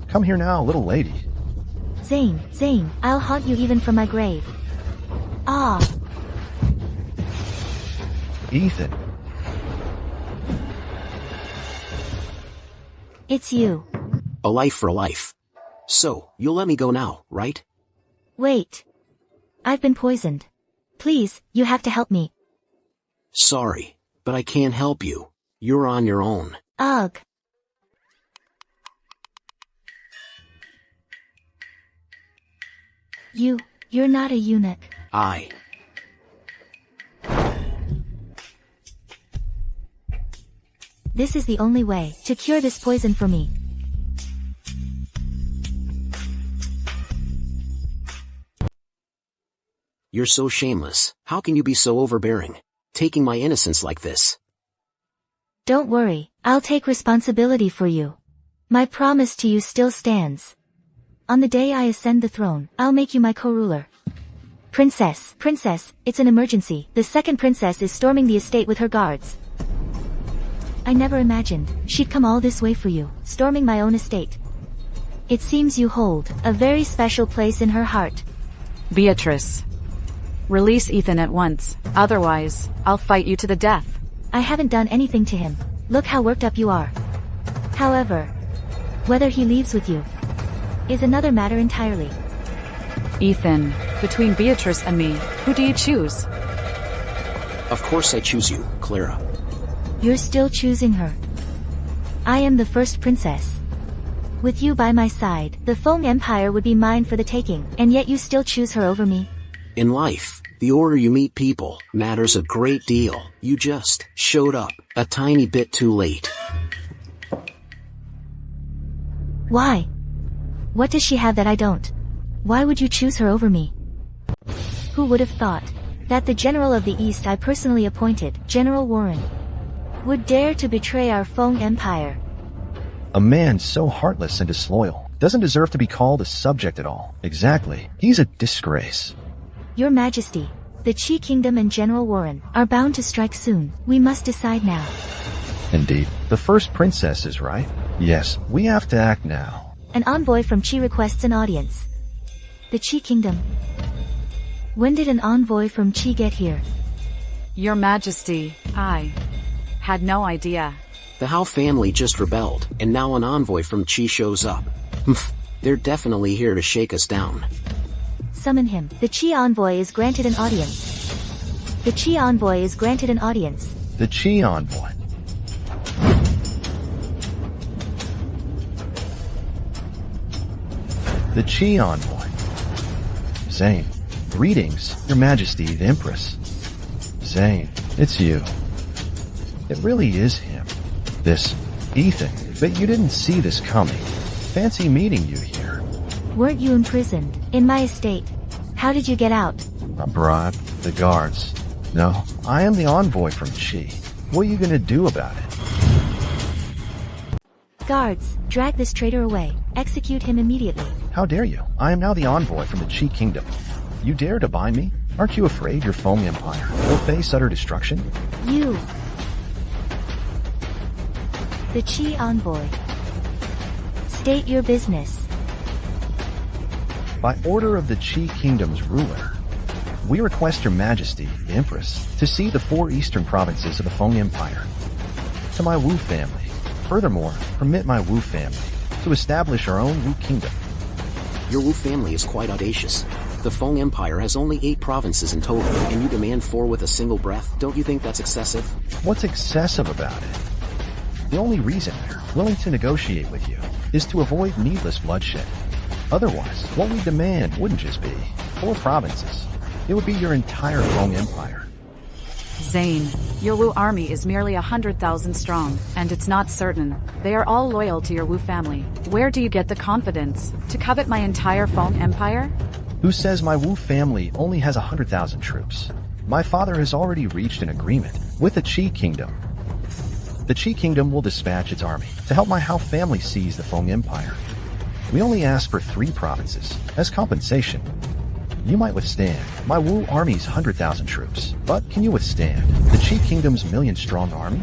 D: Come here now, little lady.
C: Zane, I'll haunt you even from my grave. Ah.
D: Ethan.
C: It's you.
B: A life for a life. So, you'll let me go now, right?
C: Wait. I've been poisoned. Please, you have to help me.
B: Sorry, but I can't help you. You're on your own.
C: Ugh. You're not a eunuch. This is the only way to cure this poison for me.
B: You're so shameless. How can you be so overbearing? Taking my innocence like this.
C: Don't worry, I'll take responsibility for you. My promise to you still stands. On the day I ascend the throne, I'll make you my co-ruler. Princess, it's an emergency. The second princess is storming the estate with her guards. I never imagined she'd come all this way for you, storming my own estate. It seems you hold a very special place in her heart.
A: Beatrice. Release Ethan at once, otherwise, I'll fight you to the death.
C: I haven't done anything to him. Look how worked up you are. However, whether he leaves with you is another matter entirely.
A: Ethan, between Beatrice and me, who do you choose?
B: Of course I choose you, Clara.
C: You're still choosing her. I am the first princess. With you by my side, the Feng Empire would be mine for the taking, and yet you still choose her over me.
B: In life, the order you meet people matters a great deal. You just showed up a tiny bit too late.
C: Why? What does she have that I don't? Why would you choose her over me? Who would have thought that the General of the East I personally appointed, General Warren, would dare to betray our Feng Empire?
D: A man so heartless and disloyal doesn't deserve to be called a subject at all. Exactly. He's a disgrace.
C: Your Majesty, the Qi Kingdom and General Warren are bound to strike soon. We must decide now.
D: Indeed. The first princess is right. Yes, we have to act now.
C: An envoy from Qi requests an audience. The Qi Kingdom. When did an envoy from Qi get here?
A: Your Majesty, I had no idea.
B: The Hao family just rebelled, and now an envoy from Qi shows up. They're definitely here to shake us down.
C: Summon him. The Qi envoy is granted an audience. The Qi envoy is granted an audience.
D: The Qi envoy. The Qi envoy. Zane. Greetings, Your Majesty, the Empress. Zane, it's you. It really is him. This Ethan. Bet you didn't see this coming. Fancy meeting you here.
C: Weren't you imprisoned in my estate? How did you get out?
D: A bribe, the guards. No, I am the envoy from Qi. What are you gonna do about it?
C: Guards, drag this traitor away. Execute him immediately.
D: How dare you? I am now the envoy from the Qi Kingdom. You dare to bind me? Aren't you afraid your Feng Empire will face utter destruction?
C: You. The Qi envoy. State your business.
D: By order of the Qi Kingdom's ruler, we request Your Majesty, the Empress, to cede the 4 eastern provinces of the Feng Empire to my Wu family. Furthermore, permit my Wu family to establish our own Wu Kingdom.
B: Your Wu family is quite audacious. The Feng Empire has only 8 provinces in total, and you demand 4 with a single breath. Don't you think that's excessive?
D: What's excessive about it? The only reason we're willing to negotiate with you is to avoid needless bloodshed. Otherwise, what we demand wouldn't just be 4 provinces. It would be your entire Feng Empire.
A: Zane, your Wu army is merely 100,000 strong, and it's not certain they are all loyal to your Wu family. Where do you get the confidence to covet my entire Feng Empire?
D: Who says my Wu family only has 100,000 troops? My father has already reached an agreement with the Qi Kingdom. The Qi Kingdom will dispatch its army to help my Hao family seize the Feng Empire. We only ask for 3 provinces as compensation. You might withstand my Wu army's 100,000 troops, but can you withstand the Qi Kingdom's million-strong army?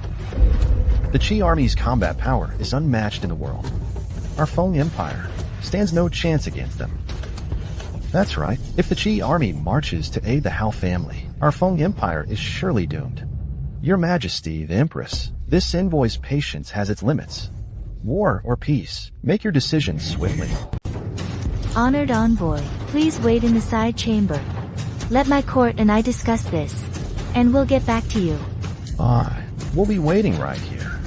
D: The Qi army's combat power is unmatched in the world. Our Feng Empire stands no chance against them. That's right. If the Qi army marches to aid the Hao family, our Feng Empire is surely doomed. Your Majesty, the Empress, this envoy's patience has its limits. War or peace, make your decision swiftly.
C: Honored envoy, please wait in the side chamber. Let my court and I discuss this, and we'll get back to you.
D: Aye, we'll be waiting right here.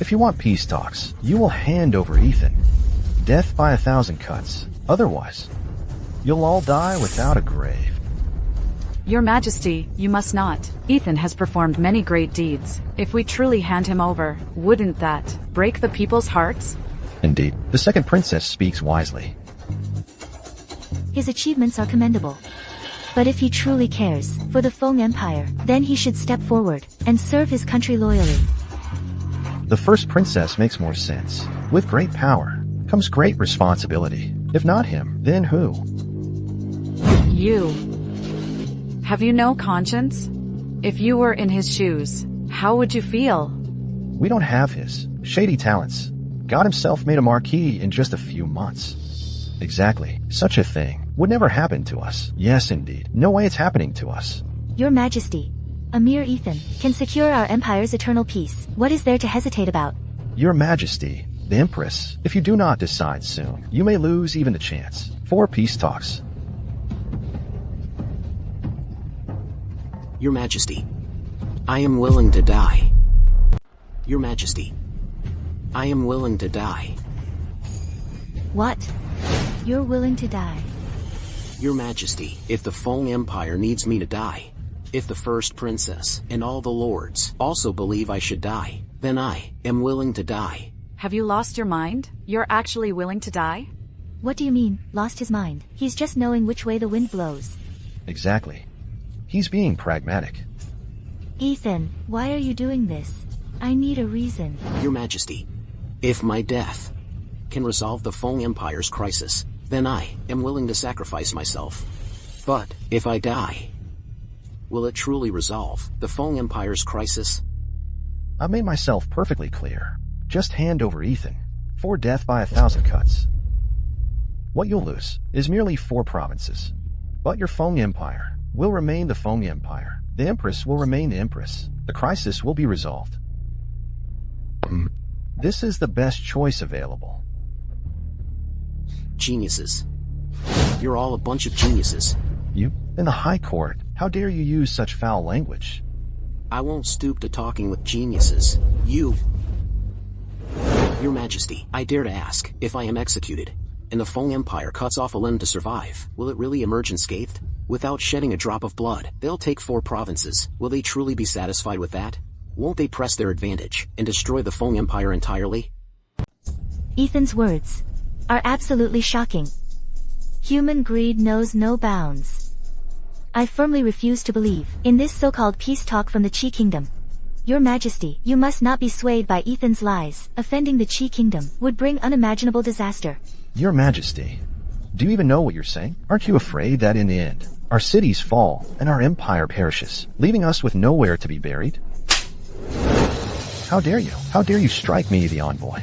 D: If you want peace talks, you will hand over Ethan. Death by 1,000 cuts. Otherwise, you'll all die without a grave.
A: Your Majesty, you must not. Ethan has performed many great deeds. If we truly hand him over, wouldn't that break the people's hearts?
D: Indeed, the second princess speaks wisely.
C: His achievements are commendable. But if he truly cares for the Feng Empire, then he should step forward and serve his country loyally.
D: The first princess makes more sense. With great power comes great responsibility. If not him, then who?
A: You. Have you no conscience? If you were in his shoes, how would you feel?
D: We don't have his shady talents. God himself made a marquis in just a few months. Exactly. Such a thing would never happen to us. Yes, indeed. No way it's happening to us.
C: Your Majesty, a mere Ethan can secure our empire's eternal peace. What is there to hesitate about?
D: Your Majesty, the Empress, if you do not decide soon, you may lose even the chance for peace talks.
B: Your Majesty, I am willing to die. Your Majesty, I am willing to die.
C: What? You're willing to die?
B: Your Majesty, if the Feng Empire needs me to die, if the first princess and all the lords also believe I should die, then I am willing to die.
A: Have you lost your mind? You're actually willing to die?
C: What do you mean, lost his mind? He's just knowing which way the wind blows.
D: Exactly. He's being pragmatic.
C: Ethan, why are you doing this? I need a reason.
B: Your Majesty, if my death can resolve the Feng Empire's crisis, then I am willing to sacrifice myself. But if I die, will it truly resolve the Feng Empire's crisis?
D: I've made myself perfectly clear. Just hand over Ethan, for death by 1,000 cuts. What you'll lose is merely 4 provinces. But your Feng Empire will remain the Feng Empire. The Empress will remain the Empress. The crisis will be resolved. This is the best choice available.
B: Geniuses. You're all a bunch of geniuses.
D: You, in the High Court, how dare you use such foul language?
B: I won't stoop to talking with geniuses. You... Your Majesty, I dare to ask, if I am executed, and the Feng Empire cuts off a limb to survive, will it really emerge unscathed? Without shedding a drop of blood, they'll take 4 provinces. Will they truly be satisfied with that? Won't they press their advantage and destroy the Feng Empire entirely?
C: Ethan's words are absolutely shocking. Human greed knows no bounds. I firmly refuse to believe in this so-called peace talk from the Qi Kingdom. Your Majesty, you must not be swayed by Ethan's lies. Offending the Qi Kingdom would bring unimaginable disaster.
D: Your Majesty, do you even know what you're saying? Aren't you afraid that in the end, our cities fall and our empire perishes, leaving us with nowhere to be buried? How dare you? How dare you strike me, the envoy?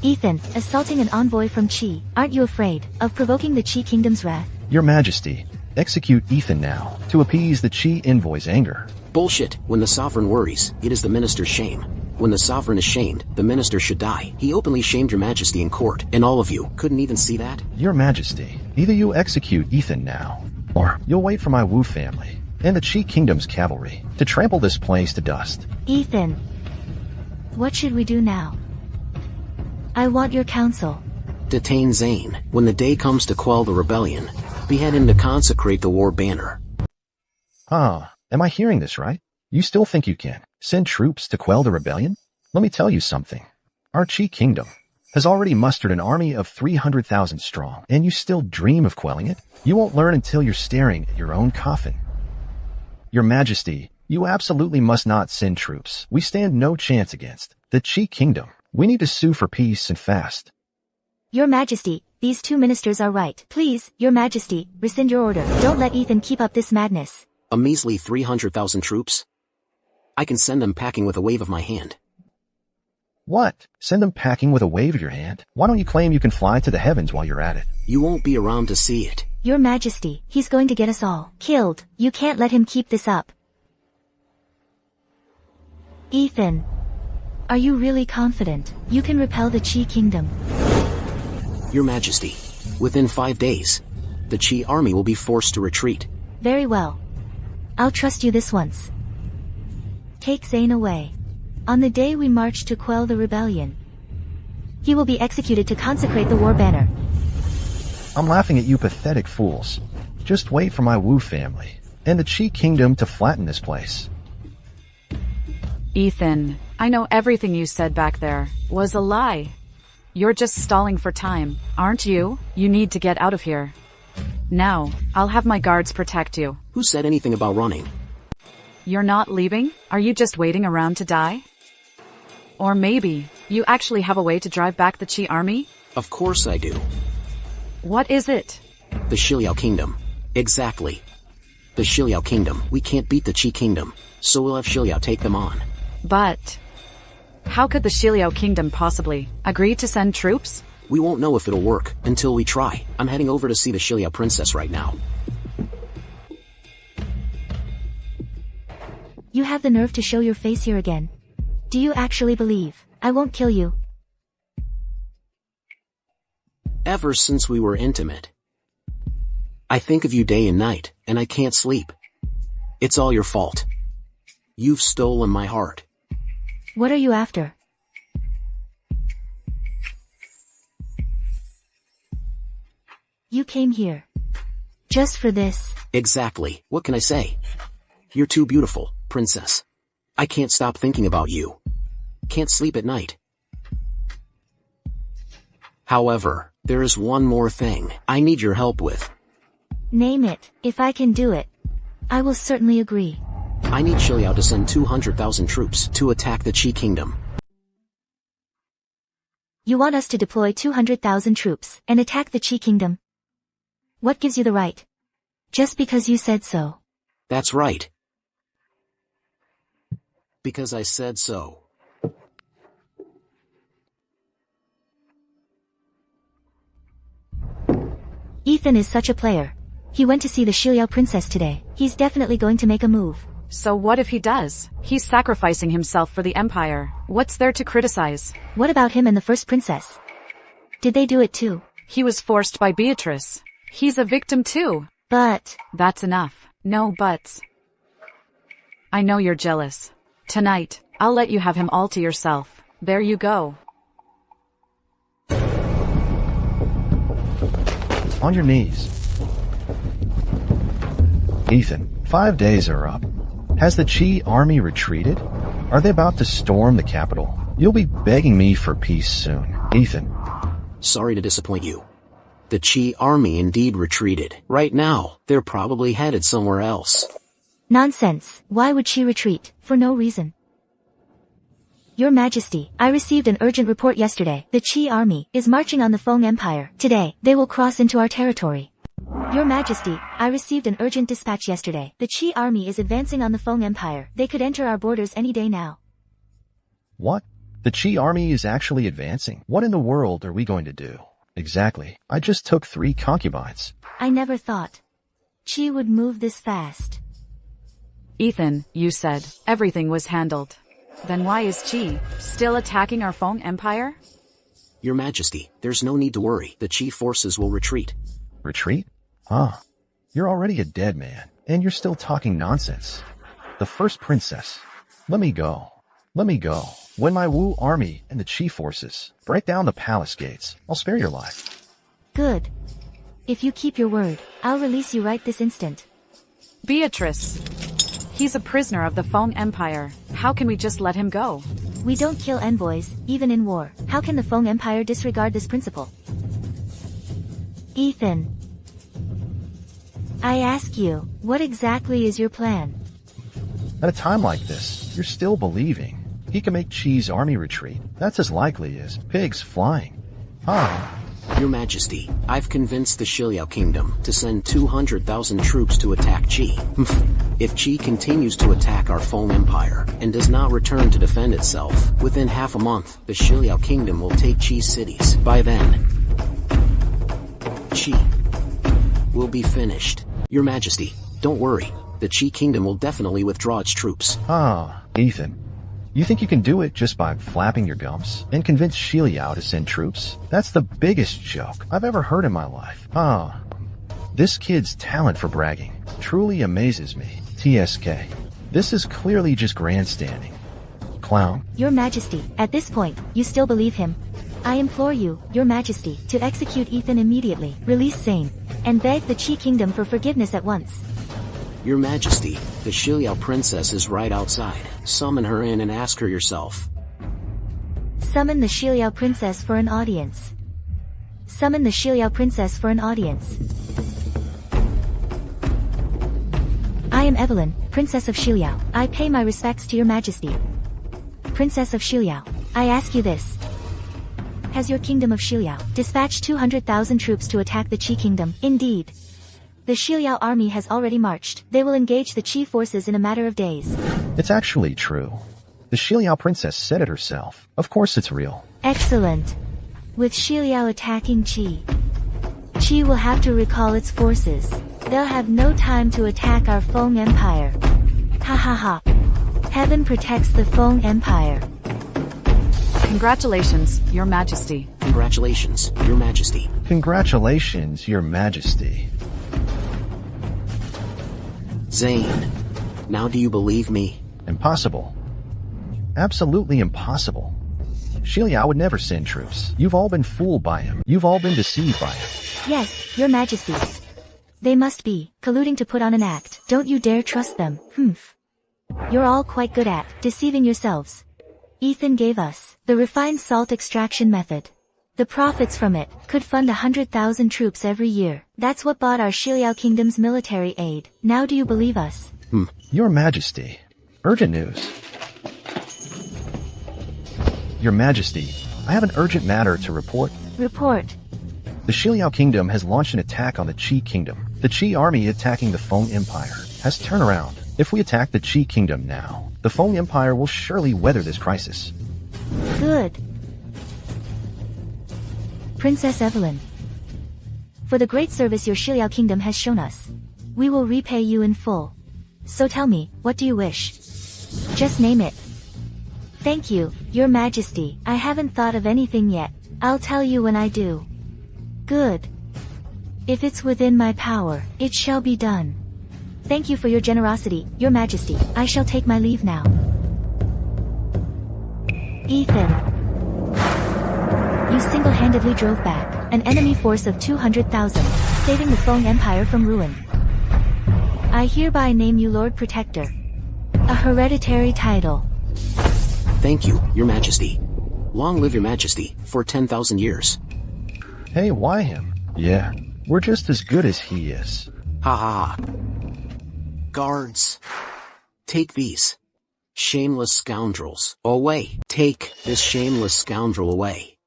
C: Ethan, assaulting an envoy from Qi, aren't you afraid of provoking the Qi Kingdom's wrath?
D: Your Majesty, execute Ethan now to appease the Qi envoy's anger.
B: Bullshit. When the sovereign worries, it is the minister's shame. When the sovereign is shamed, the minister should die. He openly shamed Your Majesty in court, and all of you couldn't even see that?
D: Your Majesty, either you execute Ethan now, or you'll wait for my Wu family and the Qi Kingdom's cavalry to trample this place to dust.
C: Ethan, what should we do now? I want your counsel.
B: Detain Zane. When the day comes to quell the rebellion, behead him to consecrate the war banner.
D: Am I hearing this right? You still think you can send troops to quell the rebellion? Let me tell you something. Our Qi Kingdom has already mustered an army of 300,000 strong, and you still dream of quelling it? You won't learn until you're staring at your own coffin. Your Majesty, you absolutely must not send troops. We stand no chance against the Qi Kingdom. We need to sue for peace and fast.
C: Your Majesty, these 2 ministers are right. Please, Your Majesty, rescind your order. Don't let Ethan keep up this madness.
B: A measly 300,000 troops? I can send them packing with a wave of my hand.
D: What? Send them packing with a wave of your hand? Why don't you claim you can fly to the heavens while you're at it?
B: You won't be around to see it.
C: Your Majesty, he's going to get us all killed. You can't let him keep this up. Ethan, are you really confident you can repel the Qi Kingdom?
B: Your Majesty, within 5 days, the Qi army will be forced to retreat.
C: Very well. I'll trust you this once. Take Zane away. On the day we march to quell the rebellion, he will be executed to consecrate the war banner.
D: I'm laughing at you pathetic fools. Just wait for my Wu family and the Qi Kingdom to flatten this place.
A: Ethan, I know everything you said back there was a lie. You're just stalling for time, aren't you? You need to get out of here. Now, I'll have my guards protect you.
B: Who said anything about running?
A: You're not leaving? Are you just waiting around to die? Or maybe, you actually have a way to drive back the Qi army?
B: Of course I do.
A: What is it?
B: The Shiliao Kingdom. Exactly. The Shiliao Kingdom. We can't beat the Qi Kingdom, so we'll have Shiliao take them on.
A: But how could the Shiliao Kingdom possibly agree to send troops?
B: We won't know if it'll work until we try. I'm heading over to see the Shiliao Princess right now.
C: You have the nerve to show your face here again. Do you actually believe I won't kill you?
B: Ever since we were intimate, I think of you day and night, and I can't sleep. It's all your fault. You've stolen my heart.
C: What are you after? You came here just for this.
B: Exactly. What can I say? You're too beautiful, princess. I can't stop thinking about you. Can't sleep at night. However, there is one more thing I need your help with.
C: Name it. If I can do it, I will certainly agree.
B: I need Shiliao to send 200,000 troops to attack the Qi Kingdom.
C: You want us to deploy 200,000 troops and attack the Qi Kingdom? What gives you the right? Just because you said so.
B: That's right. Because I said so.
C: Ethan is such a player. He went to see the Shiliao Princess today. He's definitely going to make a move.
A: So what if he does? He's sacrificing himself for the Empire. What's there to criticize?
C: What about him and the first princess? Did they do it too?
A: He was forced by Beatrice. He's a victim too.
C: But...
A: That's enough. No buts. I know you're jealous. Tonight, I'll let you have him all to yourself. There you go.
D: On your knees. Ethan, 5 days are up. Has the Qi army retreated? Are they about to storm the capital? You'll be begging me for peace soon. Ethan.
B: Sorry to disappoint you. The Qi army indeed retreated. Right now, they're probably headed somewhere else.
C: Nonsense. Why would she retreat? For no reason. Your Majesty, I received an urgent report yesterday. The Qi army is marching on the Feng Empire. Today, they will cross into our territory. Your Majesty, I received an urgent dispatch yesterday. The Qi army is advancing on the Feng Empire. They could enter our borders any day now.
D: What? The Qi army is actually advancing? What in the world are we going to do? Exactly. I just took 3 concubines.
C: I never thought Qi would move this fast.
A: Ethan, you said everything was handled. Then why is Qi still attacking our Feng Empire?
B: Your Majesty, there's no need to worry. The Qi forces will retreat.
D: Retreat? Ah, you're already a dead man, and you're still talking nonsense. The first princess. Let me go. Let me go. When my Wu army and the Qi forces break down the palace gates, I'll spare your life.
C: Good. If you keep your word, I'll release you right this instant.
A: Beatrice. He's a prisoner of the Feng Empire. How can we just let him go?
C: We don't kill envoys, even in war. How can the Feng Empire disregard this principle? Ethan. I ask you, what exactly is your plan?
D: At a time like this, you're still believing he can make Qi's army retreat. That's as likely as pigs flying. Ah.
B: Your Majesty, I've convinced the Shiliao Kingdom to send 200,000 troops to attack Qi. If Qi continues to attack our Feng Empire and does not return to defend itself, within half a month, the Shiliao Kingdom will take Qi's cities. By then, Qi will be finished. Your Majesty, don't worry. The Qi Kingdom will definitely withdraw its troops.
D: Ah, Ethan. You think you can do it just by flapping your gums and convince Shiliao to send troops? That's the biggest joke I've ever heard in my life. Ah, this kid's talent for bragging truly amazes me. TSK. This is clearly just grandstanding. Clown.
C: Your Majesty, at this point, you still believe him? I implore you, Your Majesty, to execute Ethan immediately, release Sane, and beg the Qi Kingdom for forgiveness at once.
B: Your Majesty, the Shiliao Princess is right outside. Summon her in and ask her yourself.
C: Summon the Shiliao Princess for an audience. Summon the Shiliao Princess for an audience. I am Evelyn, Princess of Shiliao. I pay my respects to Your Majesty. Princess of Shiliao, I ask you this. Has your Kingdom of Shiliao dispatched 200,000 troops to attack the Qi Kingdom? Indeed. The Shiliao army has already marched. They will engage the Qi forces in a matter of days.
D: It's actually true. The Shiliao princess said it herself. Of course it's real.
C: Excellent. With Shiliao attacking Qi, Qi will have to recall its forces. They'll have no time to attack our Feng Empire. Ha ha ha. Heaven protects the Feng Empire.
A: Congratulations, Your Majesty.
B: Congratulations, Your Majesty.
D: Congratulations, Your Majesty.
B: Zane, now do you believe me?
D: Impossible. Absolutely impossible. Shiliao would never send troops. You've all been fooled by him. You've all been deceived by him.
C: Yes, Your Majesty. They must be colluding to put on an act. Don't you dare trust them. Humph. You're all quite good at deceiving yourselves. Ethan gave us the refined salt extraction method. The profits from it could fund 100,000 troops every year. That's what bought our Shiliao Kingdom's military aid. Now do you believe us?
D: Your Majesty. Urgent news. Your Majesty, I have an urgent matter to report.
C: Report.
D: The Shiliao Kingdom has launched an attack on the Qi Kingdom. The Qi army attacking the Feng Empire has turned around. If we attack the Qi Kingdom now, the Feng Empire will surely weather this crisis.
C: Good. Princess Evelyn. For the great service your Shiliao Kingdom has shown us, we will repay you in full. So tell me, what do you wish? Just name it. Thank you, Your Majesty. I haven't thought of anything yet. I'll tell you when I do. Good. If it's within my power, it shall be done. Thank you for your generosity, Your Majesty. I shall take my leave now. Ethan. You single-handedly drove back an enemy force of 200,000, saving the Feng Empire from ruin. I hereby name you Lord Protector. A hereditary title.
B: Thank you, Your Majesty. Long live Your Majesty, for 10,000 years.
D: Hey, why him? Yeah, we're just as good as he is.
B: Ha ha ha. Guards. Take these. Shameless scoundrels. Away. Take this shameless scoundrel away.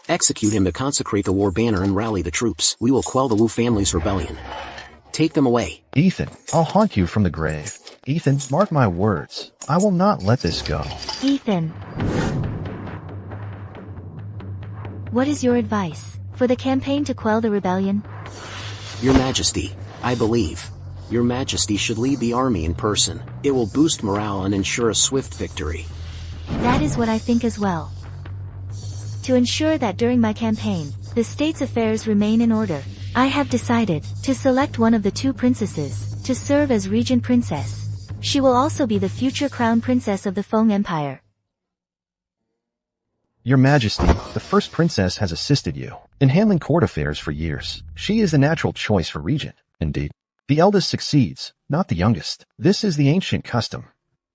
B: Execute him to consecrate the war banner and rally the troops. We will quell the Wu family's rebellion. Take them away.
D: Ethan, I'll haunt you from the grave. Ethan, mark my words. I will not let this go.
C: Ethan. What is your advice for the campaign to quell the rebellion?
B: Your Majesty, I believe Your Majesty should lead the army in person. It will boost morale and ensure a swift victory.
C: That is what I think as well. To ensure that during my campaign, the state's affairs remain in order, I have decided to select one of the two princesses to serve as regent princess. She will also be the future crown princess of the Feng Empire.
D: Your Majesty, the first princess has assisted you in handling court affairs for years. She is the natural choice for regent. Indeed, the eldest succeeds, not the youngest. This is the ancient custom.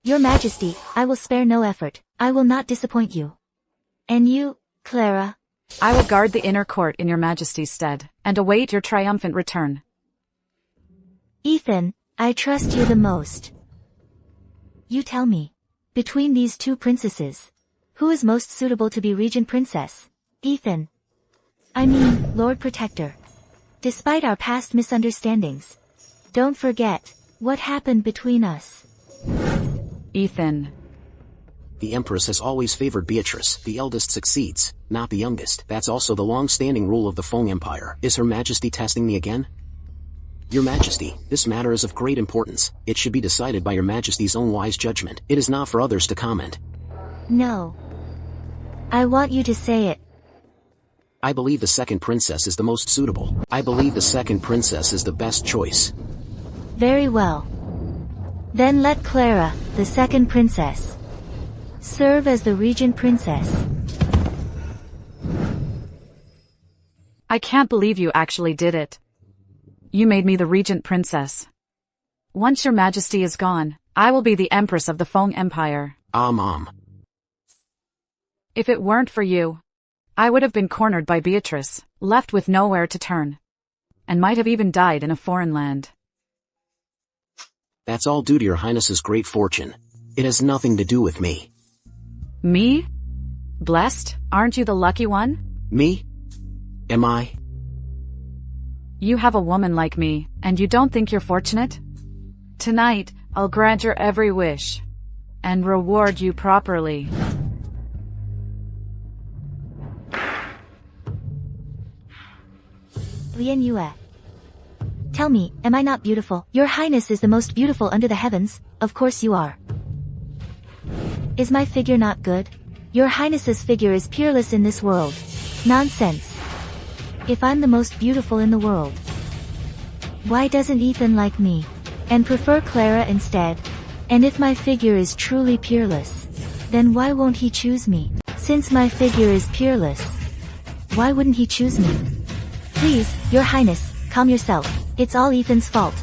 C: Your Majesty, I will spare no effort. I will not disappoint you. And you, Clara?
A: I will guard the inner court in Your Majesty's stead, and await your triumphant return.
C: Ethan, I trust you the most. You tell me, between these two princesses, who is most suitable to be regent princess? Ethan. I mean, Lord Protector. Despite our past misunderstandings, don't forget what happened between us.
A: Ethan.
B: The Empress has always favored Beatrice. The eldest succeeds, not the youngest. That's also the long-standing rule of the Feng Empire. Is Her Majesty testing me again? Your Majesty, this matter is of great importance. It should be decided by Your Majesty's own wise judgment. It is not for others to comment.
C: No. I want you to say it.
B: I believe the second princess is the most suitable. I believe the second princess is the best choice.
C: Very well. Then let Clara, the second princess, serve as the regent princess.
A: I can't believe you actually did it. You made me the regent princess. Once Your Majesty is gone, I will be the Empress of the Feng Empire.
B: Mom.
A: If it weren't for you, I would have been cornered by Beatrice, left with nowhere to turn, and might have even died in a foreign land.
B: That's all due to Your Highness's great fortune. It has nothing to do with me.
A: Me? Blessed? Aren't you the lucky one?
B: Me? Am I?
A: You have a woman like me, and you don't think you're fortunate? Tonight, I'll grant your every wish. And reward you properly.
C: Lian Yue. Tell me, am I not beautiful? Your Highness is the most beautiful under the heavens, of course you are. Is my figure not good? Your Highness's figure is peerless in this world. Nonsense. If I'm the most beautiful in the world, why doesn't Ethan like me? And prefer Clara instead? And if my figure is truly peerless, then why won't he choose me? Since my figure is peerless, why wouldn't he choose me? Please, Your Highness, calm yourself. It's all Ethan's fault.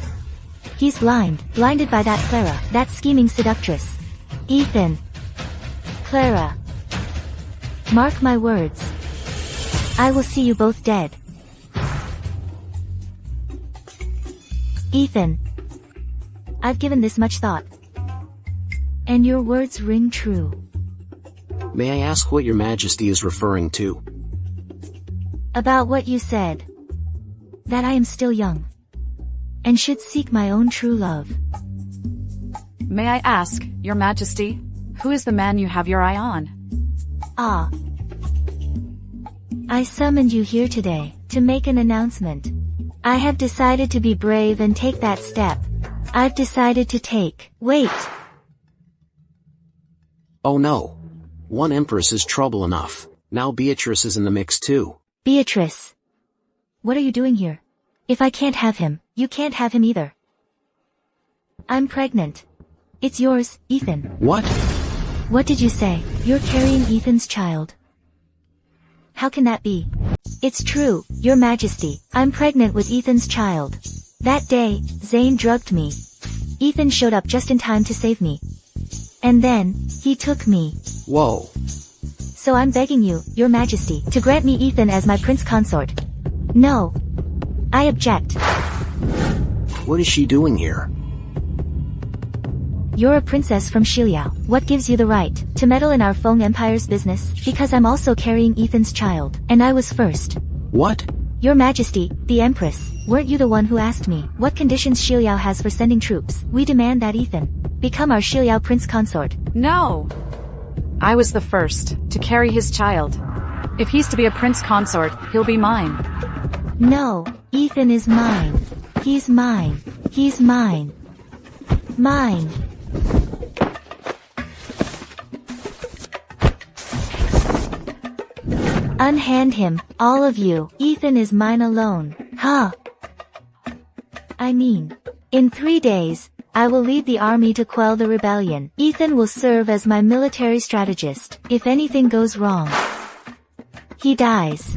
C: He's blinded by that Clara, that scheming seductress. Ethan. Clara. Mark my words. I will see you both dead. Ethan. I've given this much thought. And your words ring true.
B: May I ask what your majesty is referring to?
C: About what you said. That I am still young. And should seek my own true love.
A: May I ask, your majesty, who is the man you have your eye on?
C: Ah. I summoned you here today, to make an announcement. I have decided to be brave and take that step. I've decided to take. Wait.
B: Oh no. One Empress is trouble enough. Now Beatrice is in the mix too.
C: Beatrice. What are you doing here? If I can't have him, you can't have him either. I'm pregnant. It's yours, Ethan.
B: What?
C: What did you say? You're carrying Ethan's child. How can that be? It's true, Your Majesty. I'm pregnant with Ethan's child. That day, Zane drugged me. Ethan showed up just in time to save me. And then, he took me.
B: Whoa.
C: So I'm begging you, Your Majesty, to grant me Ethan as my prince consort. No. I object.
B: What is she doing here?
C: You're a princess from Shiliao. What gives you the right to meddle in our Feng Empire's business? Because I'm also carrying Ethan's child, and I was first.
B: What?
C: Your Majesty, the Empress, weren't you the one who asked me what conditions Shiliao has for sending troops? We demand that Ethan become our Shiliao prince consort.
A: No! I was the first to carry his child. If he's to be a prince consort, he'll be mine.
C: No, Ethan is mine. He's mine. He's mine. Mine. Unhand him, all of you. Ethan is mine alone. Huh? I mean, in 3 days, I will lead the army to quell the rebellion. Ethan will serve as my military strategist. If anything goes wrong, he dies.